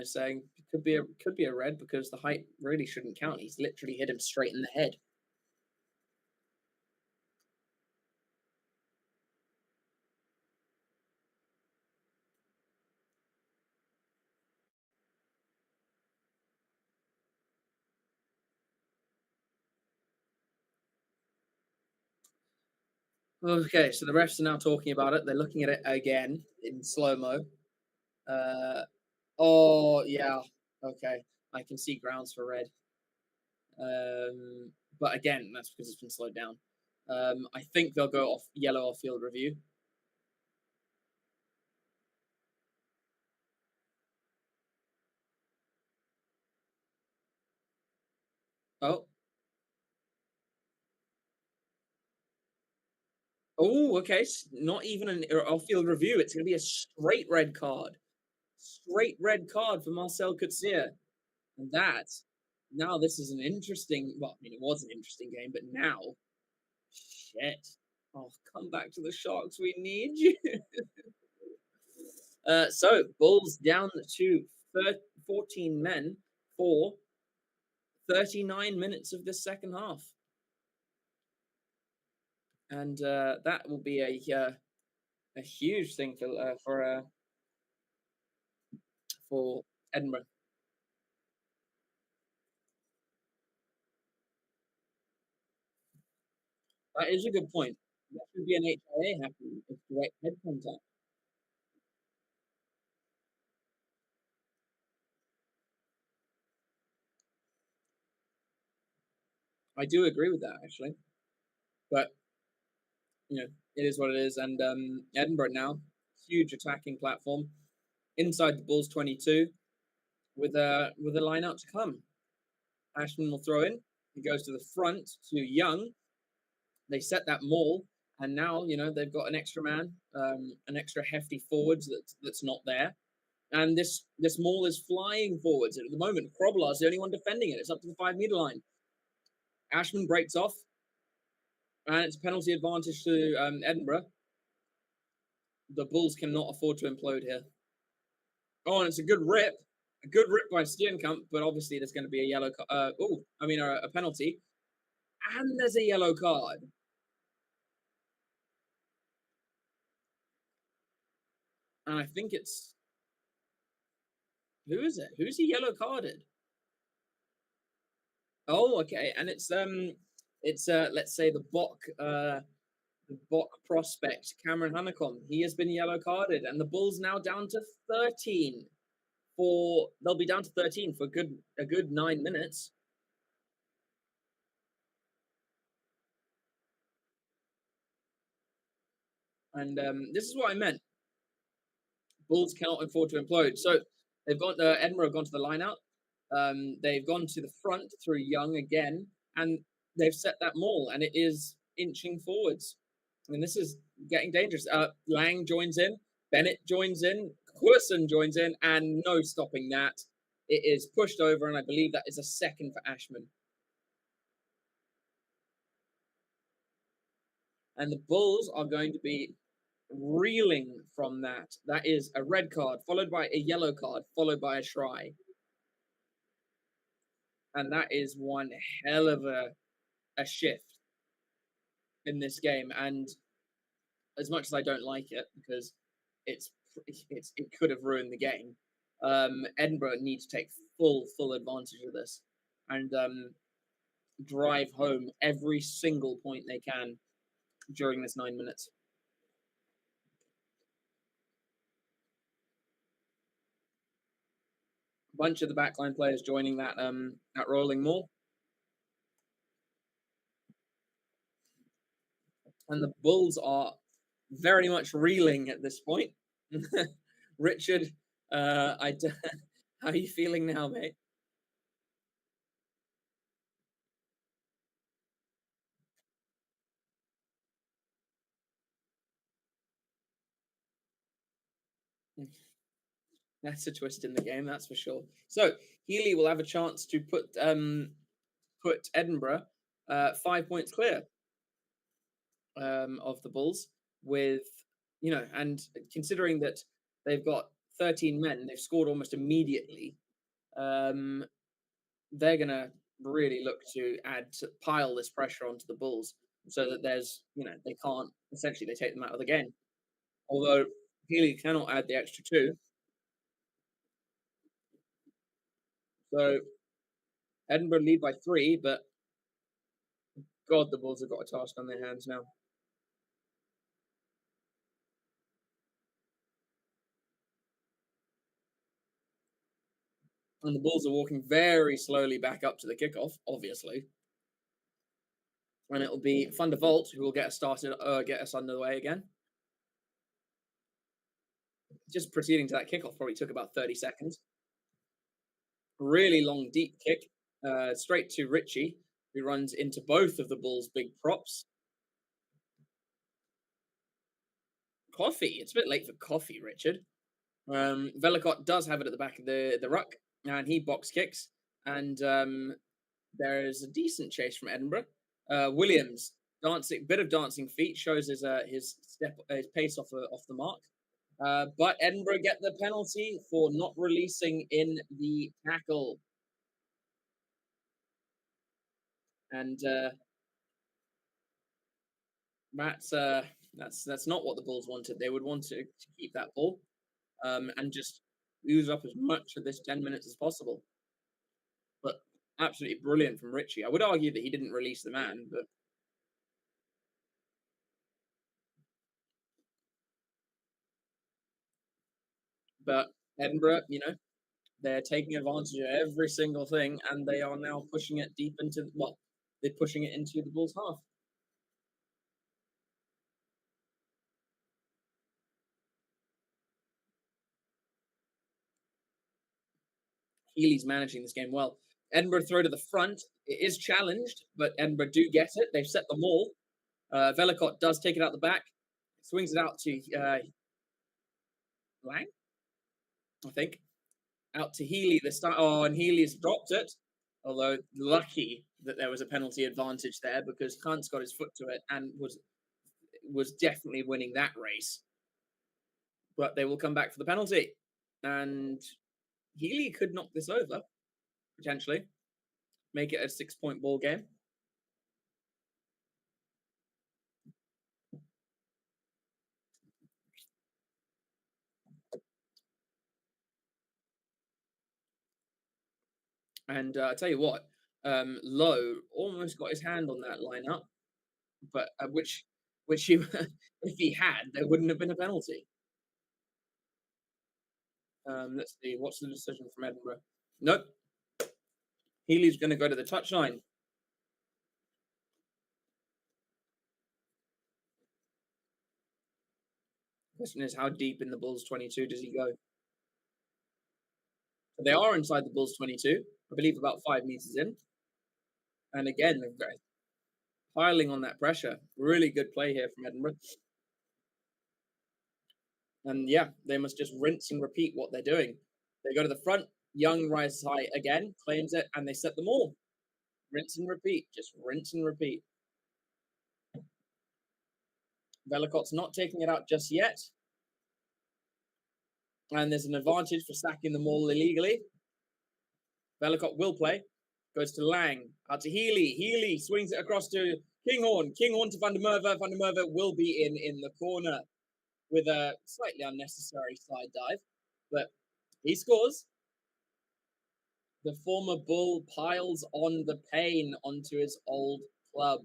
saying it could be a red because the height really shouldn't count. He's literally hit him straight in the head. Okay, so the refs are now talking about it. They're looking at it again in slow-mo. Oh, yeah. Okay. I can see grounds for red. But again, that's because it's been slowed down. I think they'll go off yellow off field review. Oh. Oh, okay. Not even an off-field review. It's going to be a straight red card. Straight red card for Marcel Coetzee. And now this is an interesting, well, I mean, it was an interesting game, but now, shit. Oh, come back to the Sharks. We need you. So, Bulls down to 14 men for 39 minutes of this second half. And that will be a huge thing for Edinburgh. That is a good point. That should be an HIA happening. It's direct head contact. I do agree with that, actually. But, you know, it is what it is. And Edinburgh now, huge attacking platform inside the Bulls 22 with a line out to come. Ashman will throw in. He goes to the front to Young. They set that maul. And now, you know, they've got an extra man, an extra hefty forwards that's not there. And this maul is flying forwards. At the moment, Kroblar's the only one defending it. It's up to the 5-meter line. Ashman breaks off. And it's a penalty advantage to Edinburgh. The Bulls cannot afford to implode here. Oh, and it's a good rip. A good rip by Steenkamp, but obviously there's going to be a yellow card. A penalty. And there's a yellow card. And I think it's... Who is it? Who's he yellow carded? Oh, okay. And it's let's say the Bok prospect, Cameron Honeycomb. He has been yellow carded, and the Bulls now down to 13 they'll be down to 13 for a good 9 minutes. And this is what I meant. Bulls cannot afford to implode. So they've got Edinburgh have gone to the line out. They've gone to the front through Young again, and they've set that maul, and it is inching forwards. And this is getting dangerous. Lang joins in, Bennett joins in, Quirson joins in, and no stopping that. It is pushed over, and I believe that is a second for Ashman. And the Bulls are going to be reeling from that. That is a red card, followed by a yellow card, followed by a try. And that is one hell of a shift in this game. And as much as I don't like it, because it could have ruined the game, Edinburgh need to take full advantage of this and drive home every single point they can during this 9 minutes. A bunch of the backline players joining that rolling maul. And the Bulls are very much reeling at this point. Richard, how are you feeling now, mate? That's a twist in the game, that's for sure. So Healy will have a chance to put Edinburgh 5 points clear of the Bulls, with, you know, and considering that they've got 13 men, they've scored almost immediately. They're gonna really look to pile this pressure onto the Bulls so that there's, you know, they can't, essentially they take them out of the game. Although Healy cannot add the extra 2. So Edinburgh lead by 3, but God, the Bulls have got a task on their hands now. And the Bulls are walking very slowly back up to the kickoff, obviously. And it'll be Van der Vault who will get us started, get us underway again. Just proceeding to that kickoff probably took about 30 seconds. Really long, deep kick, straight to Richie, who runs into both of the Bulls' big props. Coffee. It's a bit late for coffee, Richard. Velicott does have it at the back of the ruck, and he box kicks. And there is a decent chase from Edinburgh. Williams, bit of dancing feet, shows his pace off the mark. But Edinburgh get the penalty for not releasing in the tackle. And that's not what the Bulls wanted. They would want to keep that ball and just use up as much of this 10 minutes as possible. But absolutely brilliant from Richie. I would argue that he didn't release the man, but Edinburgh, they're taking advantage of every single thing, and they are now pushing it deep into, they're pushing it into the Bulls' half. Healy's managing this game well. Edinburgh throw to the front. It is challenged, but Edinburgh do get it. They've set the maul. Velicott does take it out the back. Swings it out to Lang, I think. Out to Healy this time. Oh, and Healy's dropped it. Although lucky that there was a penalty advantage there because Hunt's got his foot to it and was definitely winning that race. But they will come back for the penalty. And Healy could knock this over, potentially. Make it a 6-point ball game. And I tell you what, Lowe almost got his hand on that lineup, but which he, if he had, there wouldn't have been a penalty. Let's see, what's the decision from Edinburgh? Nope. Healy's going to go to the touchline. Question is, how deep in the Bulls 22 does he go? They are inside the Bulls 22, I believe about 5 meters in. And again, they're piling on that pressure. Really good play here from Edinburgh. And yeah, they must just rinse and repeat what they're doing. They go to the front. Young rises high again, claims it, and they set them all. Rinse and repeat. Just rinse and repeat. Velicott's not taking it out just yet. And there's an advantage for sacking the maul illegally. Velicott will play. Goes to Lang. Out to Healy. Healy swings it across to Kinghorn. Kinghorn to Van der Merwe. Van der Merwe will be in the corner with a slightly unnecessary side dive. But he scores. The former Bull piles on the pain onto his old club.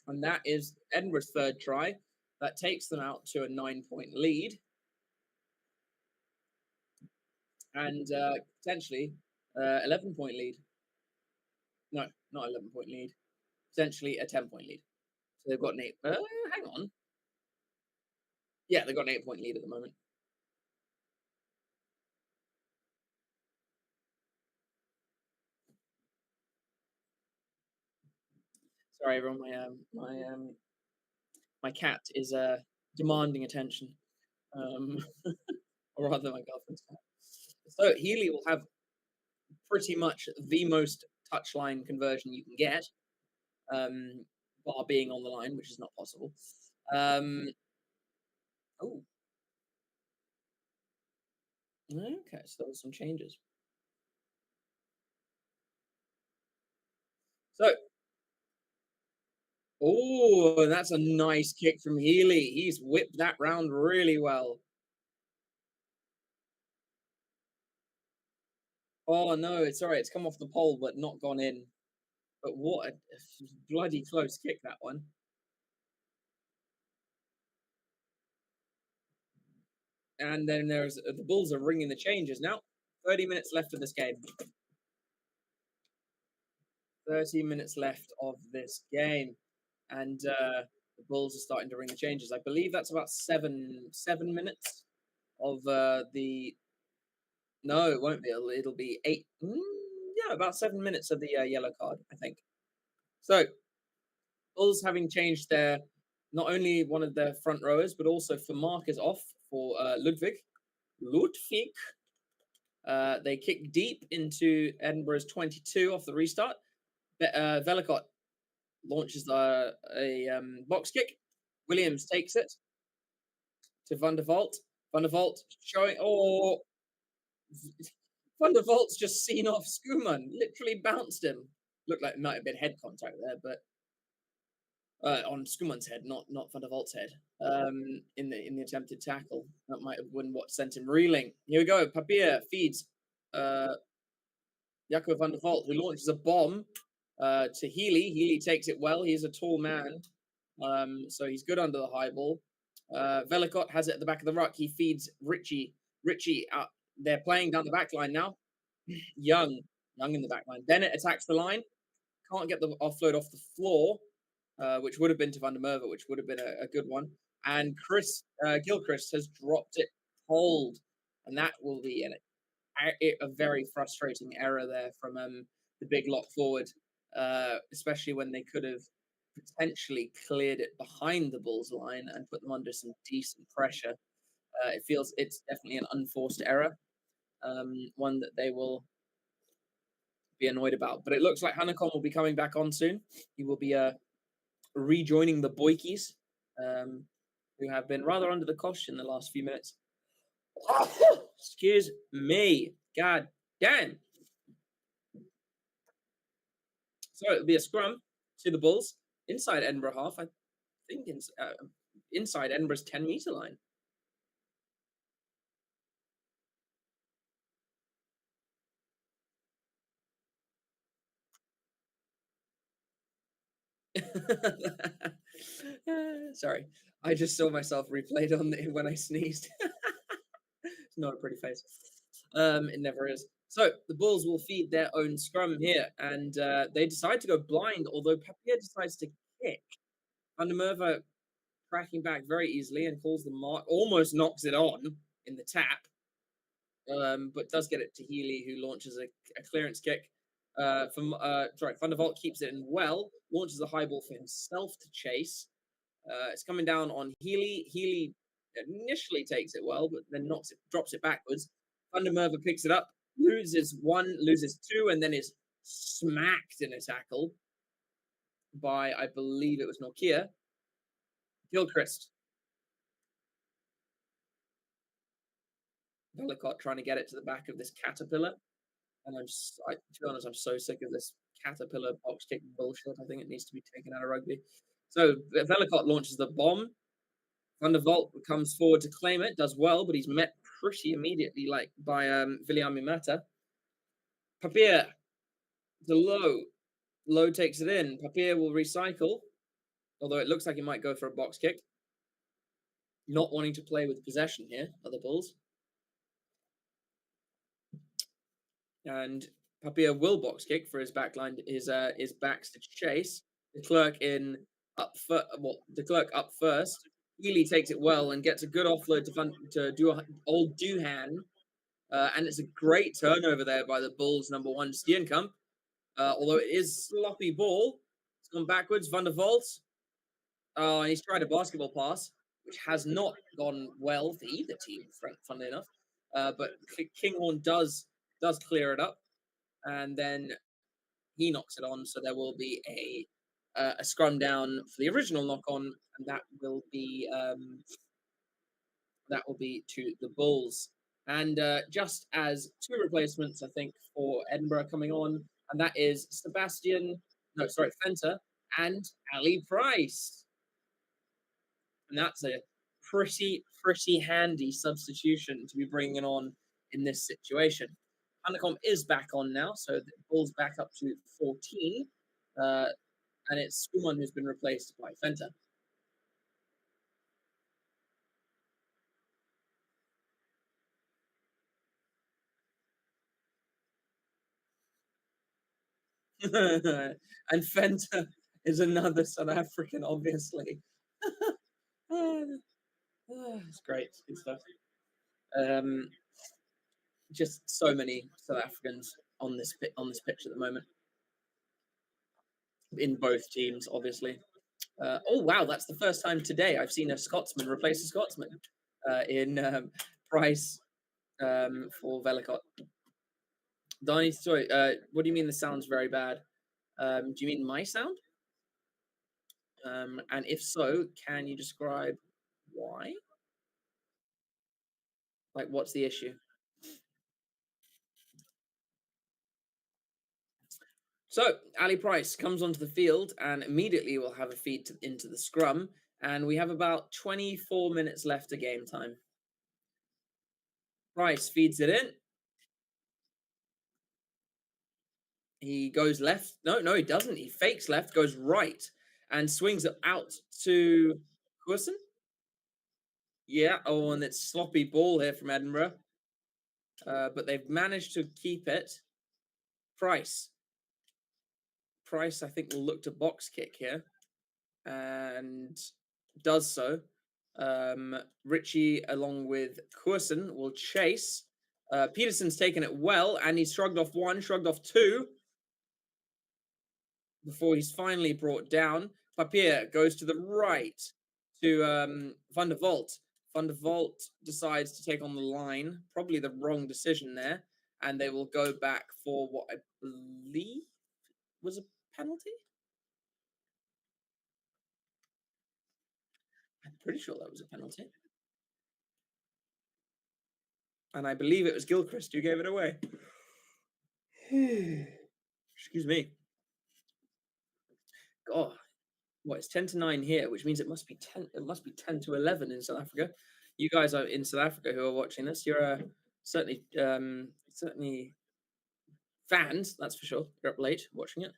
And that is Edinburgh's third try. That takes them out to a 9-point lead. And potentially 11-point lead. No, not 11-point lead. Potentially a 10-point lead. So they've got an 8. Hang on. Yeah, they've got an 8-point lead at the moment. Sorry, everyone. My cat is demanding attention, or rather, my girlfriend's cat. So Healy will have pretty much the most touchline conversion you can get, bar being on the line, which is not possible. Oh, okay. So there were some changes. So. Oh, that's a nice kick from Healy. He's whipped that round really well. Oh, no, it's all right. It's come off the pole, but not gone in. But what a bloody close kick, that one. And then there's the Bulls are ringing the changes now. 30 minutes left of this game. 30 minutes left of this game. And the Bulls are starting to ring the changes. I believe that's about seven minutes of the... No, it won't be. It'll be 8. Yeah, about 7 minutes of the yellow card, I think. So, Bulls having changed their... Not only one of their front rowers, but also for markers off for Ludwig. They kick deep into Edinburgh's 22 off the restart. Velikot launches a box kick. Williams takes it to Van der Vault. Van der Vault showing... Oh! Van der Vault's just seen off Schoeman. Literally bounced him. Looked like it might have been head contact there, but... on Schoeman's head, not Van der Vault's head. In the attempted tackle. That might have been what sent him reeling. Here we go. Papier feeds Jaco van der Vault, who launches a bomb to Healy. Healy takes it well. He's a tall man. So he's good under the high ball. Velikot has it at the back of the ruck. He feeds Richie. Richie out. They're playing down the back line now. Young in the back line. Bennett attacks the line. Can't get the offload off the floor. Which would have been to Van der Merwe, which would have been a good one. And Gilchrist has dropped it cold. And that will be a very frustrating error there from the big lock forward, especially when they could have potentially cleared it behind the Bulls line and put them under some decent pressure. It feels it's definitely an unforced error, one that they will be annoyed about. But it looks like Hanekom will be coming back on soon. He will be rejoining the Boykies, who have been rather under the cosh in the last few minutes. Excuse me. God damn. So it'll be a scrum to the Bulls inside Edinburgh half. I think inside Edinburgh's 10-meter line. Sorry, I just saw myself replayed on when I sneezed. It's not a pretty face. It never is. So the Bulls will feed their own scrum here, and they decide to go blind, although Papier decides to kick. Van der Merwe cracking back very easily and calls the mark, almost knocks it on in the tap, but does get it to Healy, who launches a clearance kick. Van der Vault keeps it in well, launches a high ball for himself to chase. It's coming down on Healy. Healy initially takes it well, but then drops it backwards. Van der Merwe picks it up, loses 1, loses 2, and then is smacked in a tackle by, I believe it was Nokia. Gilchrist. Velikot trying to get it to the back of this caterpillar. And to be honest, I'm so sick of this caterpillar box kick bullshit. I think it needs to be taken out of rugby. So Velikot launches the bomb. Van der Vault comes forward to claim it, does well, but he's met pretty immediately by Viliami Mata. Papier to Low. Low takes it in. Papier will recycle, although it looks like he might go for a box kick. Not wanting to play with possession here, other Bulls. And Papier will box kick for his backline, his backs to chase. De Klerk up first. Healy takes it well and gets a good offload to old Duhan. And it's a great turnover there by the Bulls' number 1, Steenkamp. Although it is sloppy ball. It's gone backwards. Van der Vault. He's tried a basketball pass, which has not gone well for either team, funnily enough. But Kinghorn does clear it up, and then he knocks it on. So there will be a scrum down for the original knock on, and that will be to the Bulls. And just as 2 replacements, I think, for Edinburgh coming on, and that is Fenter and Ali Price. And that's a pretty handy substitution to be bringing on in this situation. Hanekom is back on now, so the Bulls back up to 14. And it's Schoeman who's been replaced by Fenter. And Fenter is another South African, obviously. It's great. It's good stuff. Just so many South Africans on this pitch at the moment. In both teams, obviously. Oh, wow, that's the first time today I've seen a Scotsman replace a Scotsman in Price for Velikot. Donnie, sorry, what do you mean the sound's very bad? Do you mean my sound? And if so, can you describe why? Like, what's the issue? So, Ali Price comes onto the field and immediately will have a feed into the scrum. And we have about 24 minutes left of game time. Price feeds it in. He goes left. No, he doesn't. He fakes left, goes right, and swings it out to Currie. Yeah, oh, and it's sloppy ball here from Edinburgh. But they've managed to keep it. Price, I think, will look to box kick here. And does so. Richie, along with Currie, will chase. Peterson's taken it well, and he's shrugged off one, shrugged off two, before he's finally brought down. Papier goes to the right to Van der Vault. Van der Vault decides to take on the line. Probably the wrong decision there. And they will go back for what I believe was a penalty. I'm pretty sure that was a penalty. And I believe it was Gilchrist who gave it away. Excuse me. God, what, it's 10-9 here, which means it must be 10. It must be 10-11 in South Africa. You guys are in South Africa who are watching this. You're certainly fans, that's for sure. You're up late watching it.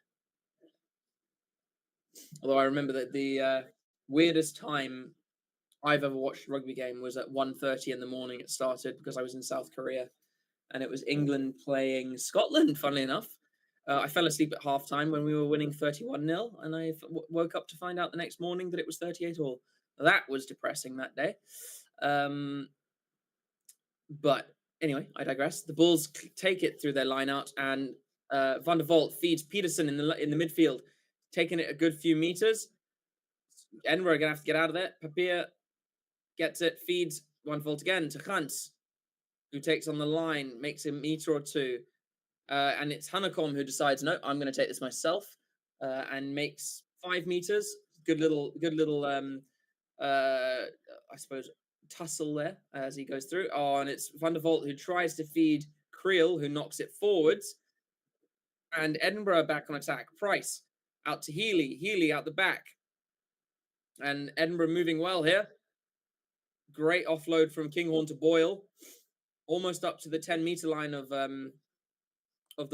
Although I remember that the weirdest time I've ever watched a rugby game was at 1:30 in the morning. It started because I was in South Korea, and it was England playing Scotland, funnily enough. I fell asleep at halftime when we were winning 31-0, and I woke up to find out the next morning that it was 38-all. That was depressing that day. But anyway, I digress. The Bulls take it through their line-out, and Van der Vault feeds Peterson in the midfield, taking it a good few meters. Edinburgh are going to have to get out of there. Papier gets it, feeds Van der Vault again to Gans, who takes on the line, makes a meter or two. And it's Hanekom who decides, no, I'm going to take this myself, and makes 5 meters. Good little, I suppose, tussle there as he goes through. Oh, and it's Van der Vault who tries to feed Creel, who knocks it forwards. And Edinburgh back on attack. Price out to Healy. Healy out the back. And Edinburgh moving well here. Great offload from Kinghorn to Boyle. Almost up to the 10-meter line of the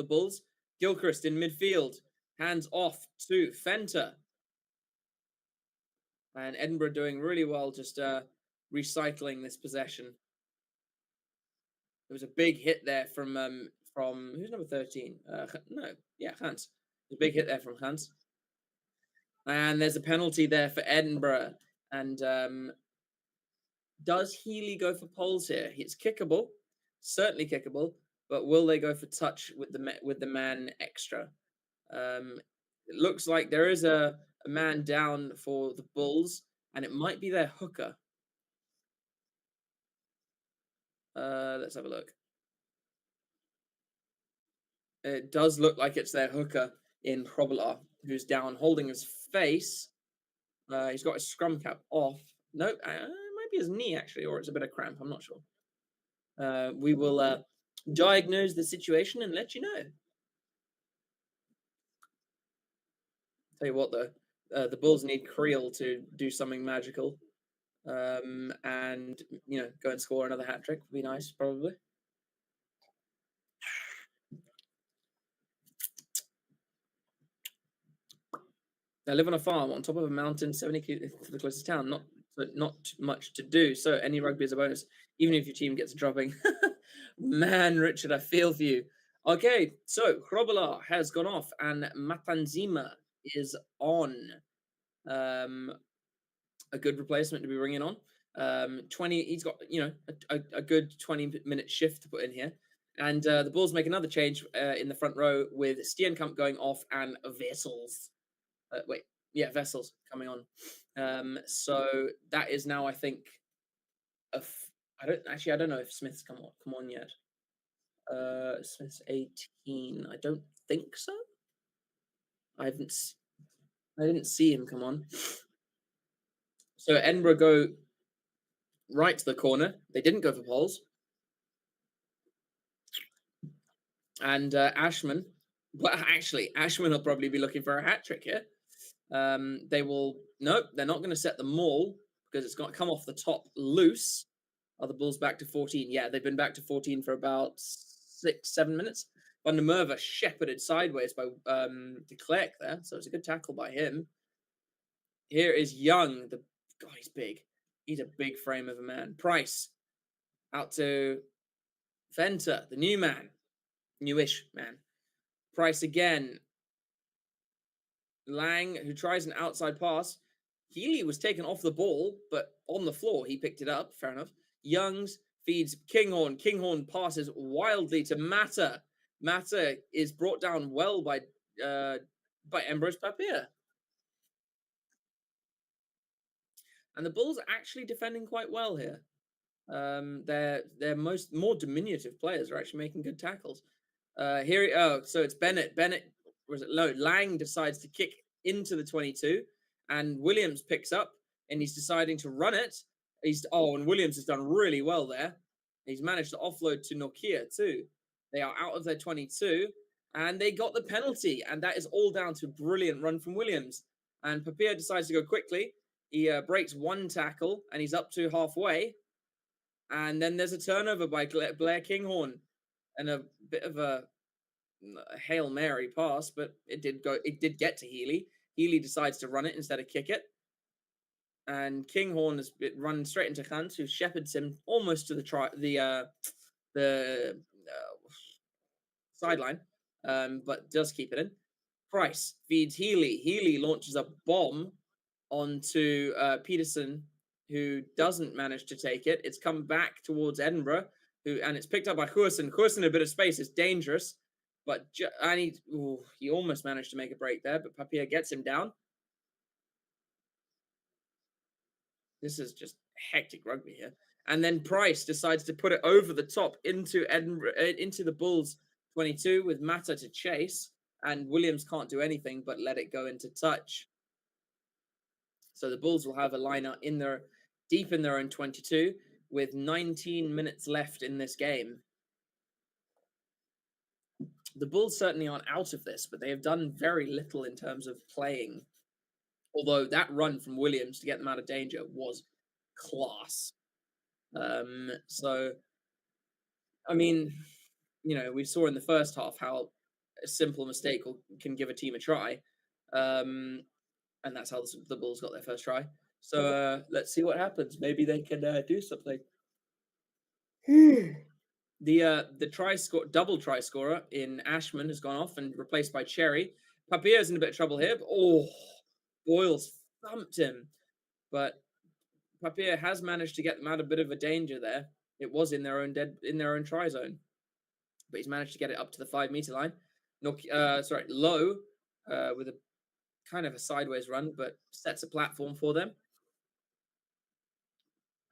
Bulls. Gilchrist in midfield. Hands off to Fenter. And Edinburgh doing really well, just recycling this possession. There was a big hit there from who's number 13? Hans. There's a big hit there from Hans. And there's a penalty there for Edinburgh. And does Healy go for poles here? It's kickable, certainly kickable. But will they go for touch with the man extra? It looks like there is a man down for the Bulls, and it might be their hooker. Let's have a look. It does look like it's their hooker in Probela, who's down holding his face. He's got his scrum cap off. Nope, it might be his knee, actually, or it's a bit of cramp. I'm not sure. We will diagnose the situation and let you know. Tell you what, though, the Bulls need Creel to do something magical, and go and score another hat trick would be nice, probably. I live on a farm on top of a mountain, 70 to the closest town. Not much to do. So any rugby is a bonus, even if your team gets a dropping. Man, Richard, I feel for you. Okay, so Hrobala has gone off and Matanzima is on. A good replacement to be bringing on. 20. He's got a good 20-minute shift to put in here, and the Bulls make another change in the front row with Steenkamp going off and Vessels. Vessels coming on. So that is now, I think, I don't know if Smith's come on yet. Smith's 18. I don't think so. I didn't see him come on. So Edinburgh go right to the corner. They didn't go for poles. And Ashman, well, actually, Ashman will probably be looking for a hat trick here. They're not going to set the maul because it's got to come off the top loose. Are the Bulls back to 14? Yeah, they've been back to 14 for about 6-7 minutes. Van der Merwe shepherded sideways by de Klerk there, so it's a good tackle by him. Here is Young. God, he's big. He's a big frame of a man. Price out to Venter, the new man. Newish man. Price again. Lang, who tries an outside pass. Healy was taken off the ball, but on the floor, he picked it up. Fair enough. Youngs feeds Kinghorn. Kinghorn passes wildly to Mata. Mata is brought down well by Ambrose Papier. And the Bulls are actually defending quite well here. Their more diminutive players are actually making good tackles. So it's Bennett. Bennett, was it low? Lang decides to kick into the 22, and Williams picks up, and he's deciding to run it. And Williams has done really well there. He's managed to offload to Nokia too. They are out of their 22, and they got the penalty, and that is all down to a brilliant run from Williams. And Papier decides to go quickly. He breaks one tackle, and he's up to halfway. And then there's a turnover by Blair Kinghorn, and a bit of a Hail Mary pass, but it did get to Healy. Healy decides to run it instead of kick it. And Kinghorn has run straight into Hunt, who shepherds him almost to the sideline, but does keep it in. Price feeds Healy. Healy launches a bomb onto Peterson, who doesn't manage to take it. It's come back towards Edinburgh, and it's picked up by Huerson. Huerson, a bit of space, is dangerous, but he almost managed to make a break there, but Papier gets him down. This is just hectic rugby here. And then Price decides to put it over the top into Edinburgh, into the Bulls 22 with Mata to chase, and Williams can't do anything but let it go into touch. So the Bulls will have a lineup deep in their own 22 with 19 minutes left in this game. The Bulls certainly aren't out of this, but they have done very little in terms of playing. Although that run from Williams to get them out of danger was class. So, I mean, we saw in the first half how a simple mistake can give a team a try. And that's how the Bulls got their first try. So let's see what happens. Maybe they can do something. The double try scorer in Ashman has gone off and replaced by Cherry. Papier's in a bit of trouble here. But, Boyles thumped him. But Papier has managed to get them out of a bit of a danger there. It was in their own try zone, but he's managed to get it up to the 5-meter line. Low with a kind of a sideways run, but sets a platform for them.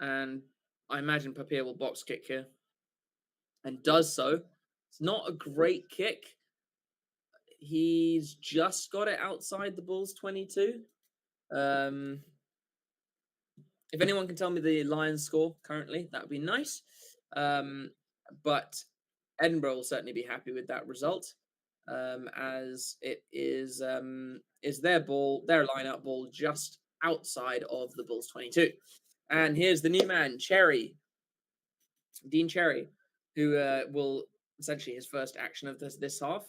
And I imagine Papier will box kick here, and does so. It's not a great kick. He's just got it outside the Bulls 22. If anyone can tell me the Lions score currently, that would be nice. But Edinburgh will certainly be happy with that result, as it is their lineup ball just outside of the Bulls 22. And here's the new man, Dean Cherry, who will essentially his first action of this half,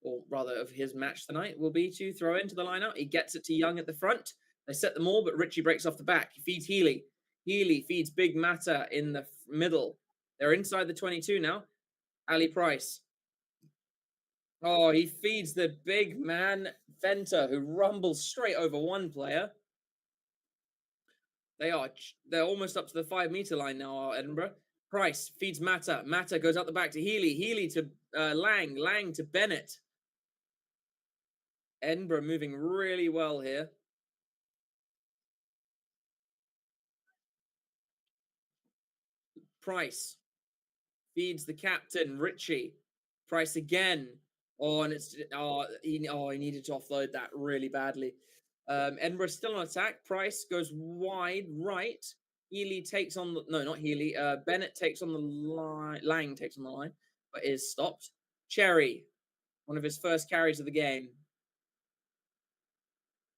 or rather of his match tonight, will be to throw into the lineup. He gets it to Young at the front. They set them all, but Richie breaks off the back. He feeds Healy. Healy feeds Big Mata in the middle. They're inside the 22 now. Ali Price Oh, he feeds the big man, Venter, who rumbles straight over one player. They're almost up to the 5 meter line now, Edinburgh. Price feeds Mata. Mata goes out the back to Healy. Healy to Lang. Lang to Bennett. Edinburgh moving really well here. Price feeds the captain, Richie. Price again. Oh, and it's he needed to offload that really badly. Edinburgh still on attack. Price goes wide right. Healy takes on the not Healy. Bennett takes on the line. Lang takes on the line, but is stopped. Cherry, one of his first carries of the game.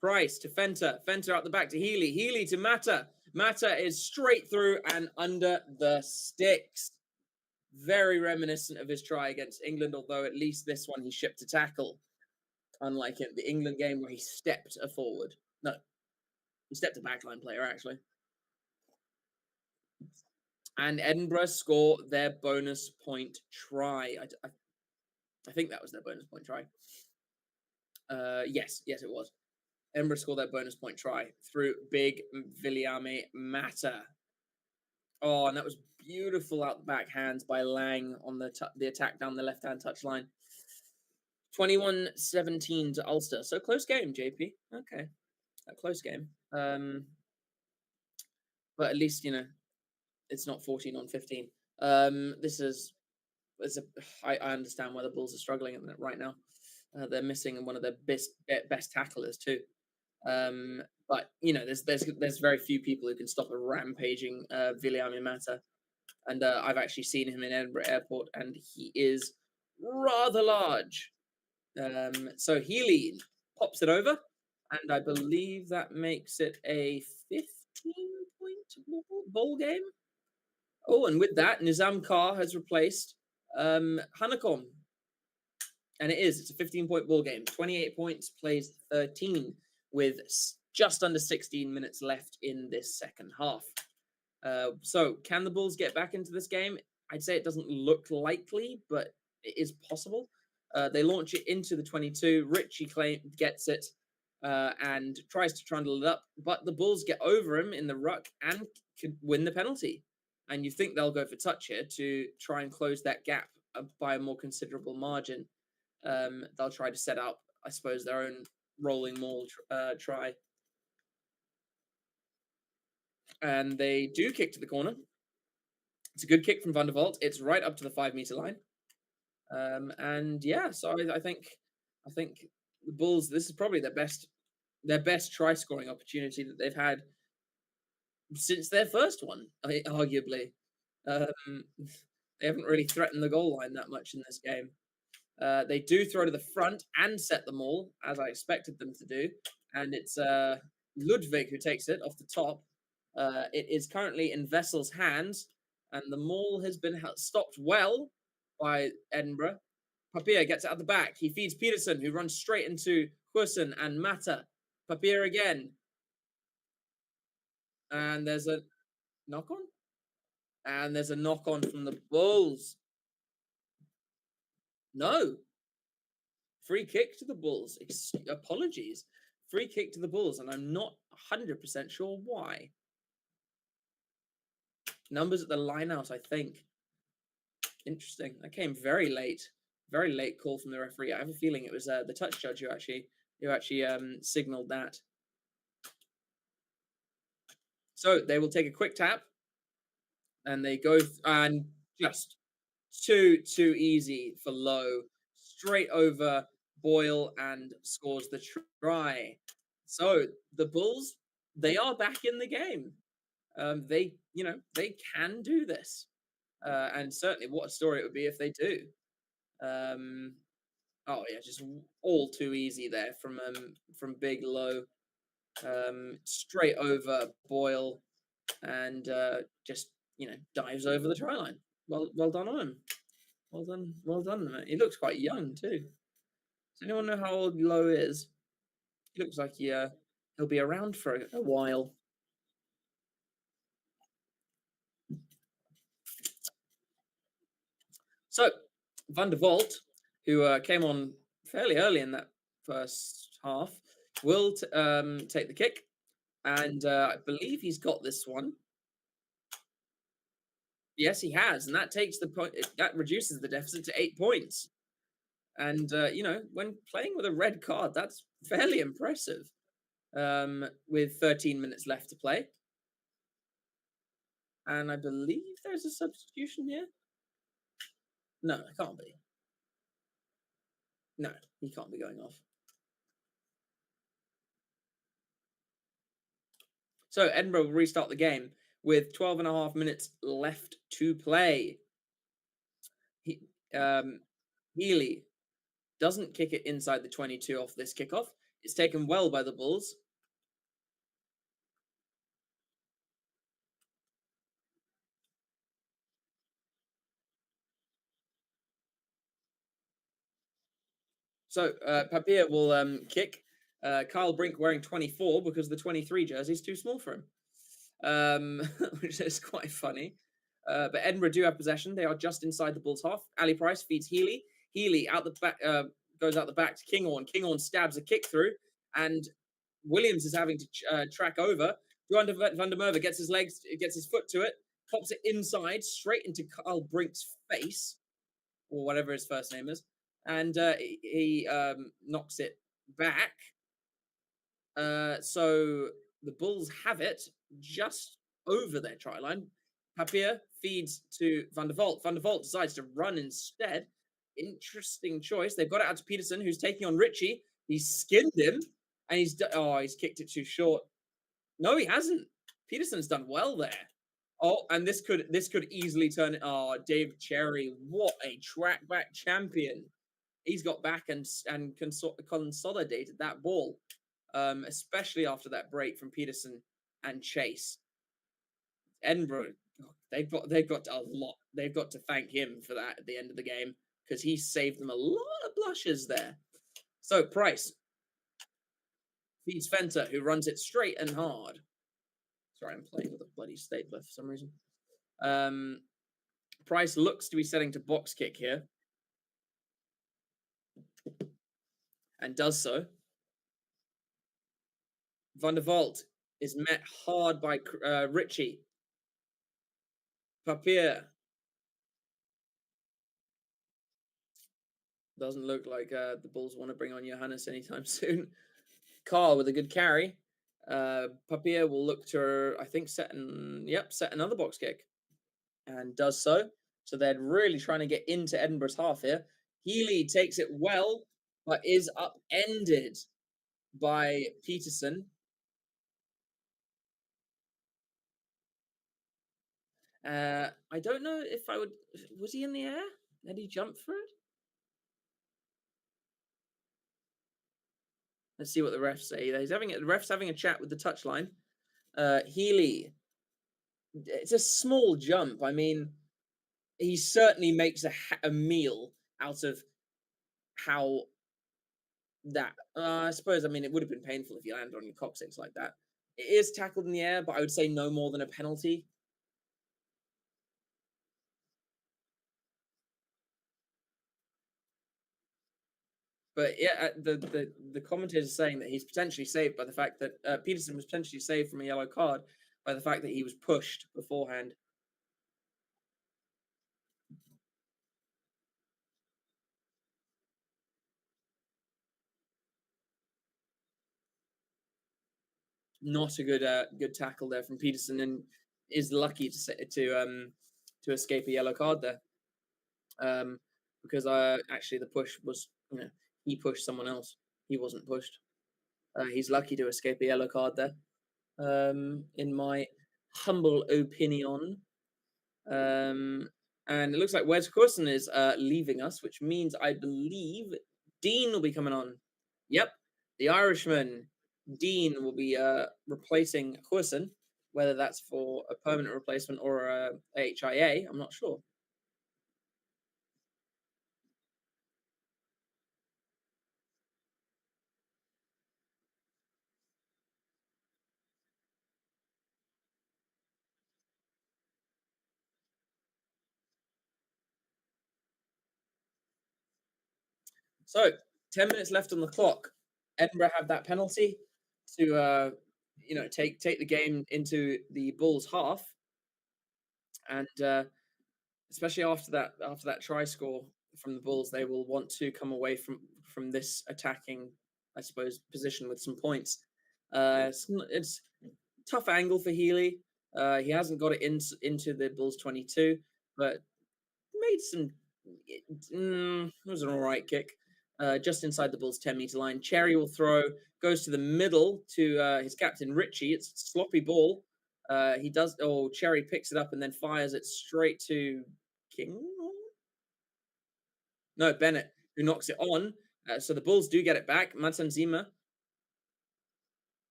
Price to Fenter. Fenter out the back to Healy. Healy to Mata. Mata is straight through and under the sticks. Very reminiscent of his try against England, although at least this one he shipped a tackle. Unlike in the England game where he stepped a forward. No, he stepped a backline player, actually. And Edinburgh score their bonus point try. I think that was their bonus point try. Yes, it was. Edinburgh score their bonus point try through big Viliame Mata. Oh, and that was beautiful out the back hands by Lang on the attack down the left-hand touchline. 21-17 to Ulster. So close game, JP. Okay. A close game. But at least, it's not 14-15. I understand why the Bulls are struggling right now. They're missing one of their best tacklers too. But there's very few people who can stop a rampaging Viliame Mata. And I've actually seen him in Edinburgh Airport, and he is rather large. So Healy pops it over, and I believe that makes it a 15-point ball game. Oh, and with that, Nizam Kar has replaced Hanekom. And it's a 15-point ball game. 28 points, plays 13, with just under 16 minutes left in this second half. So can the Bulls get back into this game? I'd say it doesn't look likely, but it is possible. They launch it into the 22. Richie gets it and tries to trundle it up, but the Bulls get over him in the ruck and can win the penalty. And you think they'll go for touch here to try and close that gap by a more considerable margin. They'll try to set up, I suppose, their own rolling maul try. And they do kick to the corner. It's a good kick from Van der Vault. It's right up to the 5 meter line. So I think the Bulls, this is probably their best try scoring opportunity that they've had since their first one, arguably. They haven't really threatened the goal line that much in this game. They do throw to the front and set the maul, as I expected them to do. And it's Ludwig who takes it off the top. It is currently in Vessel's hands, and the maul has been stopped well by Edinburgh. Papier gets it at the back. He feeds Peterson, who runs straight into Hussen and Mata. Papier again. And there's a knock-on? And there's a knock-on from the Bulls. No. Free kick to the Bulls. Apologies. Free kick to the Bulls, and I'm not 100% sure why. Numbers at the line-out, I think. Interesting. That came very late. Very late call from the referee. I have a feeling it was the touch judge who actually signaled that. So they will take a quick tap, and they go and just too easy for Lowe. Straight over Boyle and scores the try. So the Bulls, they are back in the game. They can do this. And certainly what a story it would be if they do. Just all too easy there from Big Low. Straight over Boyle and just dives over the try line. Well done on him. Well done, mate. He looks quite young too. Does anyone know how old Lowe is? He looks like he'll be around for a while. So Van der Vault who came on fairly early in that first half, will take the kick. And I believe he's got this one. Yes, he has. And that takes the point. That reduces the deficit to 8 points. And, when playing with a red card, that's fairly impressive with 13 minutes left to play. And I believe there's a substitution here. No, it can't be. No, he can't be going off. So Edinburgh will restart the game with 12.5 minutes left to play. Healy doesn't kick it inside the 22 off this kickoff. It's taken well by the Bulls. So Papier will kick. Kyle Brink wearing 24 because the 23 jersey is too small for him, which is quite funny. But Edinburgh do have possession. They are just inside the Bulls' half. Ali Price feeds Healy. Healy out the back, goes out the back to Kinghorn. Kinghorn stabs a kick through, and Williams is having to track over. Van der Merwe gets his legs, gets his foot to it, pops it inside, straight into Kyle Brink's face, or whatever his first name is, and he knocks it back. So the Bulls have it just over their try line. Papier feeds to Van der Vault. Van der Vault decides to run instead. Interesting choice. They've got it out to Peterson, who's taking on Ritchie. He's skinned him, and he's kicked it too short. No, he hasn't. Peterson's done well there. Oh, and this could easily turn. Oh, Dave Cherry, what a track back champion! He's got back and consolidated that ball, especially after that break from Peterson and Chase. Edinburgh, they've got a lot. They've got to thank him for that at the end of the game, because he saved them a lot of blushes there. So Price feeds Fenter, who runs it straight and hard. Sorry, I'm playing with a bloody stapler for some reason. Price looks to be setting to box kick here, and does so. Van der Vault is met hard by Ritchie. Papier. Doesn't look like the Bulls want to bring on Johannes anytime soon. Carl with a good carry. Papier will look to, I think, set another box kick, and does so. So they're really trying to get into Edinburgh's half here. Healy takes it well, but is upended by Peterson. I don't know if I would. Was he in the air? Did he jump for it? Let's see what the refs say. The ref's having a chat with the touchline. Healy. It's a small jump. I mean, he certainly makes a meal out of how that. I suppose. I mean, it would have been painful if you landed on your coccyx like that. It is tackled in the air, but I would say no more than a penalty. But yeah, the commentators are saying that he's potentially saved by the fact that Peterson was potentially saved from a yellow card by the fact that he was pushed beforehand. Not a good tackle there from Peterson, and is lucky to escape a yellow card there. Because actually the push was, he pushed someone else. He wasn't pushed. He's lucky to escape a yellow card there. In my humble opinion. And it looks like Wes Coulson is leaving us, which means I believe Dean will be coming on. Yep, the Irishman Dean will be replacing Coulson, whether that's for a permanent replacement or a HIA, I'm not sure. So 10 minutes left on the clock. Edinburgh have that penalty to take the game into the Bulls half, and especially after that try score from the Bulls, they will want to come away from this attacking, I suppose, position with some points. It's tough angle for Healy. He hasn't got it into the Bulls 22, but made some. It was an all right kick, just inside the Bulls 10-meter line. Cherry will throw, goes to the middle to his captain Richie. It's a sloppy ball. He does. Oh, Cherry picks it up and then fires it straight to King. No, Bennett, who knocks it on. So the Bulls do get it back. Matsanzima.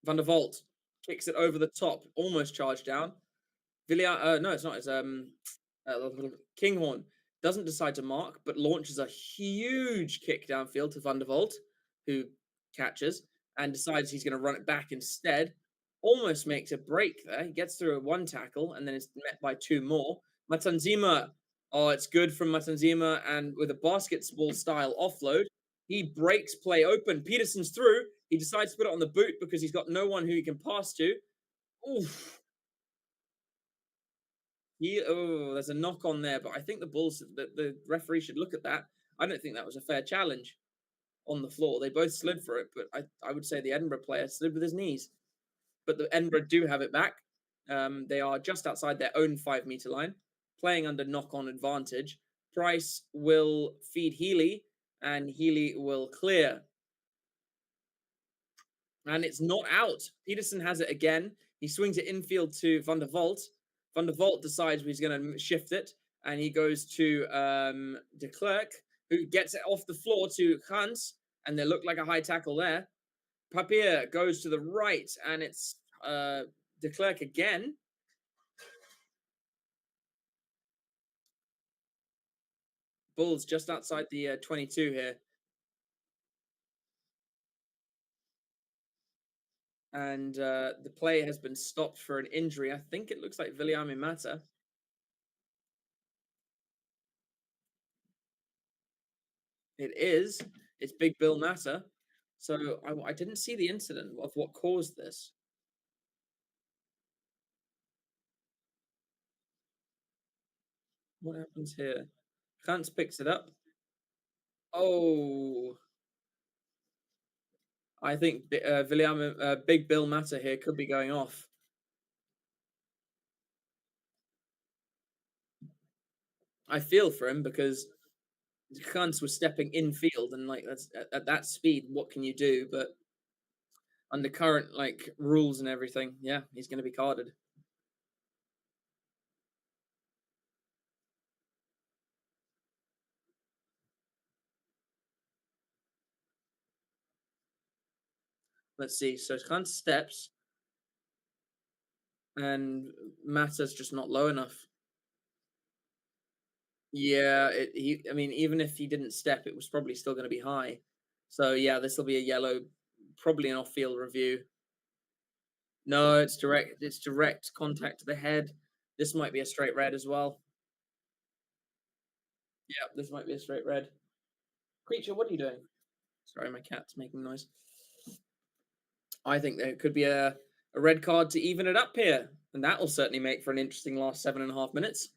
Van der Vault kicks it over the top, almost charged down. No, it's not. It's Kinghorn doesn't decide to mark, but launches a huge kick downfield to Van der Vault, who catches and decides he's going to run it back instead. Almost makes a break there. He gets through one tackle and then it's met by two more. Matsanzima. Oh, it's good from Matsanzima, and with a basketball style offload, he breaks play open. Peterson's through. He decides to put it on the boot because he's got no one who he can pass to. Oof. There's a knock on there, but I think the referee should look at that. I don't think that was a fair challenge on the floor. They both slid for it, but I would say the Edinburgh player slid with his knees. But the Edinburgh do have it back. They are just outside their own 5-meter line, playing under knock-on advantage. Price will feed Healy, and Healy will clear. And it's not out. Peterson has it again. He swings it infield to Van der Vault. Van der Vault decides he's going to shift it, and he goes to de Klerk, who gets it off the floor to Hans, and they look like a high tackle there. Papier goes to the right, and it's de Klerk again. Bulls just outside the 22 here. And the play has been stopped for an injury. I think it looks like Viliame Mata. It is. It's Big Bill Mata. So I didn't see the incident of what caused this. What happens here? Hans picks it up. Oh. I think Big Bill Mata here could be going off. I feel for him because Hans was stepping infield, and like that's at that speed, what can you do? But under current rules and everything, yeah, he's going to be carded. Let's see. So Hans steps, and Mata's just not low enough. Yeah, I mean, even if he didn't step, it was probably still going to be high. So yeah, this will be a yellow, probably an off-field review. No, it's direct. It's direct contact to the head. This might be a straight red as well. Yeah, this might be a straight red. Creature, what are you doing? Sorry, my cat's making noise. I think there could be a red card to even it up here, and that will certainly make for an interesting last 7.5 minutes.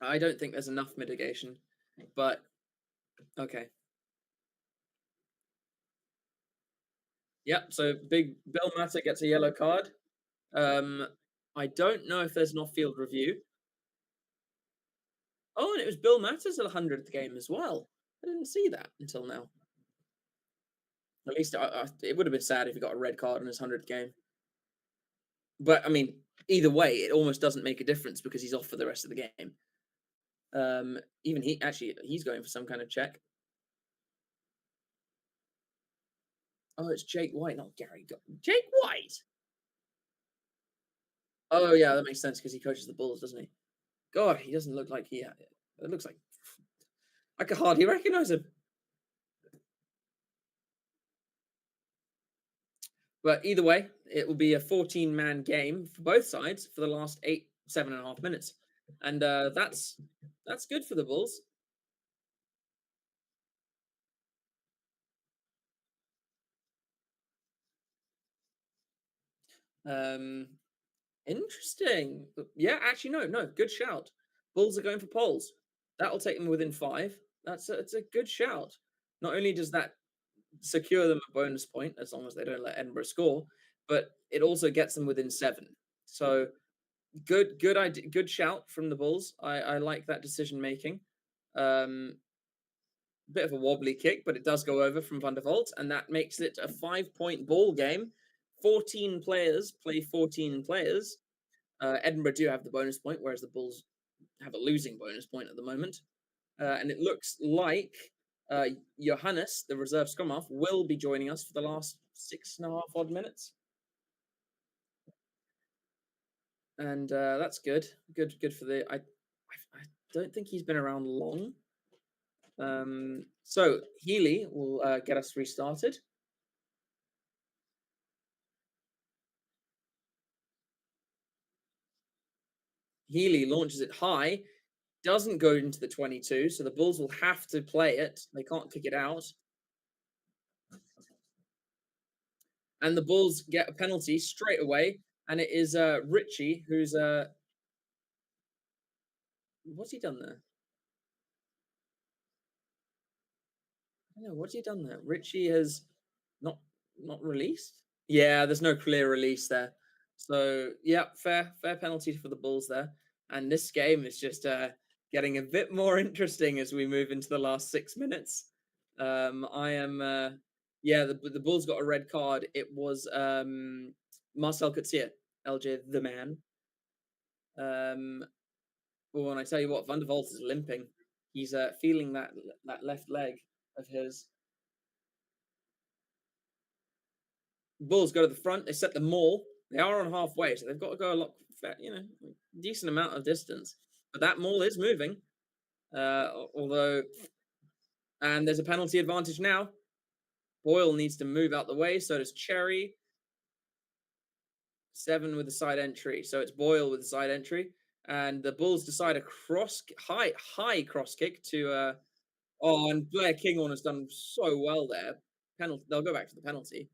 I don't think there's enough mitigation, but okay. Yep, so Big Bill Mata gets a yellow card. I don't know if there's an off-field review. Oh, and it was Bill Mata's 100th game as well. I didn't see that until now. At least it would have been sad if he got a red card in his 100th game. But, I mean, either way, it almost doesn't make a difference because he's off for the rest of the game. Even he's going for some kind of check. Oh, it's Jake White, not Gary. Jake White? Oh, yeah, that makes sense because he coaches the Bulls, doesn't he? God, he doesn't look like it looks like I could hardly recognize him. But either way, it will be a 14-man game for both sides for the last 7.5 minutes. And that's good for the Bulls. Interesting. Yeah, actually, no, good shout. Bulls are going for poles. That'll take them within 5. It's a good shout. Not only does that secure them a bonus point as long as they don't let Edinburgh score, but it also gets them within 7. So good idea, good shout from the Bulls. I like that decision making. Bit of a wobbly kick, but it does go over from Van der Vault, and that makes it a 5-point ball game. 14 players play 14 players. Edinburgh do have the bonus point, whereas the Bulls have a losing bonus point at the moment. And it looks like Johannes, the reserve scrum half, will be joining us for the last 6.5 odd minutes. And that's good. Good for the... I don't think he's been around long. So Healy will get us restarted. Healy launches it high, doesn't go into the 22, so the Bulls will have to play it. They can't kick it out. And the Bulls get a penalty straight away, and it is Richie who's... what's he done there? I don't know, what's he done there? Richie has not released? Yeah, there's no clear release there. So, yeah, fair penalty for the Bulls there. And this game is just getting a bit more interesting as we move into the last 6 minutes. The Bulls got a red card. It was Marcel Coetzee, LJ the man. Well, and I tell you what, Van der Vault is limping. He's feeling that left leg of his. Bulls go to the front. They set the maul. They are on halfway, so they've got to go a lot, decent amount of distance. But that maul is moving. And there's a penalty advantage now. Boyle needs to move out the way. So does Cherry. 7 with the side entry. So it's Boyle with the side entry. And the Bulls decide a high cross kick to... and Blair Kinghorn has done so well there. Penalty. They'll go back to the penalty.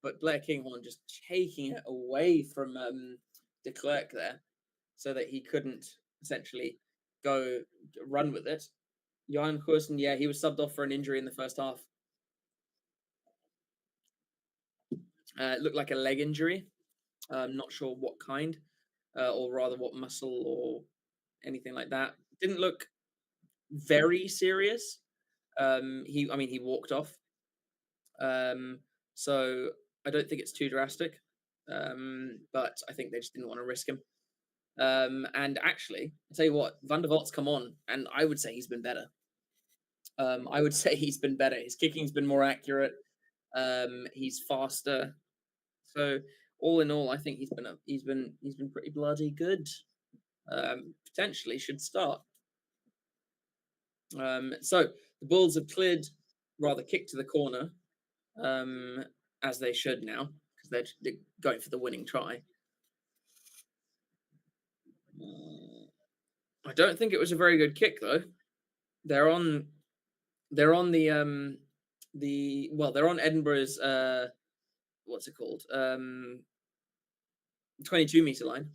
But Blair Kinghorn just taking it away from de Klerk there so that he couldn't essentially go run with it. Johan Hurston, yeah, he was subbed off for an injury in the first half. It looked like a leg injury. I'm not sure what kind, or rather what muscle or anything like that. Didn't look very serious. He walked off. So I don't think it's too drastic. But I think they just didn't want to risk him. And actually, I'll tell you what, Van der Vault's come on, and I would say he's been better. His kicking's been more accurate. He's faster. So all in all, I think he's been pretty bloody good. Potentially should start. So the Bulls have kicked to the corner, as they should now, because they're going for the winning try. I don't think it was a very good kick though. They're on Edinburgh's what's it called? 22-meter line.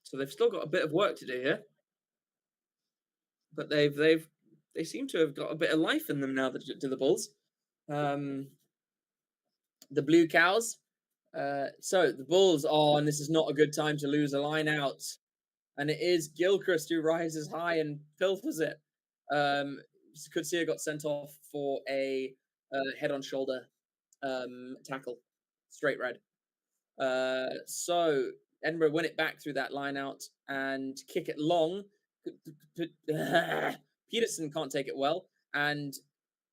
So they've still got a bit of work to do here. But they seem to have got a bit of life in them now to the Bulls. The Blue Cows. So the Bulls and this is not a good time to lose a line out. And it is Gilchrist who rises high and pilfers it. Coetzee got sent off for a head-on-shoulder tackle. Straight red. So Edinburgh win it back through that line out and kick it long. Peterson can't take it well. And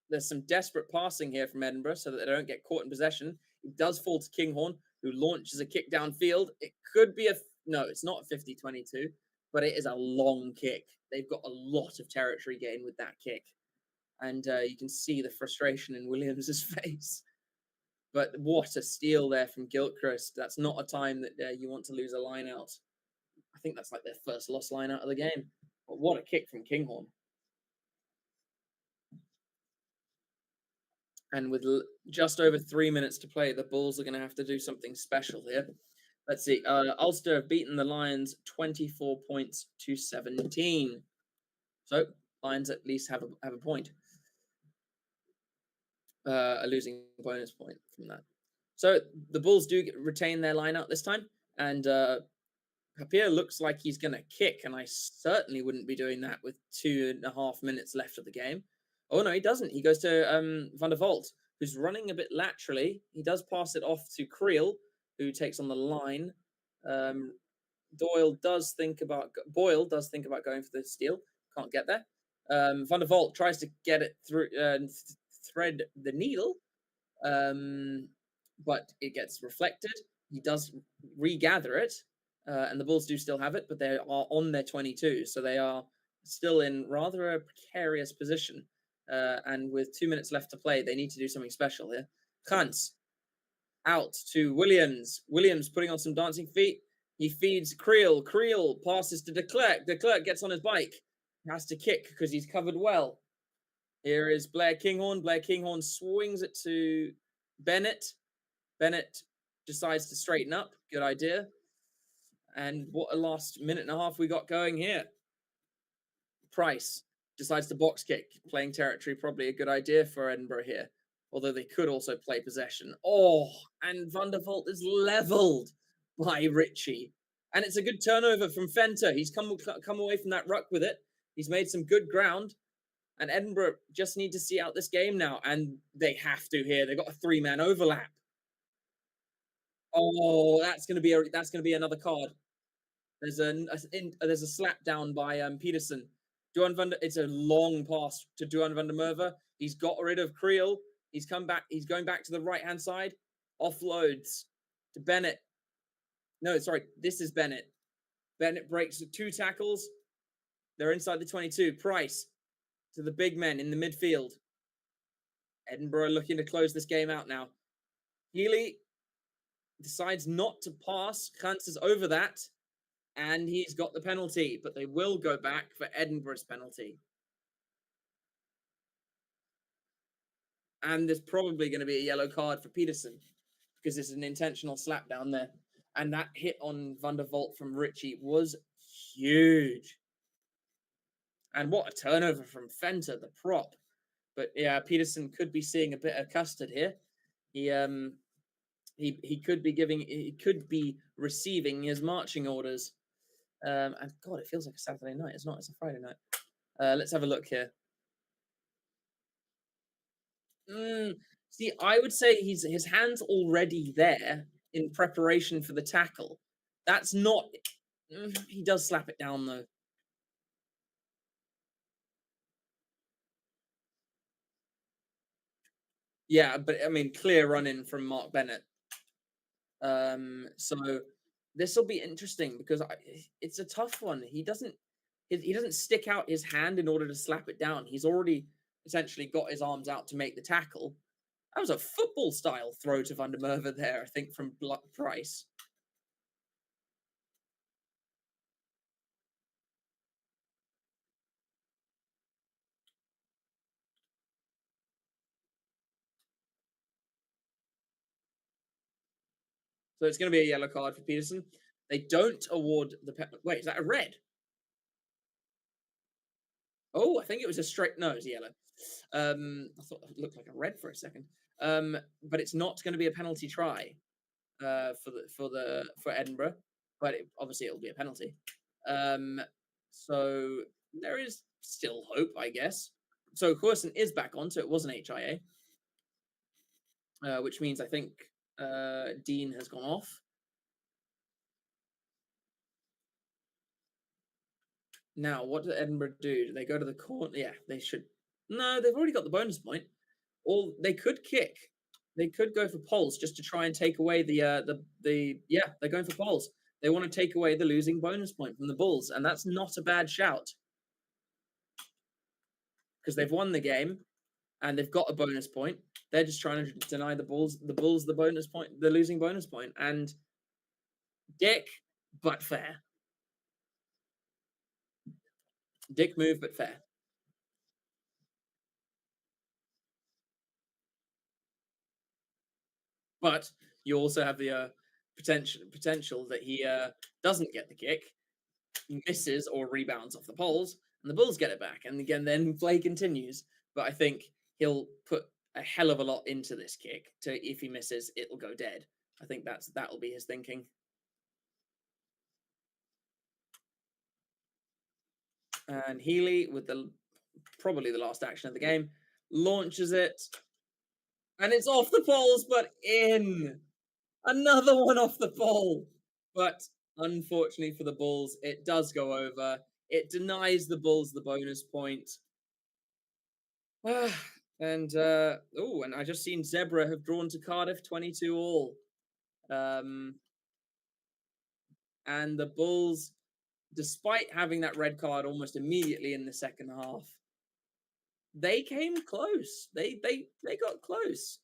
there's some desperate passing here from Edinburgh so that they don't get caught in possession. It does fall to Kinghorn, who launches a kick downfield. It could be it's not a 50-22, but it is a long kick. They've got a lot of territory gain with that kick. And you can see the frustration in Williams's face. But what a steal there from Gilchrist. That's not a time that you want to lose a line out. I think that's like their first lost line out of the game. But what a kick from Kinghorn. And with just over 3 minutes to play, the Bulls are going to have to do something special here. Let's see. Ulster have beaten the Lions 24 points to 17. So Lions at least have a point. A losing bonus point from that. So the Bulls do retain their line out this time. And Papier looks like he's going to kick. And I certainly wouldn't be doing that with 2.5 minutes left of the game. Oh, no, he doesn't. He goes to Van der Vault, who's running a bit laterally. He does pass it off to Creel, who takes on the line. Boyle does think about going for the steal. Can't get there. Van der Vault tries to get it through, thread the needle, but it gets reflected. He does regather it, and the Bulls do still have it, but they are on their 22, so they are still in rather a precarious position. And with 2 minutes left to play, they need to do something special here. Gans out to Williams. Williams putting on some dancing feet. He feeds Creel. Creel passes to de Klerk. De Klerk gets on his bike. He has to kick because he's covered well. Here is Blair Kinghorn. Blair Kinghorn swings it to Bennett. Bennett decides to straighten up. Good idea. And what a last minute and a half we got going here. Price decides to box kick. Playing territory, probably a good idea for Edinburgh here. Although they could also play possession. Oh, and Van der Vault is leveled by Ritchie. And it's a good turnover from Fenter. He's come away from that ruck with it. He's made some good ground. And Edinburgh just need to see out this game now. And they have to here. They've got a 3-man overlap. Oh, that's going to be another card. There's a slap down by Peterson. It's a long pass to Duan van der Merwe. He's got rid of Creel. He's come back. He's going back to the right-hand side. Offloads to Bennett. No, sorry. This is Bennett. Bennett breaks 2 tackles. They're inside the 22. Price to the big men in the midfield. Edinburgh looking to close this game out now. Healy decides not to pass. Gans is over that. And he's got the penalty. But they will go back for Edinburgh's penalty. And there's probably going to be a yellow card for Peterson. Because it's an intentional slap down there. And that hit on Van der Vault from Ritchie was huge. And what a turnover from Fenter, the prop. But yeah, Peterson could be seeing a bit of custard here. He could be receiving his marching orders. And God, it feels like a Saturday night. It's not. It's a Friday night. Let's have a look here. See, I would say his hand's already there in preparation for the tackle. That's not. He does slap it down though. Yeah, but I mean, clear run-in from Mark Bennett. So this will be interesting because it's a tough one. He doesn't stick out his hand in order to slap it down. He's already essentially got his arms out to make the tackle. That was a football-style throw to Van der Merwe there, I think, from Price. So it's going to be a yellow card for Peterson. They don't award the wait, is that a red? Oh, I think it was a straight. No, it was a yellow. I thought it looked like a red for a second. But it's not going to be a penalty try for Edinburgh. But obviously it'll be a penalty. So there is still hope, I guess. So Corson is back on, so it was an HIA, which means I think Dean has gone off. Now, what do Edinburgh do? Do they go to the corner? Yeah, they should. No, they've already got the bonus point. Or they could kick. They could go for poles just to try and take away yeah, they're going for poles. They want to take away the losing bonus point from the Bulls, and that's not a bad shout. Because they've won the game. and they've got a bonus point. They're just trying to deny the Bulls the bonus point, the losing bonus point. And dick, but fair. Dick move, but fair. But you also have the potential that he doesn't get the kick, misses or rebounds off the poles, and the Bulls get it back. And again, then play continues. But I think he'll put a hell of a lot into this kick. If he misses, it'll go dead. I think that'll be his thinking. And Healy, with probably the last action of the game, launches it. And it's off the poles, but in. Another one off the pole. But unfortunately for the Bulls, it does go over. It denies the Bulls the bonus point. And I just seen Zebra have drawn to Cardiff 22-all. And the Bulls, despite having that red card almost immediately in the second half, they came close. They got close.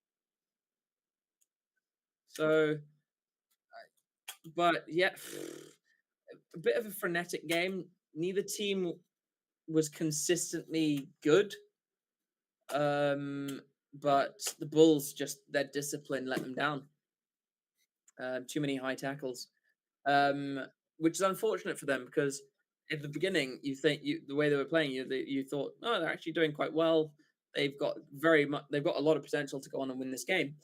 So, but yeah, a bit of a frenetic game. Neither team was consistently good. But the Bulls, just their discipline let them down. Too many high tackles, which is unfortunate for them, because at the beginning the way they were playing, you thought, oh, they're actually doing quite well. They've got a lot of potential to go on and win this game.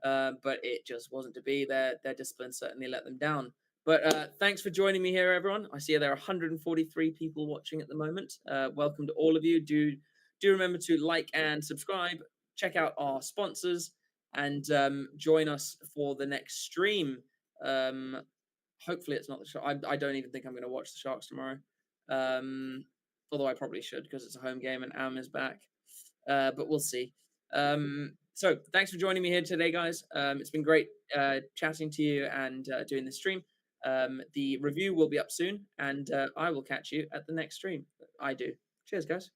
But it just wasn't to be. Their discipline certainly let them down. But thanks for joining me here, everyone. I see there are 143 people watching at the moment. Welcome to all of you. Do remember to like and subscribe. Check out our sponsors and join us for the next stream. Hopefully it's not the Sharks. I don't even think I'm going to watch the Sharks tomorrow. Although I probably should, because it's a home game and Am is back. But we'll see. So thanks for joining me here today, guys. It's been great chatting to you and doing the stream. The review will be up soon, and I will catch you at the next stream. I do. Cheers, guys.